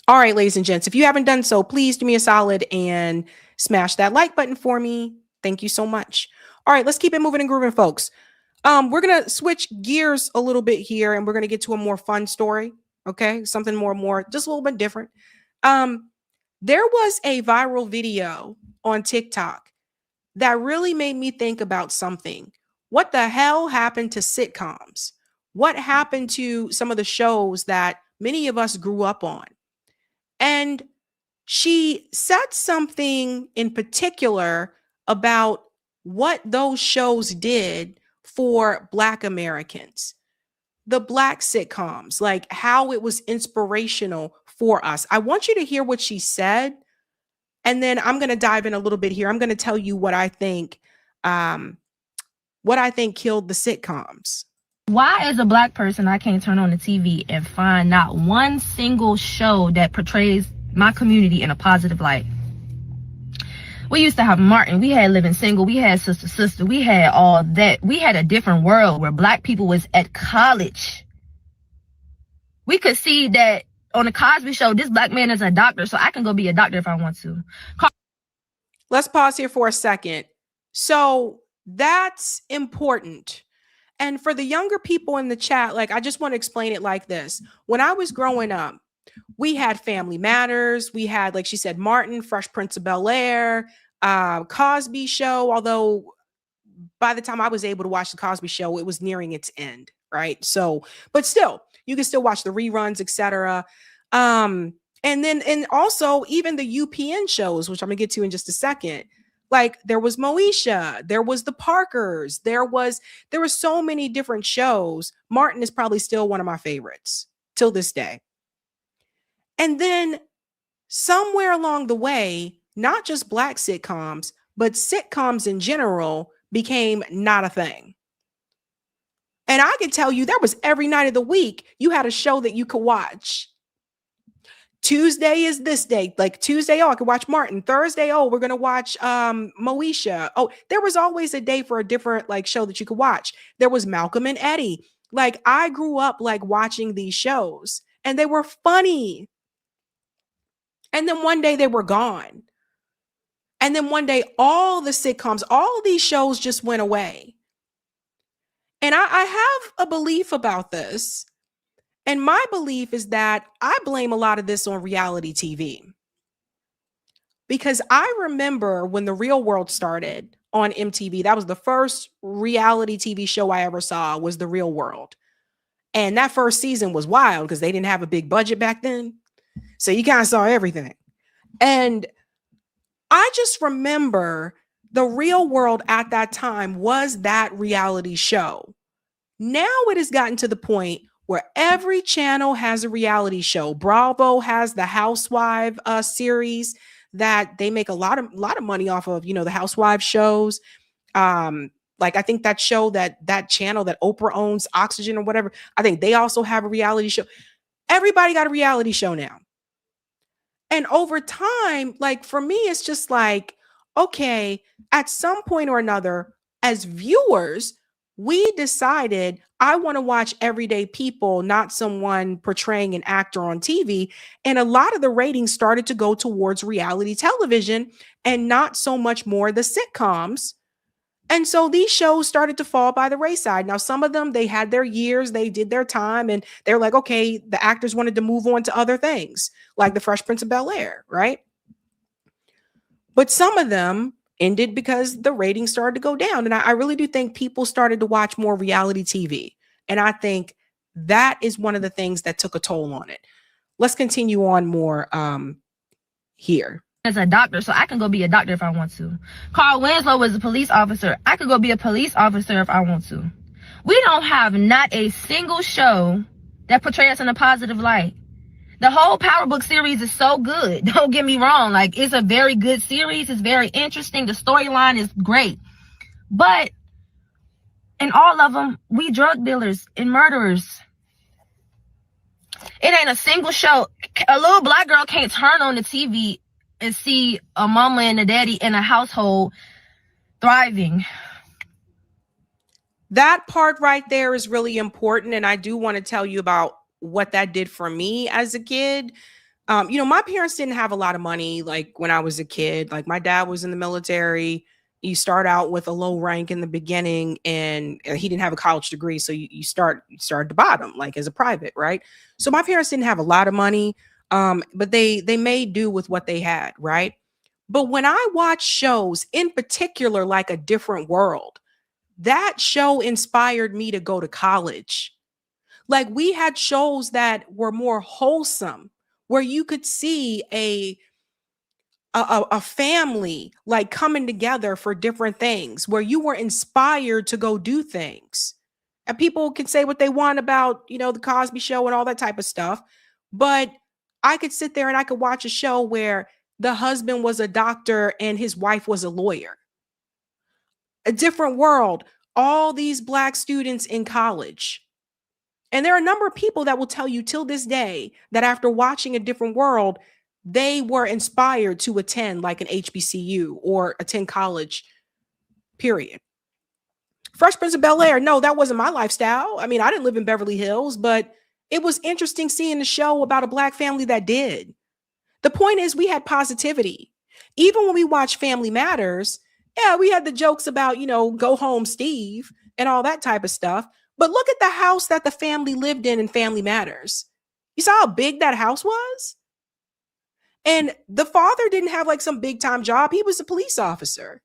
All right, ladies and gents, if you haven't done so, please do me a solid and smash that like button for me. Thank you so much. All right, let's keep it moving and grooving, folks. We're going to switch gears a little bit here, and we're going to get to a more fun story. Okay. Something more, just a little bit different. There was a viral video on TikTok that really made me think about something. What the hell happened to sitcoms? What happened to some of the shows that many of us grew up on? And she said something in particular about what those shows did for Black Americans, the Black sitcoms, like how it was inspirational for us. I want you to hear what she said, and then I'm going to dive in a little bit here. I'm going to tell you what I think killed the sitcoms. Why, as a Black person, I can't turn on the TV and find not one single show that portrays my community in a positive light? We used to have Martin. We had Living Single. We had Sister Sister. We had all that. We had a different world where Black people was at college. We could see that on the Cosby Show, this Black man is a doctor, so I can go be a doctor if I want to. Let's pause here for a second. So that's important. And for the younger people in the chat, like, I just want to explain it like this. When I was growing up, we had Family Matters. We had, like she said, Martin, Fresh Prince of Bel-Air, Cosby Show. Although by the time I was able to watch the Cosby Show, it was nearing its end, right? So, but still, you can still watch the reruns, etc. And also even the UPN shows, which I'm gonna get to in just a second. Like, there was Moesha, there was the Parkers, there were so many different shows. Martin is probably still one of my favorites till this day. And then somewhere along the way, not just Black sitcoms, but sitcoms in general became not a thing. And I can tell you, there was every night of the week, you had a show that you could watch. Tuesday is this day. Like Tuesday, I could watch Martin. Thursday, we're going to watch Moesha. There was always a day for a different like show that you could watch. There was Malcolm and Eddie. Like, I grew up like watching these shows and they were funny. And then one day they were gone. And then one day, all the sitcoms, all these shows just went away. And I have a belief about this. And my belief is that I blame a lot of this on reality TV. Because I remember when The Real World started on MTV, that was the first reality TV show I ever saw, was The Real World. And that first season was wild because they didn't have a big budget back then. So you kind of saw everything. And I just remember The Real World at that time was that reality show. Now it has gotten to the point where every channel has a reality show. Bravo has the Housewife series that they make a lot of money off of, the Housewife shows. Like, I think that show that channel that Oprah owns, Oxygen or whatever, I think they also have a reality show. Everybody got a reality show now. And over time, like, for me, it's just like, okay, at some point or another, as viewers, we decided I want to watch everyday people, not someone portraying an actor on TV. And a lot of the ratings started to go towards reality television and not so much more the sitcoms. And so these shows started to fall by the wayside. Now, some of them, they had their years, they did their time, and they're like, okay, the actors wanted to move on to other things, like the Fresh Prince of Bel-Air, right? But some of them ended because the ratings started to go down. And I really do think people started to watch more reality TV. And I think that is one of the things that took a toll on it. Let's continue on more here. As a doctor, so I can go be a doctor if I want to. Carl Winslow was a police officer. I could go be a police officer if I want to. We don't have not a single show that portrays us in a positive light. The whole Power Book series is so good. Don't get me wrong. Like, it's a very good series. It's very interesting. The storyline is great. But in all of them, we drug dealers and murderers. It ain't a single show. A little Black girl can't turn on the TV and see a mama and a daddy in a household thriving. That part right there is really important. And I do want to tell you about what that did for me as a kid. My parents didn't have a lot of money. Like, when I was a kid, like, my dad was in the military. You start out with a low rank in the beginning, and he didn't have a college degree. So you start at the bottom, like as a private, right? So my parents didn't have a lot of money, but they made do with what they had, right? But when I watch shows, in particular, like A Different World, that show inspired me to go to college. Like, we had shows that were more wholesome, where you could see a a family like coming together for different things where you were inspired to go do things. And people can say what they want about, the Cosby Show and all that type of stuff. But I could sit there and I could watch a show where the husband was a doctor and his wife was a lawyer. A different world. All these Black students in college. And there are a number of people that will tell you till this day that after watching A Different World, they were inspired to attend like an HBCU or attend college, period. Fresh Prince of Bel-Air, no, that wasn't my lifestyle. I mean, I didn't live in Beverly Hills, but it was interesting seeing the show about a Black family that did. The point is we had positivity. Even when we watch Family Matters, yeah, we had the jokes about, go home, Steve, and all that type of stuff. But look at the house that the family lived in Family Matters. You saw how big that house was? And the father didn't have like some big time job. He was a police officer.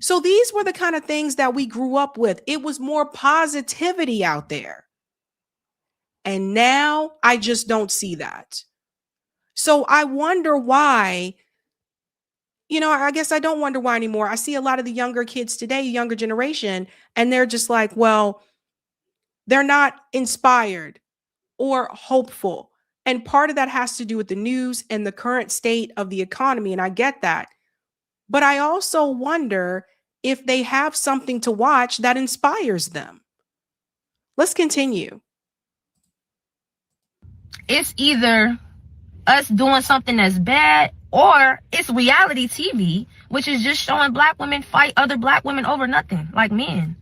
So these were the kind of things that we grew up with. It was more positivity out there. And now I just don't see that. So I wonder why, I guess I don't wonder why anymore. I see a lot of the younger kids today, younger generation, and they're just like, well, they're not inspired or hopeful. And part of that has to do with the news and the current state of the economy. And I get that. But I also wonder if they have something to watch that inspires them. Let's continue. It's either us doing something that's bad or it's reality TV, which is just showing Black women fight other Black women over nothing, like men.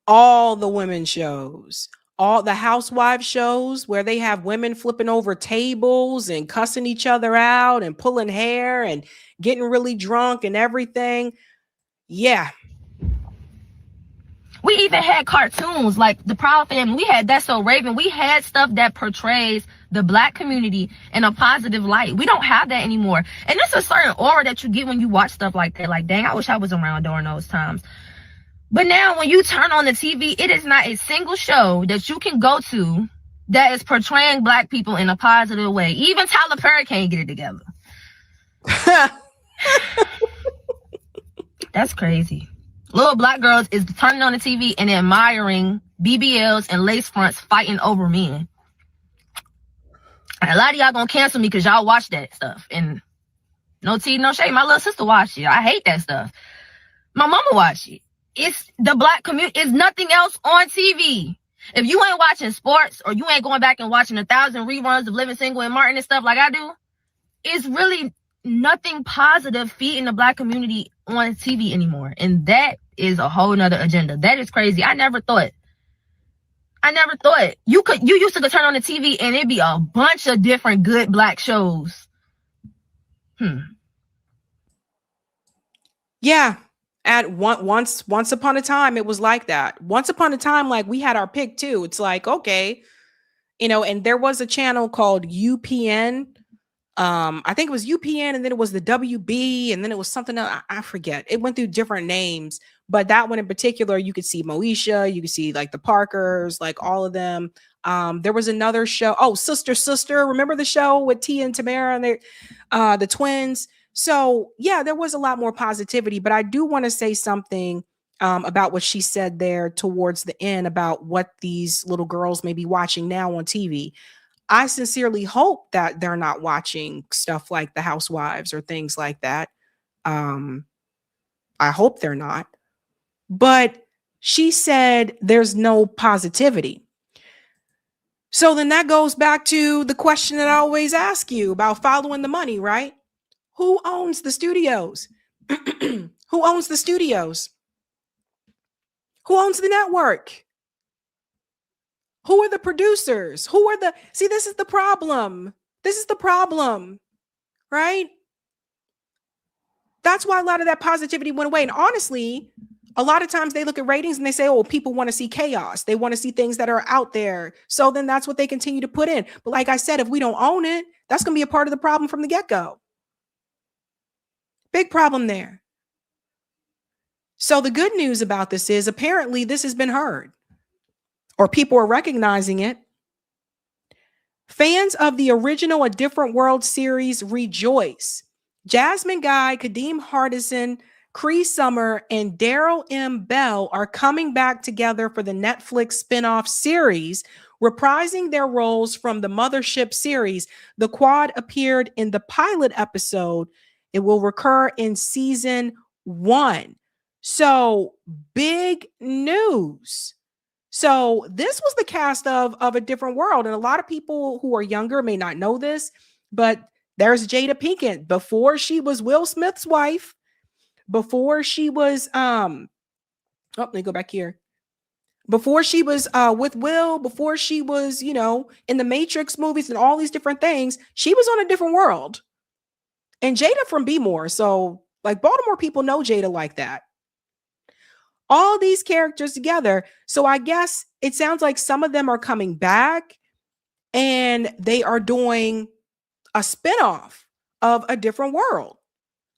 All the women shows, all the housewife shows where they have women flipping over tables and cussing each other out and pulling hair and getting really drunk and everything. Yeah. We even had cartoons like The Proud Family. We had That's So Raven. We had stuff that portrays the Black community in a positive light. We don't have that anymore. And it's a certain aura that you get when you watch stuff like that. Like, dang, I wish I was around during those times. But now when you turn on the TV, it is not a single show that you can go to that is portraying Black people in a positive way. Even Tyler Perry can't get it together. That's crazy. Little Black girls is turning on the TV and admiring BBLs and lace fronts fighting over men. And a lot of y'all gonna cancel me because y'all watch that stuff. And no tea, no shade. My little sister watched it. I hate that stuff. My mama watched it. It's the Black community. It's nothing else on TV. If you ain't watching sports or you ain't going back and watching 1,000 reruns of Living Single and Martin and stuff like I do, it's really nothing positive feeding the Black community on TV anymore. And that is a whole nother agenda. That is crazy. I never thought you used to turn on the TV and it'd be a bunch of different good Black shows. Yeah. At once upon a time, it was like that. Once upon a time, like we had our pick too. It's like, okay, and there was a channel called UPN. I think it was UPN, and then it was the WB, and then it was something else. I forget. It went through different names, but that one in particular, you could see Moesha, you could see like the Parkers, like all of them. There was another show. Oh, Sister. Remember the show with Tia and Tamara and the twins? So yeah, there was a lot more positivity, but I do want to say something about what she said there towards the end about what these little girls may be watching now on TV. I sincerely hope that they're not watching stuff like The Housewives or things like that. I hope they're not. But she said there's no positivity. So then that goes back to the question that I always ask you about following the money, right? Who owns the studios? Who owns the studios? Who owns the network? Who are the producers? See, this is the problem. This is the problem, right? That's why a lot of that positivity went away. And honestly, a lot of times they look at ratings and they say, oh, people want to see chaos. They want to see things that are out there. So then that's what they continue to put in. But like I said, if we don't own it, that's going to be a part of the problem from the get-go. Big problem there. So the good news about this is apparently this has been heard, or people are recognizing it. Fans of the original A Different World series rejoice. Jasmine Guy, Kadeem Hardison, Cree Summer, and Daryl M. Bell are coming back together for the Netflix spinoff series, reprising their roles from the Mothership series. The quad appeared in the pilot episode. It will recur in season 1. So, big news. So this was the cast of A Different World. And a lot of people who are younger may not know this, but there's Jada Pinkett. Before she was Will Smith's wife, before she was, let me go back here. Before she was with Will, before she was, you know, in the Matrix movies and all these different things, she was on A Different World. And Jada from Be More. So like Baltimore people know Jada like that. All these characters together. So I guess it sounds like some of them are coming back and they are doing a spinoff of A Different World.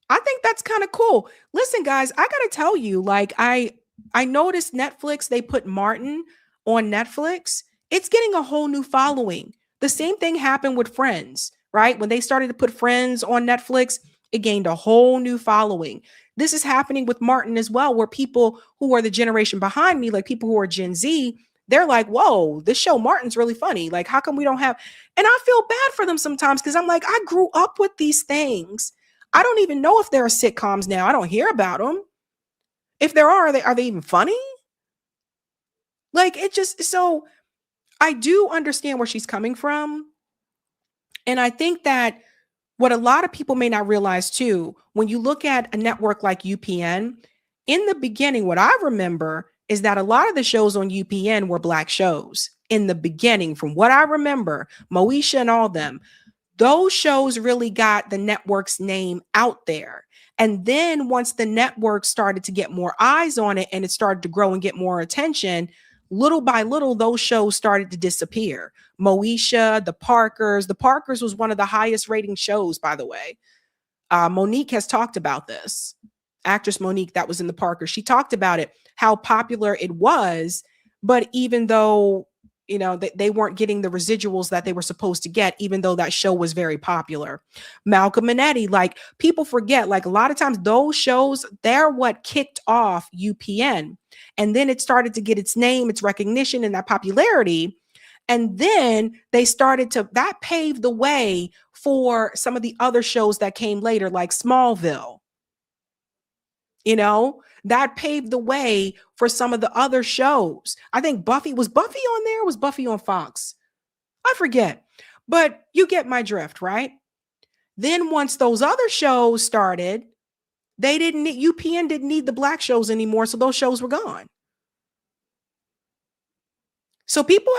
I think that's kind of cool. Listen, guys, I got to tell you, like I noticed Netflix, they put Martin on Netflix. It's getting a whole new following. The same thing happened with Friends, right? When they started to put Friends on Netflix, it gained a whole new following. This is happening with Martin as well, where people who are the generation behind me, like people who are Gen Z, they're like, whoa, this show Martin's really funny. Like, how come we don't have, and I feel bad for them sometimes because I'm like, I grew up with these things. I don't even know if there are sitcoms now. I don't hear about them. If there are they even funny? Like, it just, so I do understand where she's coming from. And I think that what a lot of people may not realize too, when you look at a network like UPN, in the beginning, what I remember is that a lot of the shows on UPN were Black shows. In the beginning, from what I remember, Moesha and all them, those shows really got the network's name out there. And then once the network started to get more eyes on it and it started to grow and get more attention, little by little, those shows started to disappear. Moesha, The Parkers was one of the highest rating shows, by the way. Monique has talked about this. Actress Monique that was in The Parkers. She talked about it, how popular it was. But even though, you know, they weren't getting the residuals that they were supposed to get, even though that show was very popular. Malcolm and Eddie, like people forget, like a lot of times those shows, they're what kicked off UPN. And then it started to get its name, its recognition, and that popularity. And then they started to, that paved the way for some of the other shows that came later, like Smallville. You know, that paved the way for some of the other shows. I think was Buffy on there? Or was Buffy on Fox? I forget, but you get my drift, right? Then once those other shows started, UPN didn't need the Black shows anymore. So those shows were gone. So people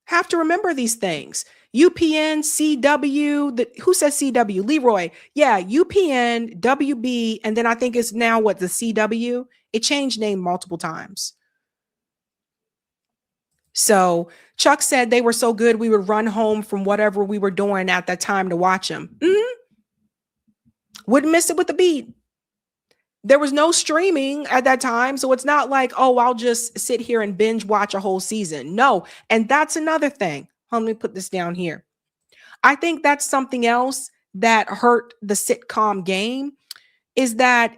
have to remember these things. UPN, CW, who says CW? Leroy. Yeah, UPN, WB, and then I think it's now what, the CW? It changed name multiple times. So Chuck said they were so good we would run home from whatever we were doing at that time to watch them. Wouldn't miss it with a beat. There was no streaming at that time, so it's not like, oh, I'll just sit here and binge watch a whole season. No, and that's another thing. Let me put this down here. I think that's something else that hurt the sitcom game, is that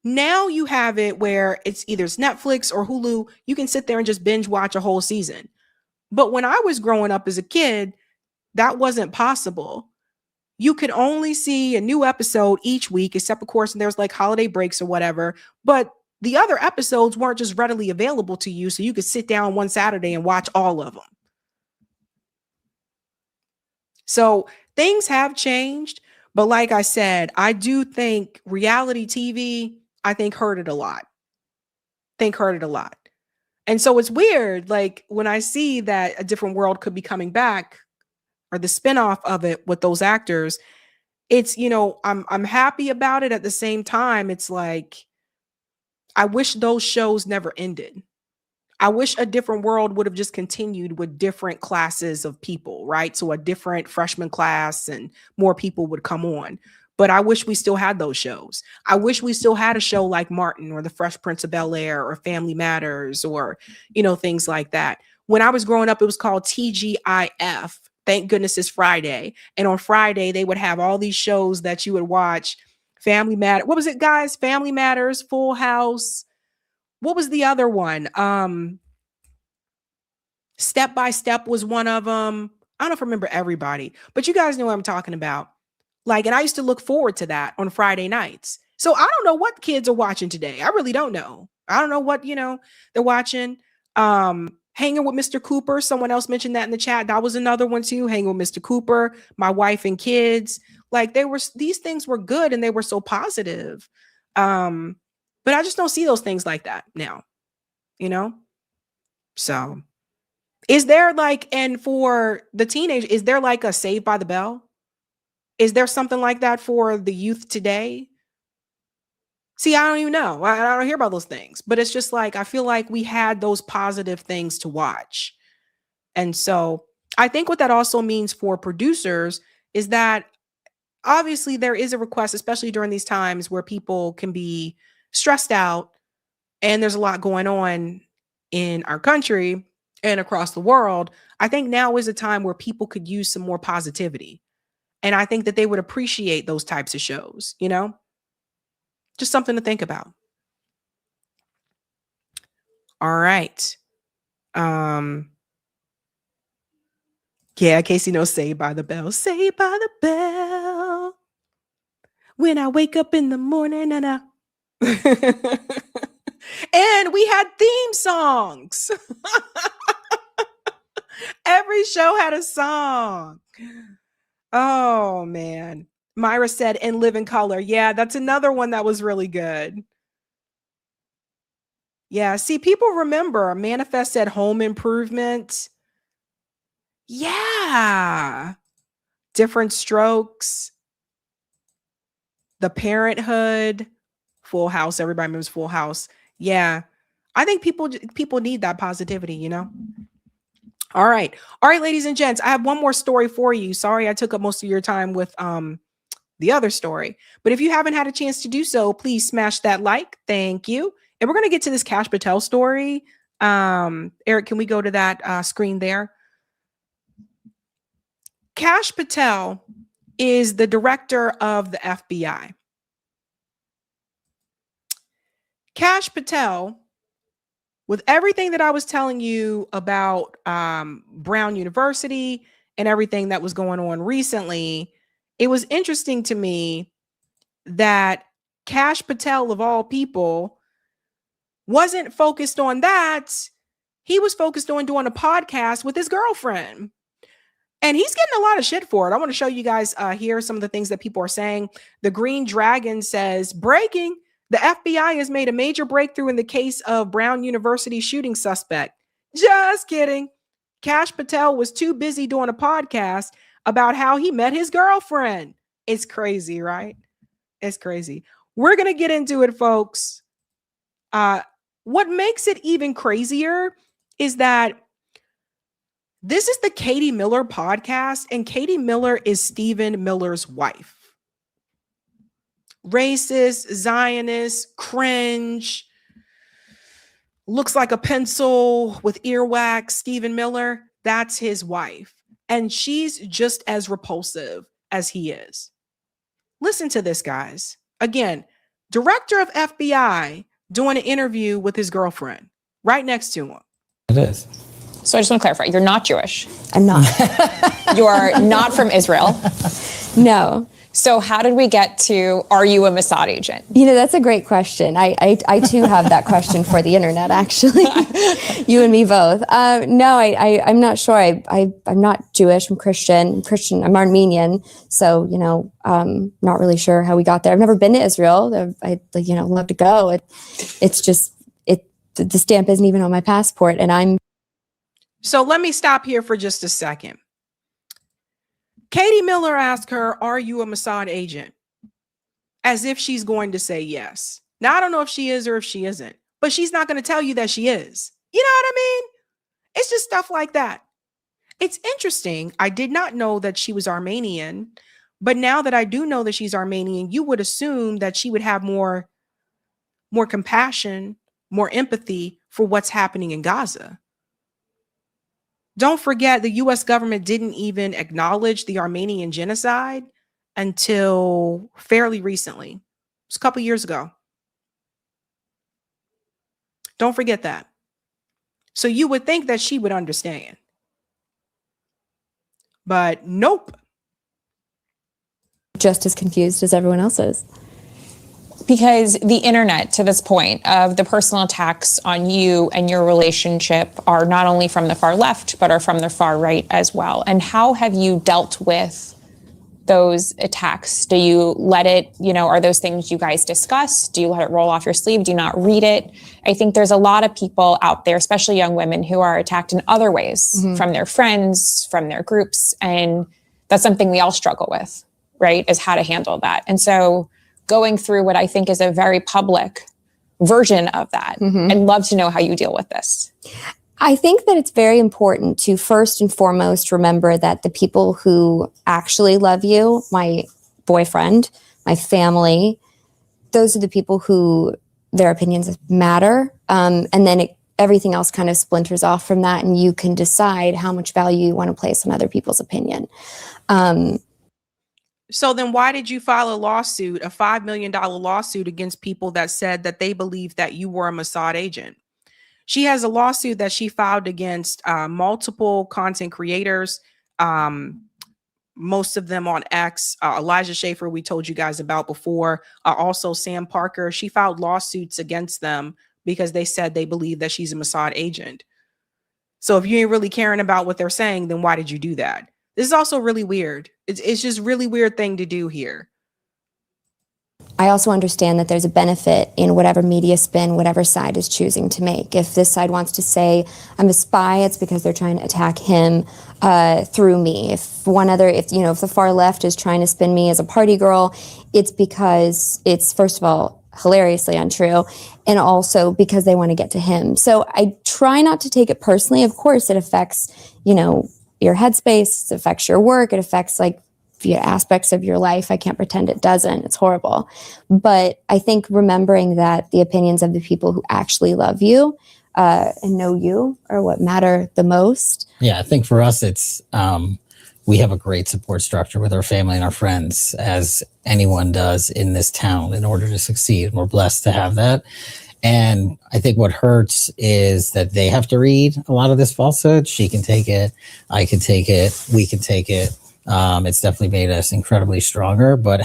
now you have it where it's either Netflix or Hulu. You can sit there and just binge watch a whole season. But when I was growing up as a kid, that wasn't possible. You could only see a new episode each week, except of course, there's like holiday breaks or whatever. But the other episodes weren't just readily available to you. So you could sit down one Saturday and watch all of them. So things have changed. But like I said, I do think reality TV, I think hurt it a lot. And so it's weird, like when I see that A Different World could be coming back, or the spinoff of it with those actors, it's, you know, I'm happy about it. At the same time, it's like, I wish those shows never ended. I wish A Different World would have just continued with different classes of people, right? So a different freshman class and more people would come on. But I wish we still had those shows. I wish we still had a show like Martin or The Fresh Prince of Bel-Air or Family Matters or, you know, things like that. When I was growing up, it was called TGIF. Thank goodness it's Friday. And on Friday, they would have all these shows that you would watch. Family Matter. What was it, guys? Family Matters, Full House. What was the other one? Step by Step was one of them. I don't know if I remember everybody, but you guys know what I'm talking about. Like, and I used to look forward to that on Friday nights. So I don't know what kids are watching today. I really don't know. I don't know what, they're watching. Hanging with Mr. Cooper. Someone else mentioned that in the chat. That was another one too. Hanging with Mr. Cooper, My Wife and Kids. Like these things were good and they were so positive. But I just don't see those things like that now, So is there and for the teenage, is there like a Saved by the Bell? Is there something like that for the youth today? See, I don't even know. I don't hear about those things, but it's just like, I feel like we had those positive things to watch. And so I think what that also means for producers is that obviously there is a request, especially during these times where people can be stressed out and there's a lot going on in our country and across the world. I think now is a time where people could use some more positivity. And I think that they would appreciate those types of shows, Just something to think about. All right. Yeah, Casey knows Saved by the Bell. Saved by the Bell. When I wake up in the morning and and we had theme songs. Every show had a song. Oh, man. Myra said, "And Live in Color." Yeah, that's another one that was really good. Yeah, see, people remember. Manifest said Home Improvement. Yeah. Different Strokes. The Parenthood. Full House. Everybody remembers Full House. Yeah. I think people need that positivity, All right. All right, ladies and gents, I have one more story for you. Sorry I took up most of your time with the other story. But if you haven't had a chance to do so, please smash that like. Thank you. And we're going to get to this Kash Patel story. Eric, can we go to that screen there? Kash Patel is the director of the FBI. Kash Patel, with everything that I was telling you about Brown University and everything that was going on recently, it was interesting to me that Kash Patel, of all people, wasn't focused on that. He was focused on doing a podcast with his girlfriend. And he's getting a lot of shit for it. I want to show you guys here some of the things that people are saying. The Green Dragon says, breaking, the FBI has made a major breakthrough in the case of Brown University shooting suspect. Just kidding. Kash Patel was too busy doing a podcast about how he met his girlfriend. It's crazy, right? It's crazy. We're going to get into it, folks. What makes it even crazier is that this is the Katie Miller podcast, and Katie Miller is Stephen Miller's wife. Racist, Zionist, cringe, looks like a pencil with earwax. Stephen Miller, that's his wife. And she's just as repulsive as he is. Listen to this, guys. Again, director of FBI doing an interview with his girlfriend right next to him. It is. So I just want to clarify, you're not Jewish. I'm not. You are not from Israel. No. So how did we get to, are you a Mossad agent? That's a great question. I too have that question for the internet, actually. You and me both. No, I'm not sure. I'm not Jewish. I'm Christian. I'm Armenian. So, not really sure how we got there. I've never been to Israel. I'd love to go. It's just, the stamp isn't even on my passport, and I'm. So let me stop here for just a second. Katie Miller asked her, "Are you a Mossad agent?" As if she's going to say yes. Now, I don't know if she is or if she isn't, but she's not going to tell you that she is. You know what I mean? It's just stuff like that. It's interesting. I did not know that she was Armenian, but now that I do know that she's Armenian, you would assume that she would have more compassion, more empathy for what's happening in Gaza. Don't forget, the US government didn't even acknowledge the Armenian genocide until fairly recently. It was a couple years ago. Don't forget that. So you would think that she would understand. But nope. Just as confused as everyone else is. Because the internet, to this point, of the personal attacks on you and your relationship are not only from the far left, but are from the far right as well. And how have you dealt with those attacks? Do you let it, are those things you guys discuss? Do you let it roll off your sleeve? Do you not read it? I think there's a lot of people out there, especially young women, who are attacked in other ways from their friends, from their groups. And that's something we all struggle with, right? Is how to handle that. And so going through what I think is a very public version of that, I'd love to know how you deal with this. I think that it's very important to first and foremost remember that the people who actually love you, my boyfriend, my family, those are the people who their opinions matter. And then everything else kind of splinters off from that, and you can decide how much value you want to place on other people's opinion. So then why did you file a lawsuit, a $5 million lawsuit against people that said that they believed that you were a Mossad agent? She has a lawsuit that she filed against multiple content creators, most of them on X. Elijah Schaefer, we told you guys about before. Also Sam Parker. She filed lawsuits against them because they said they believe that she's a Mossad agent. So if you ain't really caring about what they're saying, then why did you do that? This is also really weird. It's just really weird thing to do here. I also understand that there's a benefit in whatever media spin, whatever side is choosing to make. If this side wants to say I'm a spy, it's because they're trying to attack him through me. If the far left is trying to spin me as a party girl, it's because it's, first of all, hilariously untrue, and also because they want to get to him. So I try not to take it personally. Of course, it affects, your headspace, it affects your work, it affects aspects of your life. I can't pretend it doesn't. It's horrible. But I think remembering that the opinions of the people who actually love you and know you are what matter the most. Yeah, I think for us, it's we have a great support structure with our family and our friends, as anyone does in this town, in order to succeed. And we're blessed to have that. And I think what hurts is that they have to read a lot of this falsehood. She can take it. I can take it. We can take it. It's definitely made us incredibly stronger, but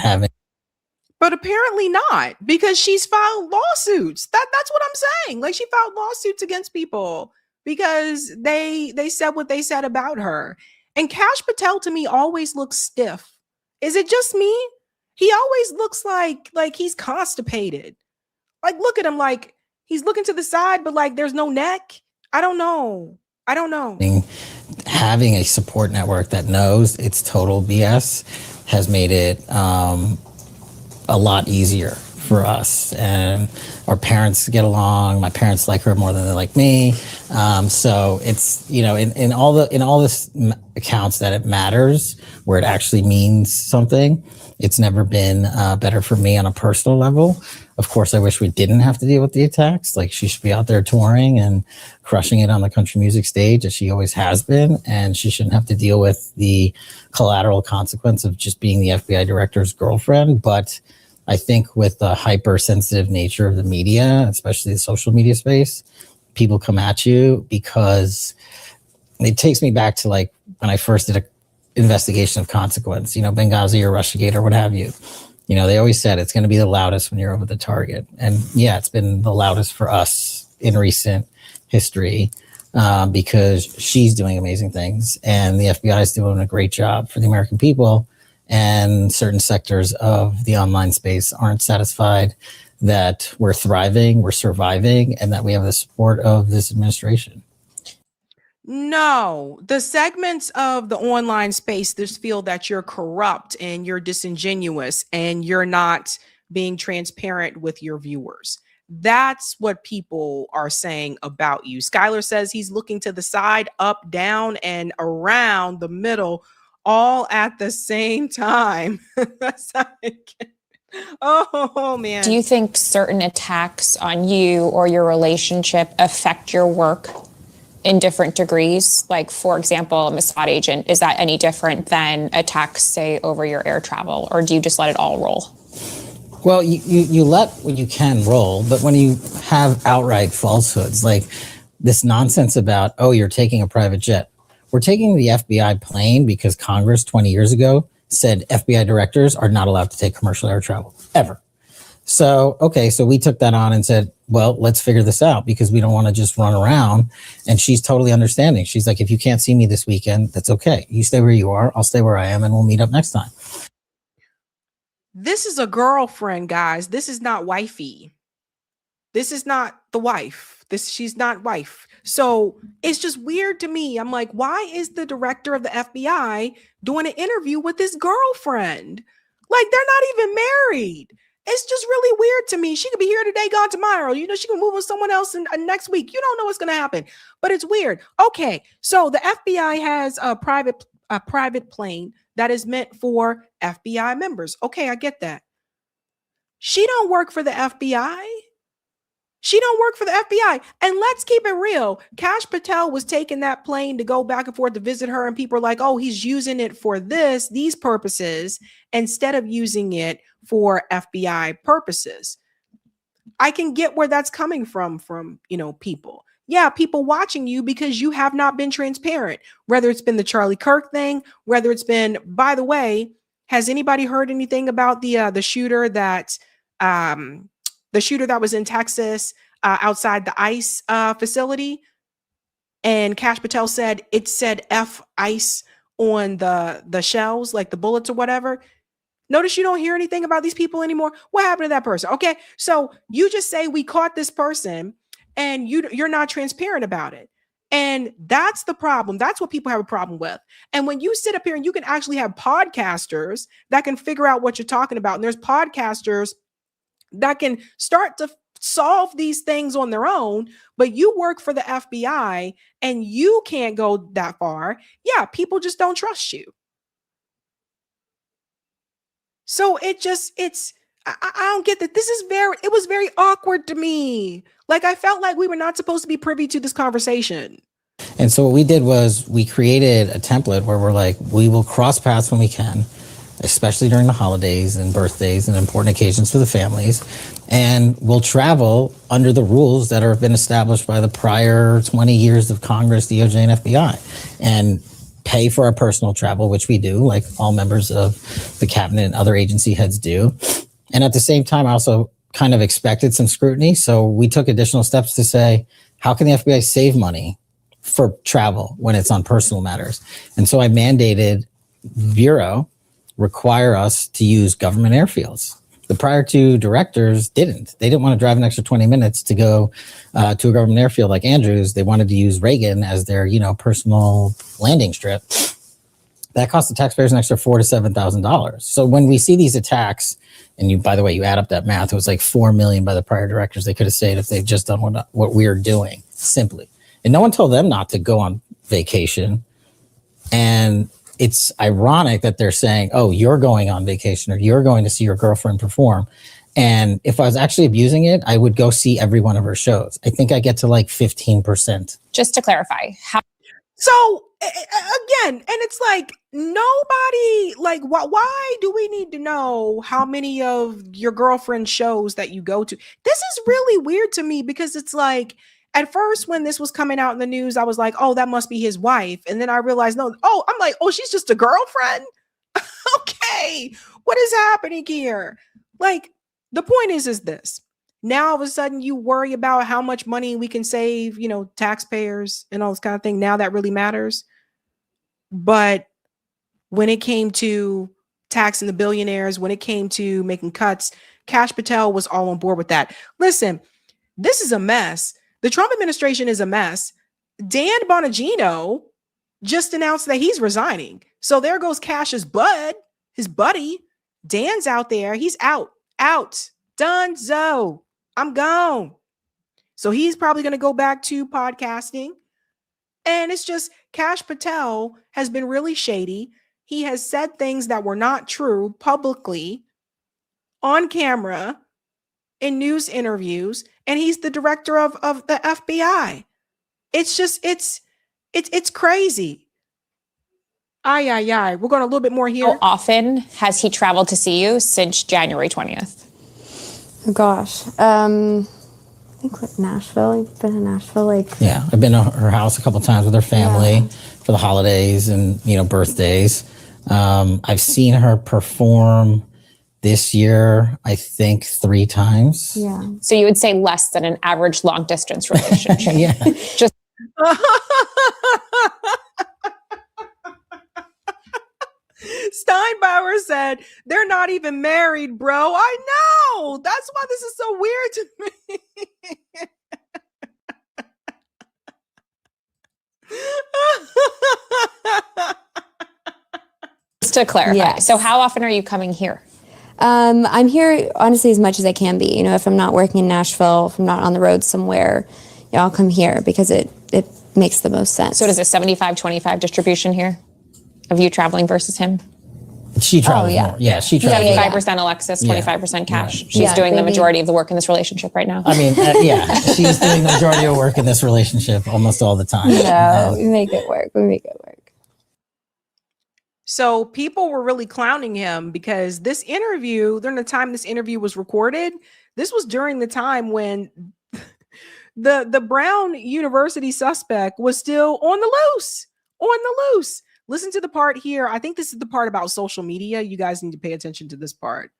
apparently not, because she's filed lawsuits. That's what I'm saying. She filed lawsuits against people because they said what they said about her. And Kash Patel to me always looks stiff. Is it just me? He always looks like he's constipated. Look at him, he's looking to the side, but there's no neck. I don't know. Having a support network that knows it's total BS has made it a lot easier for us. And our parents get along. My parents like her more than they like me. So it's, in all this accounts that it matters, where it actually means something, it's never been better for me on a personal level. Of course, I wish we didn't have to deal with the attacks. She should be out there touring and crushing it on the country music stage, as she always has been. And she shouldn't have to deal with the collateral consequence of just being the FBI director's girlfriend. But I think with the hypersensitive nature of the media, especially the social media space, people come at you because it takes me back to when I first did an investigation of consequence, Benghazi or Russiagate or what have you. They always said it's going to be the loudest when you're over the target. And yeah, it's been the loudest for us in recent history because she's doing amazing things and the FBI is doing a great job for the American people. And certain sectors of the online space aren't satisfied that we're thriving, we're surviving, and that we have the support of this administration. No, the segments of the online space just feel that you're corrupt and you're disingenuous and you're not being transparent with your viewers. That's what people are saying about you. Skylar says he's looking to the side, up, down, and around the middle, all at the same time. Oh, man. Do you think certain attacks on you or your relationship affect your work? in different degrees? Like, for example, a Mossad agent, is that any different than attacks, say, over your air travel, or do you just let it all roll? Well, you let what you can roll, but when you have outright falsehoods, like this nonsense about, oh, you're taking a private jet. We're taking the FBI plane because Congress 20 years ago said FBI directors are not allowed to take commercial air travel, ever. So, okay, so we took that on and said, well, let's figure this out because we don't want to just run around. And she's totally understanding. She's like, if you can't see me this weekend, that's okay. You stay where you are, I'll stay where I am, and we'll meet up next time. This is a girlfriend, guys. This is not wifey. This is not the wife. She's not wife. So it's just weird to me. I'm like, why is the director of the FBI doing an interview with his girlfriend? Like, they're not even married. It's just really weird to me. She could be here today, gone tomorrow. You know, she can move with someone else next week. You don't know what's going to happen, but it's weird. Okay, so the FBI has a private plane that is meant for FBI members. Okay, I get that. She don't work for the FBI. She don't work for the FBI. And let's keep it real. Kash Patel was taking that plane to go back and forth to visit her, and people are like, oh, he's using it for these purposes instead of using it for FBI purposes. I can get where that's coming from, people. Yeah, people watching you because you have not been transparent, whether it's been the Charlie Kirk thing, whether it's been, by the way, has anybody heard anything about the shooter that was in Texas outside the ICE facility? And Kash Patel said it said F ICE on the shells, like the bullets or whatever. Notice you don't hear anything about these people anymore. What happened to that person? Okay, so you just say we caught this person and you're not transparent about it. And that's the problem. That's what people have a problem with. And when you sit up here and you can actually have podcasters that can figure out what you're talking about, and there's podcasters that can start to solve these things on their own, but you work for the FBI and you can't go that far. Yeah, people just don't trust you. So I don't get that. It was very awkward to me. Like, I felt like we were not supposed to be privy to this conversation. And so what we did was we created a template where we're like, we will cross paths when we can, especially during the holidays and birthdays and important occasions for the families. And we'll travel under the rules that have been established by the prior 20 years of Congress, DOJ, and FBI. And pay for our personal travel, which we do, like all members of the cabinet and other agency heads do. And at the same time, I also kind of expected some scrutiny. So we took additional steps to say, how can the FBI save money for travel when it's on personal matters? And so I mandated Bureau require us to use government airfields. The prior two directors didn't. They didn't want to drive an extra 20 minutes to go to a government airfield like Andrews. They wanted to use Reagan as their, personal landing strip. That cost the taxpayers an extra $4,000 to $7,000. So when we see these attacks, and by the way, you add up that math, it was like $4 million by the prior directors. They could have saved if they've just done what we're doing simply. And no one told them not to go on vacation. And it's ironic that they're saying, oh, you're going on vacation or you're going to see your girlfriend perform. And if I was actually abusing it, I would go see every one of her shows. I think I get to like 15%. Just to clarify, So again, and it's like nobody, like, why do we need to know how many of your girlfriend's shows that you go to? This is really weird to me because it's like, at first, when this was coming out in the news, I was like, oh, that must be his wife. And then I realized, she's just a girlfriend. Okay, what is happening here? Like, the point is this. Now, all of a sudden, you worry about how much money we can save, taxpayers and all this kind of thing. Now that really matters. But when it came to taxing the billionaires, when it came to making cuts, Kash Patel was all on board with that. Listen, this is a mess. The Trump administration is a mess. Dan Bongino just announced that he's resigning. So there goes Kash's his buddy. Dan's out there. He's out. Donezo. I'm gone. So he's probably going to go back to podcasting. And it's just Kash Patel has been really shady. He has said things that were not true publicly on camera in news interviews. And he's the director of the FBI. It's just, it's crazy. We're going a little bit more here. How often has he traveled to see you since January 20th? Oh, gosh. I think with Nashville. I've been in Nashville Yeah, I've been to her house a couple times with her family for the holidays and, birthdays. I've seen her perform this year, I think 3 times. Yeah. So you would say less than an average long distance relationship. Yeah. Just Steinbauer said, they're not even married, bro. I know. That's why this is so weird to me. Just to clarify. Yes. So how often are you coming here? I'm here honestly as much as I can be. If I'm not working in Nashville, if I'm not on the road somewhere, I'll come here because it makes the most sense. So does a 75-25 distribution here of you traveling versus him? She travels more. Yeah, she travels. 75% Alexis, 25% Cash. She's Yeah, doing the maybe. majority of the work in this relationship right now. I mean, she's doing the majority of work in this relationship almost all the time. No, we make it work. So people were really clowning him because this interview, during the time this interview was recorded, this was during the time when the Brown University suspect was still on the loose. Listen to the part here. I think this is the part about social media. You guys need to pay attention to this part.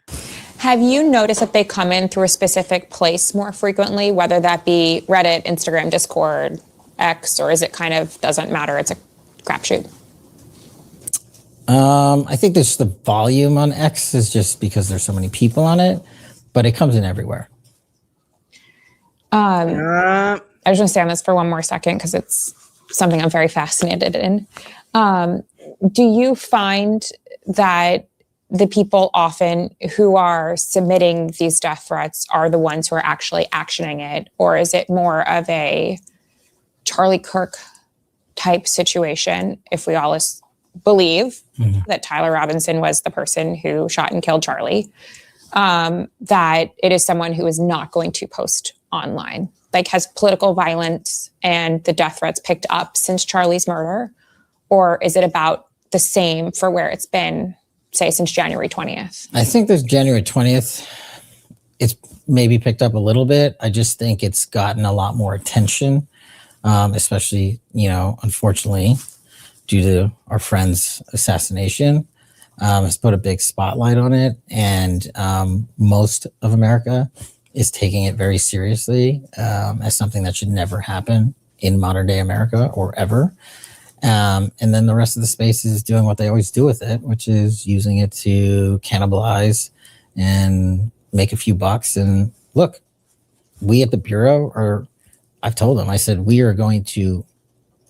Have you noticed that they come in through a specific place more frequently, whether that be Reddit, Instagram, Discord, X, or is it kind of doesn't matter? It's a crapshoot. I think there's the volume on X is just because there's so many people on it, but it comes in everywhere. I was going to stay on this for one more second because it's something I'm very fascinated in. Do you find that the people often who are submitting these death threats are the ones who are actually actioning it? Or is it more of a Charlie Kirk type situation if we all believe that Tyler Robinson was the person who shot and killed Charlie, that it is someone who is not going to post online? Like, has political violence and the death threats picked up since Charlie's murder? Or is it about the same for where it's been, say, since January 20th? I think there's January 20th. It's maybe picked up a little bit. I just think it's gotten a lot more attention, especially, unfortunately, due to our friend's assassination. Has put a big spotlight on it. And most of America is taking it very seriously as something that should never happen in modern day America or ever. And then the rest of the space is doing what they always do with it, which is using it to cannibalize and make a few bucks. And look, we at the Bureau I've told them, I said, we are going to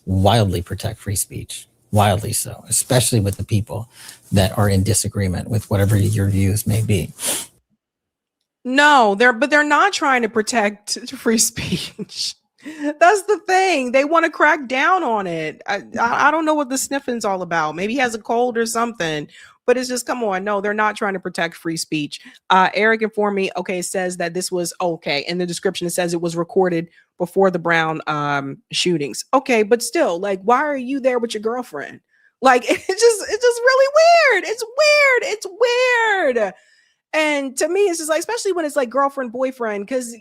wildly protect free speech, wildly so, especially with the people that are in disagreement with whatever your views may be. No, they're not trying to protect free speech. That's the thing. They want to crack down on it. I don't know what the sniffing's all about. Maybe he has a cold or something, but it's just, come on. No, they're not trying to protect free speech. Eric informed me, okay, it says that this was okay. In the description, it says it was recorded before the Brown shootings. Okay, but still, like, why are you there with your girlfriend? Like, it's just really weird. It's weird. And to me, it's just like, especially when it's like girlfriend, boyfriend, because,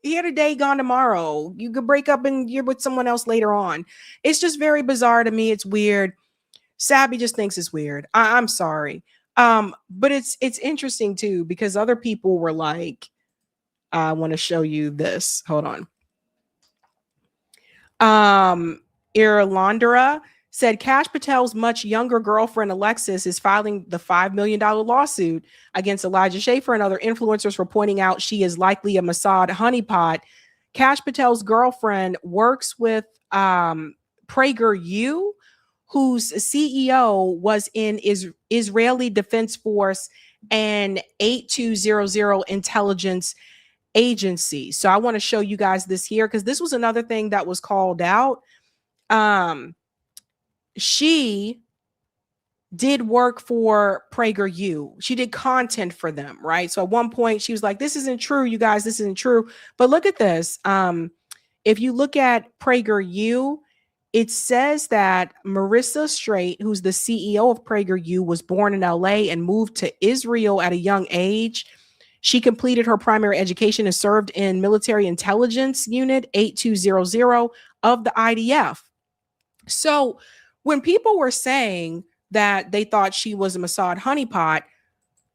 here today, gone tomorrow. You could break up and you're with someone else later on. It's just very bizarre to me. It's weird. Sabby just thinks it's weird. I'm sorry. But it's interesting too, because other people were like, I want to show you this. Hold on. Irlandera said Kash Patel's much younger girlfriend, Alexis, is filing the $5 million lawsuit against Elijah Schaffer and other influencers for pointing out she is likely a Mossad honeypot. Kash Patel's girlfriend works with PragerU, whose CEO was in Israeli Defense Force and 8200 intelligence agency. So I want to show you guys this here because this was another thing that was called out. She did work for PragerU. She did content for them, right? So at one point she was like, this isn't true, you guys, this isn't true. But look at this. If you look at PragerU, it says that Marissa Straight, who's the CEO of PragerU, was born in LA and moved to Israel at a young age. She completed her primary education and served in Military Intelligence Unit 8200 of the IDF. So when people were saying that they thought she was a Mossad honeypot,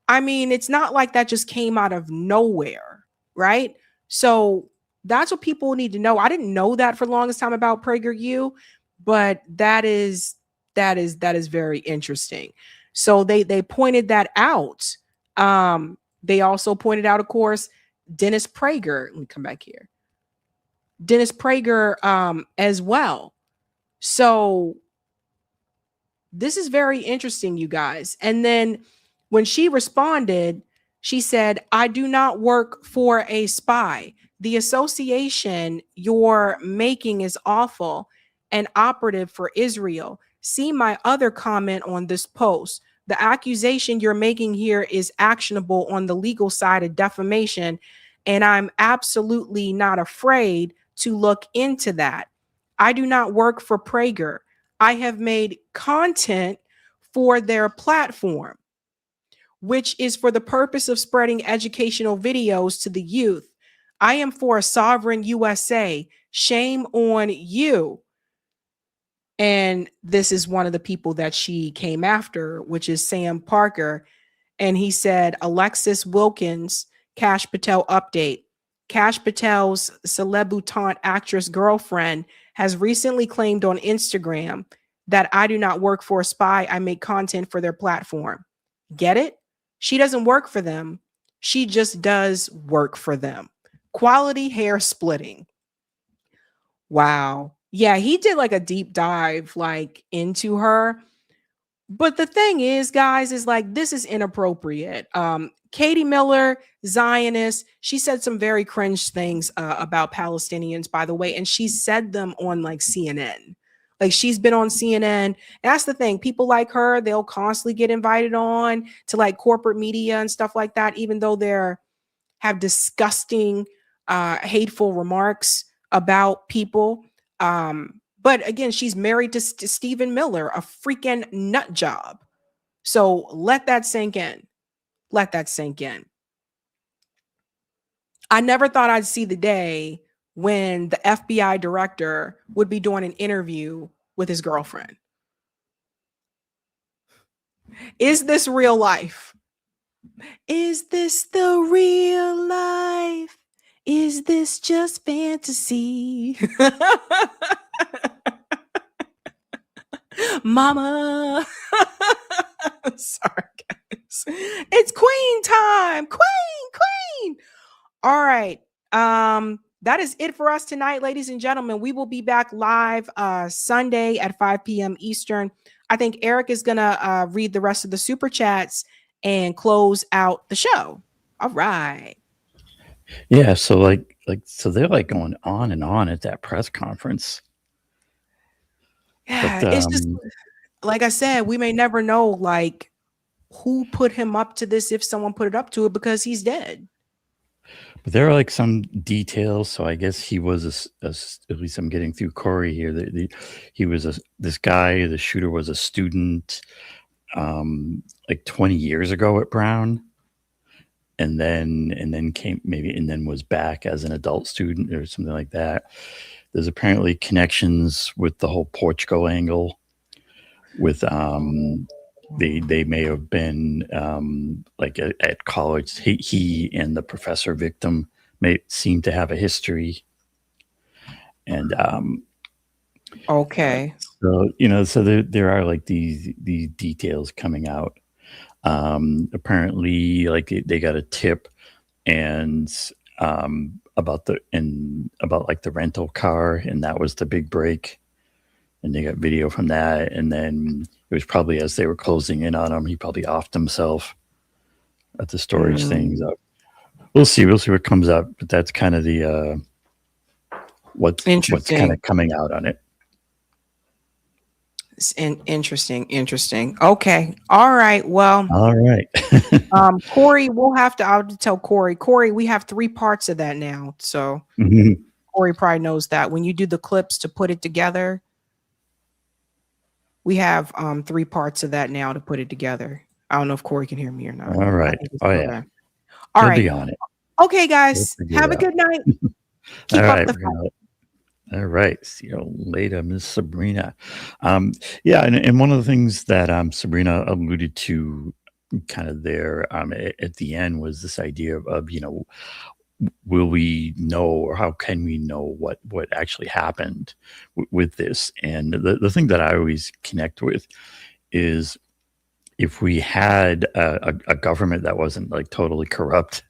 I mean, it's not like that just came out of nowhere, right? So that's what people need to know. I didn't know that for the longest time about PragerU, but that is very interesting. So they pointed that out. They also pointed out, of course, Dennis Prager. Let me come back here. Dennis Prager as well. So this is very interesting, you guys. And then when she responded, she said, "I do not work for a spy. The association you're making is awful and operative for Israel. See my other comment on this post. The accusation you're making here is actionable on the legal side of defamation, and I'm absolutely not afraid to look into that. I do not work for Prager. I have made content for their platform, which is for the purpose of spreading educational videos to the youth. I am for a sovereign USA. Shame on you." And this is one of the people that she came after, which is Sam Parker. And he said, Alexis Wilkins, Kash Patel update. Kash Patel's celebutante actress girlfriend has recently claimed on Instagram that I do not work for a spy. I make content for their platform. Get it? She doesn't work for them. She just does work for them. Quality hair splitting. Wow. Yeah, he did like a deep dive like into her. But the thing is, guys, is like this is inappropriate. Katie Miller, Zionist, she said some very cringe things about Palestinians, by the way, and she said them on like CNN. Like she's been on CNN. And that's the thing. People like her, they'll constantly get invited on to like corporate media and stuff like that, even though they're have disgusting, hateful remarks about people. But again, she's married to Stephen Miller, a freaking nut job. So let that sink in. Let that sink in. I never thought I'd see the day when the FBI director would be doing an interview with his girlfriend. Is this real life? Is this the real life? Is this just fantasy? Mama. Sorry, guys. It's Queen time. Queen. All right. That is it for us tonight, ladies and gentlemen. We will be back live Sunday at 5 p.m. Eastern. I think Eric is going to read the rest of the super chats and close out the show. All right. Yeah, so so they're like going on and on at that press conference. Yeah, But, it's just like I said, we may never know like who put him up to this if someone put it up to it because he's dead. But there are like some details. So I guess he was at least I'm getting through Corey here. He was this guy. The shooter was a student, like 20 years ago at Brown, and then was back as an adult student or something like that. There's apparently connections with the whole Portugal angle. With they may have been like at college. He and the professor victim may seem to have a history, and okay. So there are like these details coming out. Apparently, like they got a tip, and about like the rental car, and that was the big break. And they got video from that, and then it was probably as they were closing in on him, he probably offed himself at the storage things. We'll see what comes up, but that's kind of the what's kind of coming out on it. It's interesting. Okay. All right. Well, all right. Corey, I'll tell Corey, we have 3 parts of that now. So Corey probably knows that when you do the clips to put it together, we have 3 parts of that now to put it together. I don't know if Corey can hear me or not. All right. Oh, yeah. There. All He'll right. be on it. Okay, guys. We'll figure Have it a good night. All Keep up right. the fight. All right. See you later, Miss Sabrina. Yeah, and one of the things that Sabrina alluded to kind of there at the end was this idea of will we know, or how can we know what actually happened with this? And the thing that I always connect with is, if we had a government that wasn't like totally corrupt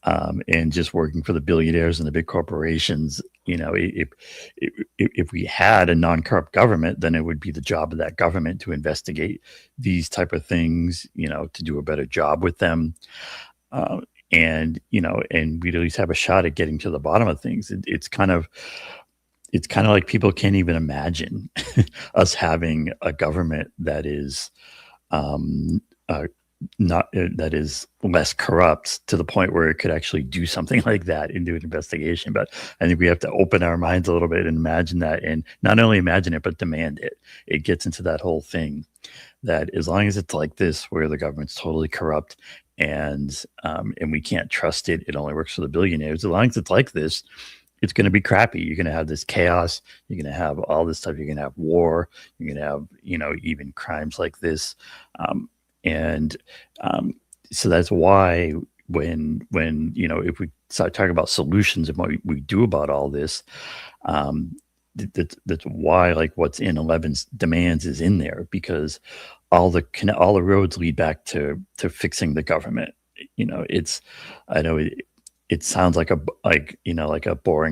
and just working for the billionaires and the big corporations, if we had a non-corrupt government, then it would be the job of that government to investigate these type of things, to do a better job with them. And we'd at least have a shot at getting to the bottom of things. It's kind of like people can't even imagine us having a government that is that is less corrupt to the point where it could actually do something like that and do an investigation. But I think we have to open our minds a little bit and imagine that, and not only imagine it, but demand it. It gets into that whole thing that as long as it's like this, where the government's totally corrupt and we can't trust it, it only works for the billionaires. As long as it's like this, it's going to be crappy. You're going to have this chaos. You're going to have all this stuff. You're going to have war. You're going to have, even crimes like this. So that's why when if we start talking about solutions and what we do about all this, that's why like what's in 11's demands is in there, because all the roads lead back to fixing the government. It sounds like a boring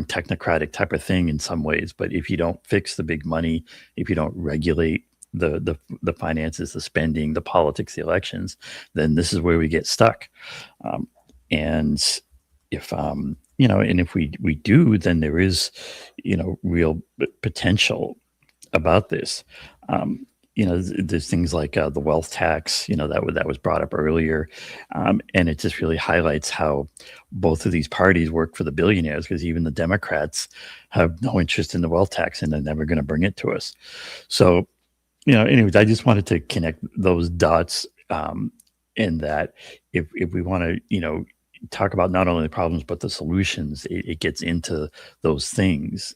technocratic type of thing in some ways, but if you don't fix the big money, if you don't regulate the finances, the spending, the politics, the elections, then this is where we get stuck. And if we do, then there is real potential about this. There's things like the wealth tax, that was brought up earlier. And it just really highlights how both of these parties work for the billionaires, because even the Democrats have no interest in the wealth tax and they're never going to bring it to us. So, anyways, I just wanted to connect those dots in that if we want to, talk about not only the problems but the solutions, it gets into those things.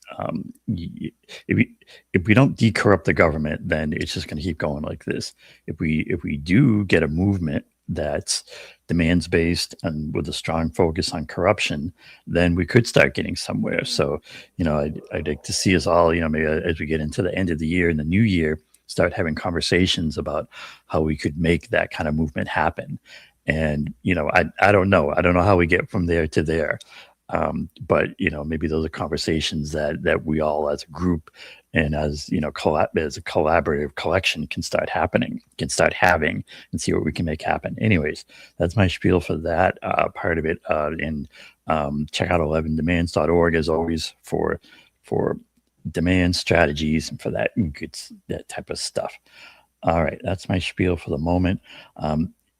If we don't decorrupt the government, then it's just going to keep going like this. If we do get a movement that's demands based and with a strong focus on corruption, then we could start getting somewhere. So I'd like to see us all, maybe as we get into the end of the year and the new year, start having conversations about how we could make that kind of movement happen. And, I don't know. I don't know how we get from there to there. But, maybe those are conversations that we all as a group and as, as a collaborative collection can start having and see what we can make happen. Anyways, that's my spiel for that part of it. And check out 11demands.org as always for demand strategies and for that type of stuff. All right. That's my spiel for the moment.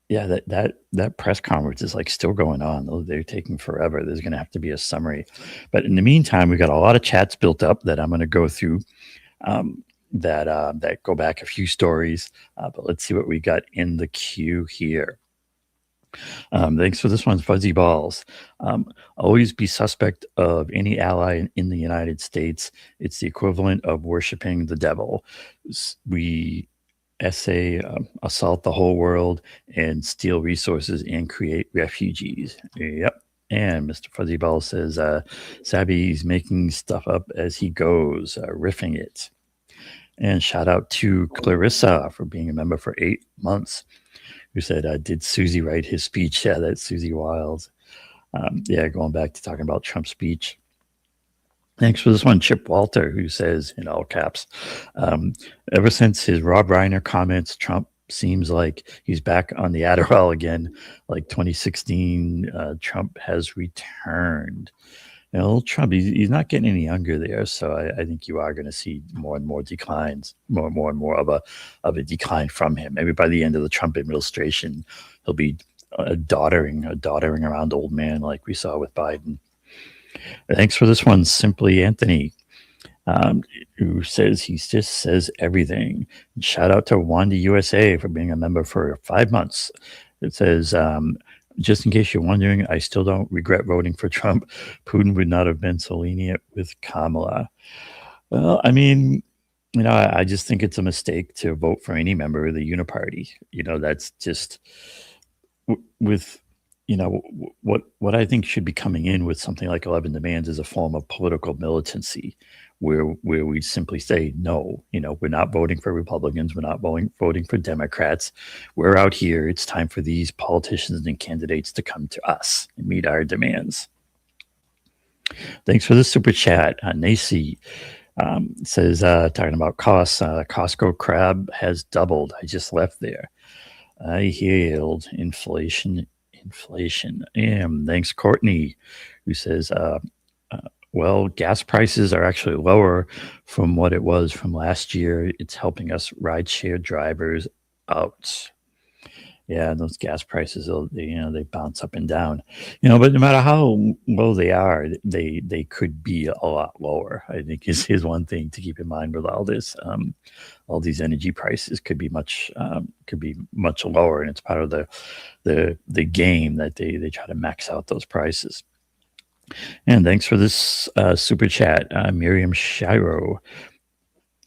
Yeah, that press conference is like still going on. They're taking forever. There's going to have to be a summary. But in the meantime, we've got a lot of chats built up that I'm going to go through that go back a few stories. But let's see what we got in the queue here. Thanks for this one, Fuzzy Balls. Always be suspect of any ally in the United States. It's the equivalent of worshiping the devil. We assault the whole world and steal resources and create refugees. Yep. And Mr. Fuzzy Ball says, Sabby's making stuff up as he goes, riffing it. And shout out to Clarissa for being a member for 8 months, who said, did Susie write his speech? Yeah, that's Susie Wiles. Going back to talking about Trump's speech. Thanks for this one, Chip Walter, who says, in all caps, ever since his Rob Reiner comments, Trump seems like he's back on the Adderall again. Like 2016, Trump has returned. Old Trump, he's not getting any younger there, so I think you are going to see more and more declines, more and more of a decline from him. Maybe by the end of the Trump administration, he'll be doddering around old man like we saw with Biden. Thanks for this one, Simply Anthony, who says he just says everything. Shout out to Wanda USA for being a member for 5 months. It says, just in case you're wondering, I still don't regret voting for Trump. Putin would not have been so lenient with Kamala. Well, I mean, you know, I just think it's a mistake to vote for any member of the Uniparty. You know, that's just with, you know, what I think should be coming in with something like 11 demands is a form of political militancy where we simply say, no, you know, we're not voting for Republicans. We're not voting for Democrats. We're out here. It's time for these politicians and candidates to come to us and meet our demands. Thanks for the super chat. Nacy says, talking about costs, Costco crab has doubled. I just left there. I hailed inflation. Thanks, Courtney, who says, well, gas prices are actually lower from what it was from last year. It's helping us rideshare drivers out. Yeah, those gas prices, they bounce up and down. You know, but no matter how low they are, they could be a lot lower. I think is one thing to keep in mind with all this. All these energy prices could be much lower, and it's part of the game that they try to max out those prices. And thanks for this super chat, Miriam Shiro,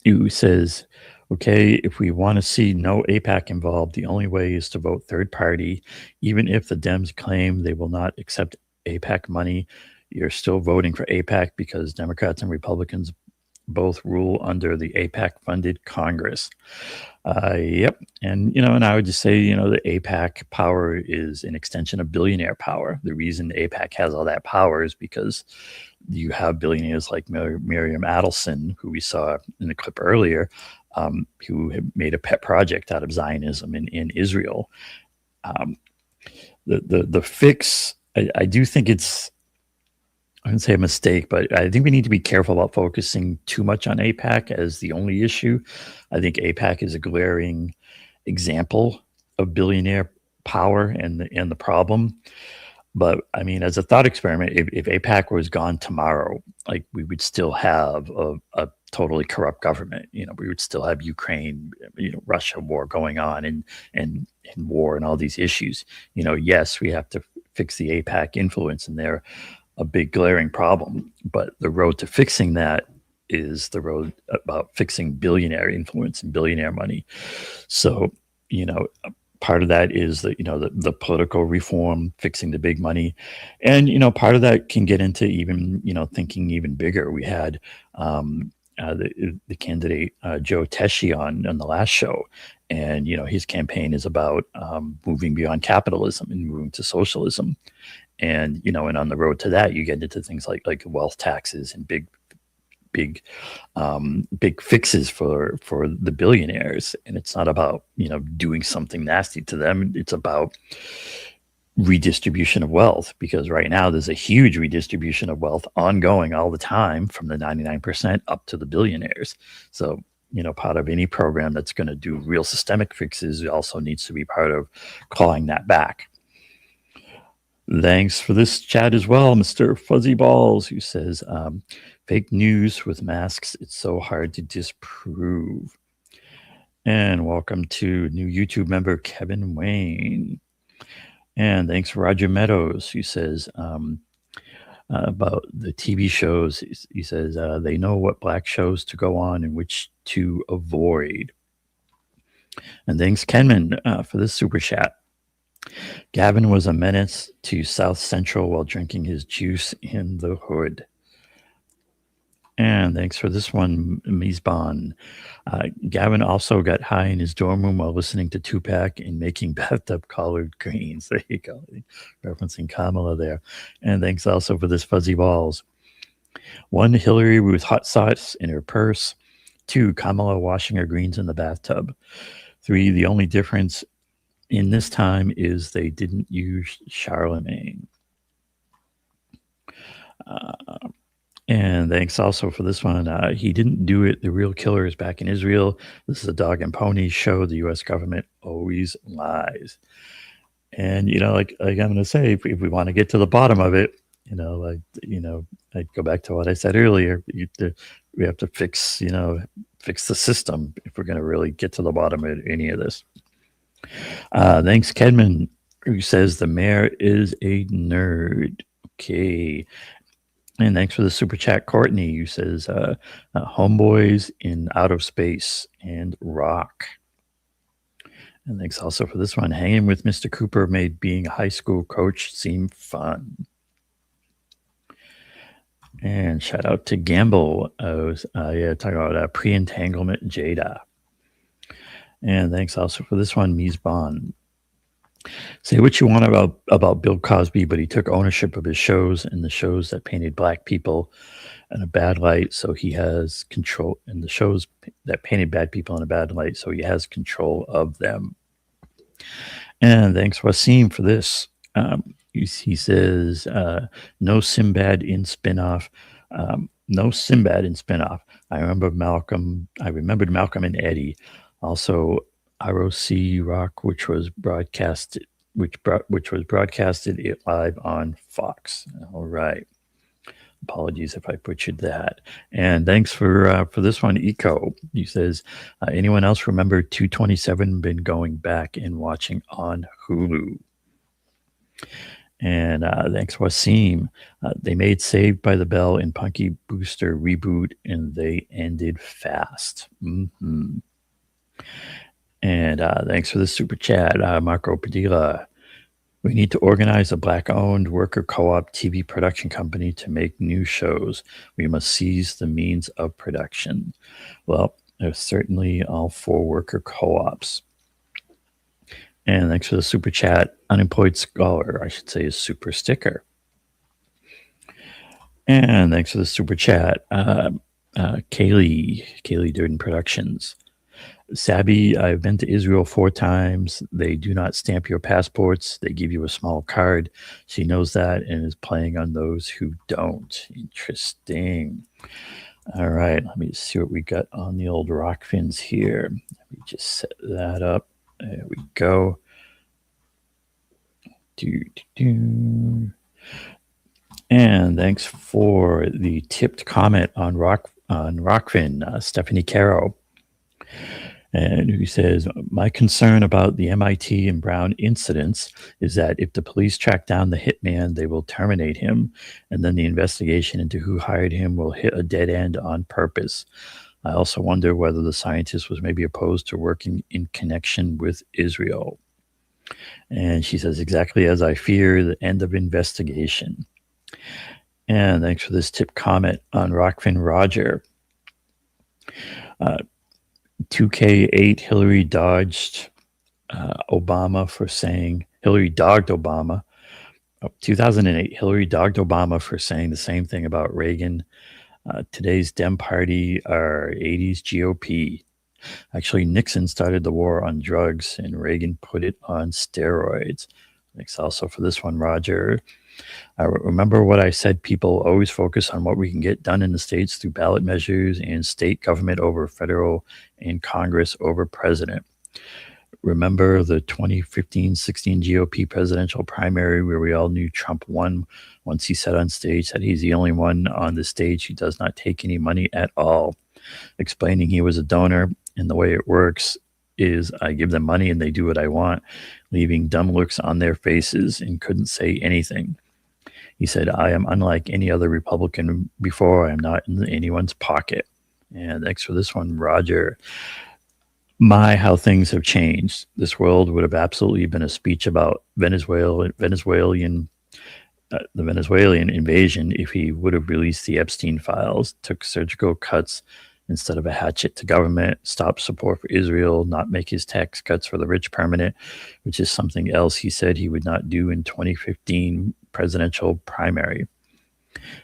who says, okay, if we want to see no AIPAC involved, the only way is to vote third party. Even if the Dems claim they will not accept AIPAC money, you're still voting for AIPAC because Democrats and Republicans both rule under the AIPAC-funded Congress. Yep. And, you know, and I would just say, you know, the AIPAC power is an extension of billionaire power. The reason AIPAC has all that power is because you have billionaires like Miriam Adelson, who we saw in the clip earlier, who have made a pet project out of Zionism in Israel. The fix, I do think it's, I wouldn't say a mistake, but I think we need to be careful about focusing too much on AIPAC as the only issue. I think AIPAC is a glaring example of billionaire power and the problem. But I mean, as a thought experiment, if AIPAC was gone tomorrow, like we would still have a totally corrupt government. You know, we would still have Ukraine, you know, Russia war going on and war and all these issues. You know, yes, we have to fix the AIPAC influence, and they're a big glaring problem. But the road to fixing that is the road about fixing billionaire influence and billionaire money. So, you know, part of that is the political reform, fixing the big money. And, you know, part of that can get into even, you know, thinking even bigger. We had the candidate Joe Teshi on the last show. And, you know, his campaign is about moving beyond capitalism and moving to socialism. And, you know, and on the road to that, you get into things like wealth taxes and big fixes for the billionaires. And it's not about, you know, doing something nasty to them. It's about redistribution of wealth, because right now there's a huge redistribution of wealth ongoing all the time from the 99% up to the billionaires. So, you know, part of any program that's going to do real systemic fixes also needs to be part of clawing that back. Thanks for this chat as well, Mr. Fuzzy Balls, who says, fake news with masks, it's so hard to disprove. And welcome to new YouTube member, Kevin Wayne. And thanks for Roger Meadows, who says, about the TV shows, he says, they know what black shows to go on and which to avoid. And thanks, Kenman, for this super chat. Gavin was a menace to South Central while drinking his juice in the hood. And thanks for this one, Mizban. Gavin also got high in his dorm room while listening to Tupac and making bathtub collard greens. There you go. Referencing Kamala there. And thanks also for this Fuzzy Balls. 1, Hillary with hot sauce in her purse. 2, Kamala washing her greens in the bathtub. 3, the only difference in this time is they didn't use Charlemagne. And thanks also for this one. He didn't do it. The real killer is back in Israel. This is a dog and pony show. The U.S. government always lies. And, you know, like I'm going to say, if we want to get to the bottom of it, I'd go back to what I said earlier. We have to fix the system if we're going to really get to the bottom of any of this. Thanks, Kedman, who says the mayor is a nerd. Okay. And thanks for the super chat, Courtney, who says homeboys in outer space and rock. And thanks also for this one. Hanging with Mr. Cooper made being a high school coach seem fun. And shout out to Gamble. Talking about pre-entanglement Jada. And thanks also for this one, Mies Bond. Say what you want about Bill Cosby, but he took ownership of his shows and the shows that painted black people in a bad light. So he has control in the shows that painted bad people in a bad light. So he has control of them. And thanks, Wasim, for this. He says, no Sinbad in spinoff. No Sinbad in spinoff. I remembered Malcolm and Eddie. Also, ROC Rock, which was broadcasted live on Fox. All right. Apologies if I butchered that. And thanks for this one, Eco. He says, anyone else remember 227 been going back and watching on Hulu? And thanks, Wasim. They made Saved by the Bell and Punky Brewster reboot, and they ended fast. Mm-hmm. And thanks for the super chat, Marco Padilla. We need to organize a black-owned worker co-op TV production company to make new shows. We must seize the means of production. Well, there's certainly all for worker co-ops. And thanks for the super chat, Unemployed Scholar, I should say, is super sticker. And thanks for the super chat, Kaylee Durden Productions. Sabby, I've been to Israel 4 times. They do not stamp your passports. They give you a small card. She knows that and is playing on those who don't. Interesting. All right, let me see what we got on the old rock fins here. Let me just set that up. There we go. And thanks for the tipped comment on Rockfin, Stephanie Caro. And who says, my concern about the MIT and Brown incidents is that if the police track down the hitman, they will terminate him. And then the investigation into who hired him will hit a dead end on purpose. I also wonder whether the scientist was maybe opposed to working in connection with Israel. And she says, exactly as I fear, the end of investigation. And thanks for this tip comment on Rockfin Roger. 2K8 Hillary dodged Obama for saying, Hillary dogged Obama. 2008, Hillary dogged Obama for saying the same thing about Reagan. Today's Dem Party are 80s GOP. Actually, Nixon started the war on drugs and Reagan put it on steroids. Thanks also for this one, Roger. Remember what I said, people always focus on what we can get done in the states through ballot measures and state government over federal and Congress over president. Remember the 2015-16 GOP presidential primary where we all knew Trump won once he said on stage that he's the only one on the stage who does not take any money at all, explaining he was a donor, and the way it works is I give them money and they do what I want, leaving dumb looks on their faces and couldn't say anything. He said, I am unlike any other Republican before. I am not in anyone's pocket. And thanks for this one, Roger. My, how things have changed. This world would have absolutely been a speech about the Venezuelan invasion if he would have released the Epstein files, took surgical cuts instead of a hatchet to government, stop support for Israel, not make his tax cuts for the rich permanent, which is something else he said he would not do in 2015 presidential primary,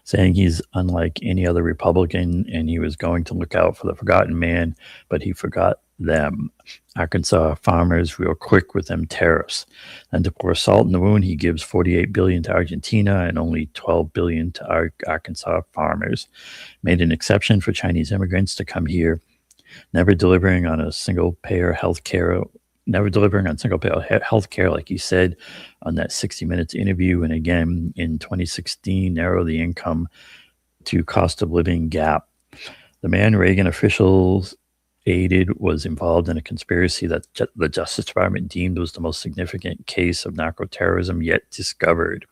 saying he's unlike any other Republican and he was going to look out for the forgotten man, but he forgot them. Arkansas farmers real quick with them tariffs. And to pour salt in the wound, he gives $48 billion to Argentina and only $12 billion to Arkansas farmers. Made an exception for Chinese immigrants to come here, never delivering on a single payer health care never delivering on single payer health care, like you said on that 60 Minutes interview. And again, in 2016, narrow the income to cost of living gap. The man Reagan officials aided was involved in a conspiracy that the Justice Department deemed was the most significant case of narco-terrorism yet discovered.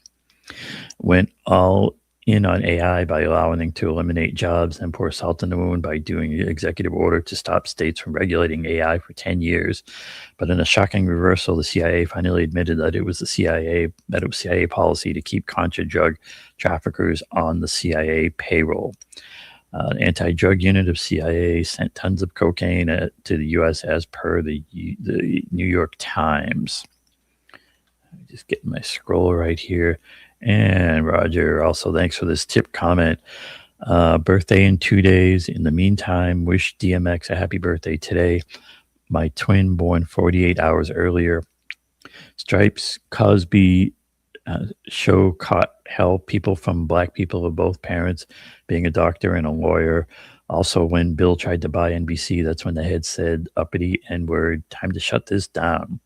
Went all in on AI by allowing them to eliminate jobs and pour salt in the wound by doing an executive order to stop states from regulating AI for 10 years. But in a shocking reversal, the CIA finally admitted that it was CIA policy to keep contra drug traffickers on the CIA payroll. An anti-drug unit of CIA sent tons of cocaine to the U.S. as per the New York Times. Just getting my scroll right here. And Roger, also thanks for this tip comment. Birthday in 2 days. In the meantime, wish DMX a happy birthday today. My twin born 48 hours earlier. Stripes Cosby show caught hell people from black people of both parents being a doctor and a lawyer. Also, when Bill tried to buy NBC, that's when the head said uppity N-word, time to shut this down.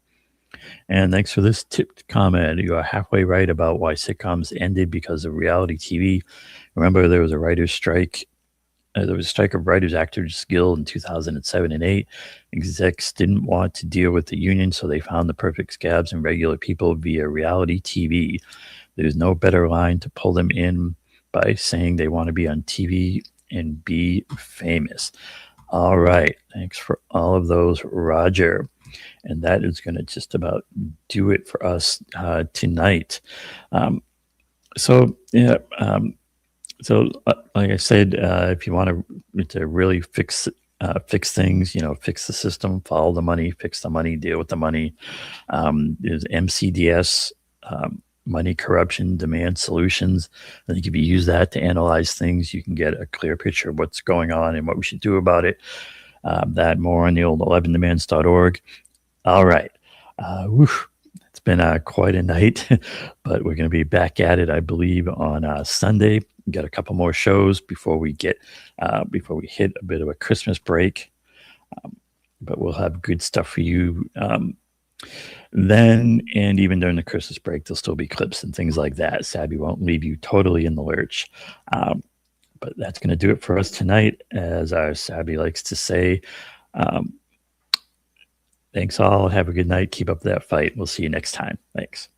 And thanks for this tipped comment. You are halfway right about why sitcoms ended because of reality TV. Remember, there was a writer's strike. There was a strike of Writers Actors Guild in 2007 and 8. Execs didn't want to deal with the union, so they found the perfect scabs and regular people via reality TV. There's no better line to pull them in by saying they want to be on TV and be famous. All right. Thanks for all of those, Roger. And that is going to just about do it for us tonight. So like I said, if you want to really fix things, fix the system, follow the money, fix the money, deal with the money. There's MCDS, money corruption, demand solutions. I think if you use that to analyze things, you can get a clear picture of what's going on and what we should do about it. That more on the old 11demands.org. All right. It's been quite a night, but we're going to be back at it, I believe, on Sunday. We got a couple more shows before we hit a bit of a Christmas break. But we'll have good stuff for you then, and even during the Christmas break, there'll still be clips and things like that. Sabby won't leave you totally in the lurch. But that's going to do it for us tonight, as our Sabby likes to say. Thanks all. Have a good night. Keep up that fight. We'll see you next time. Thanks.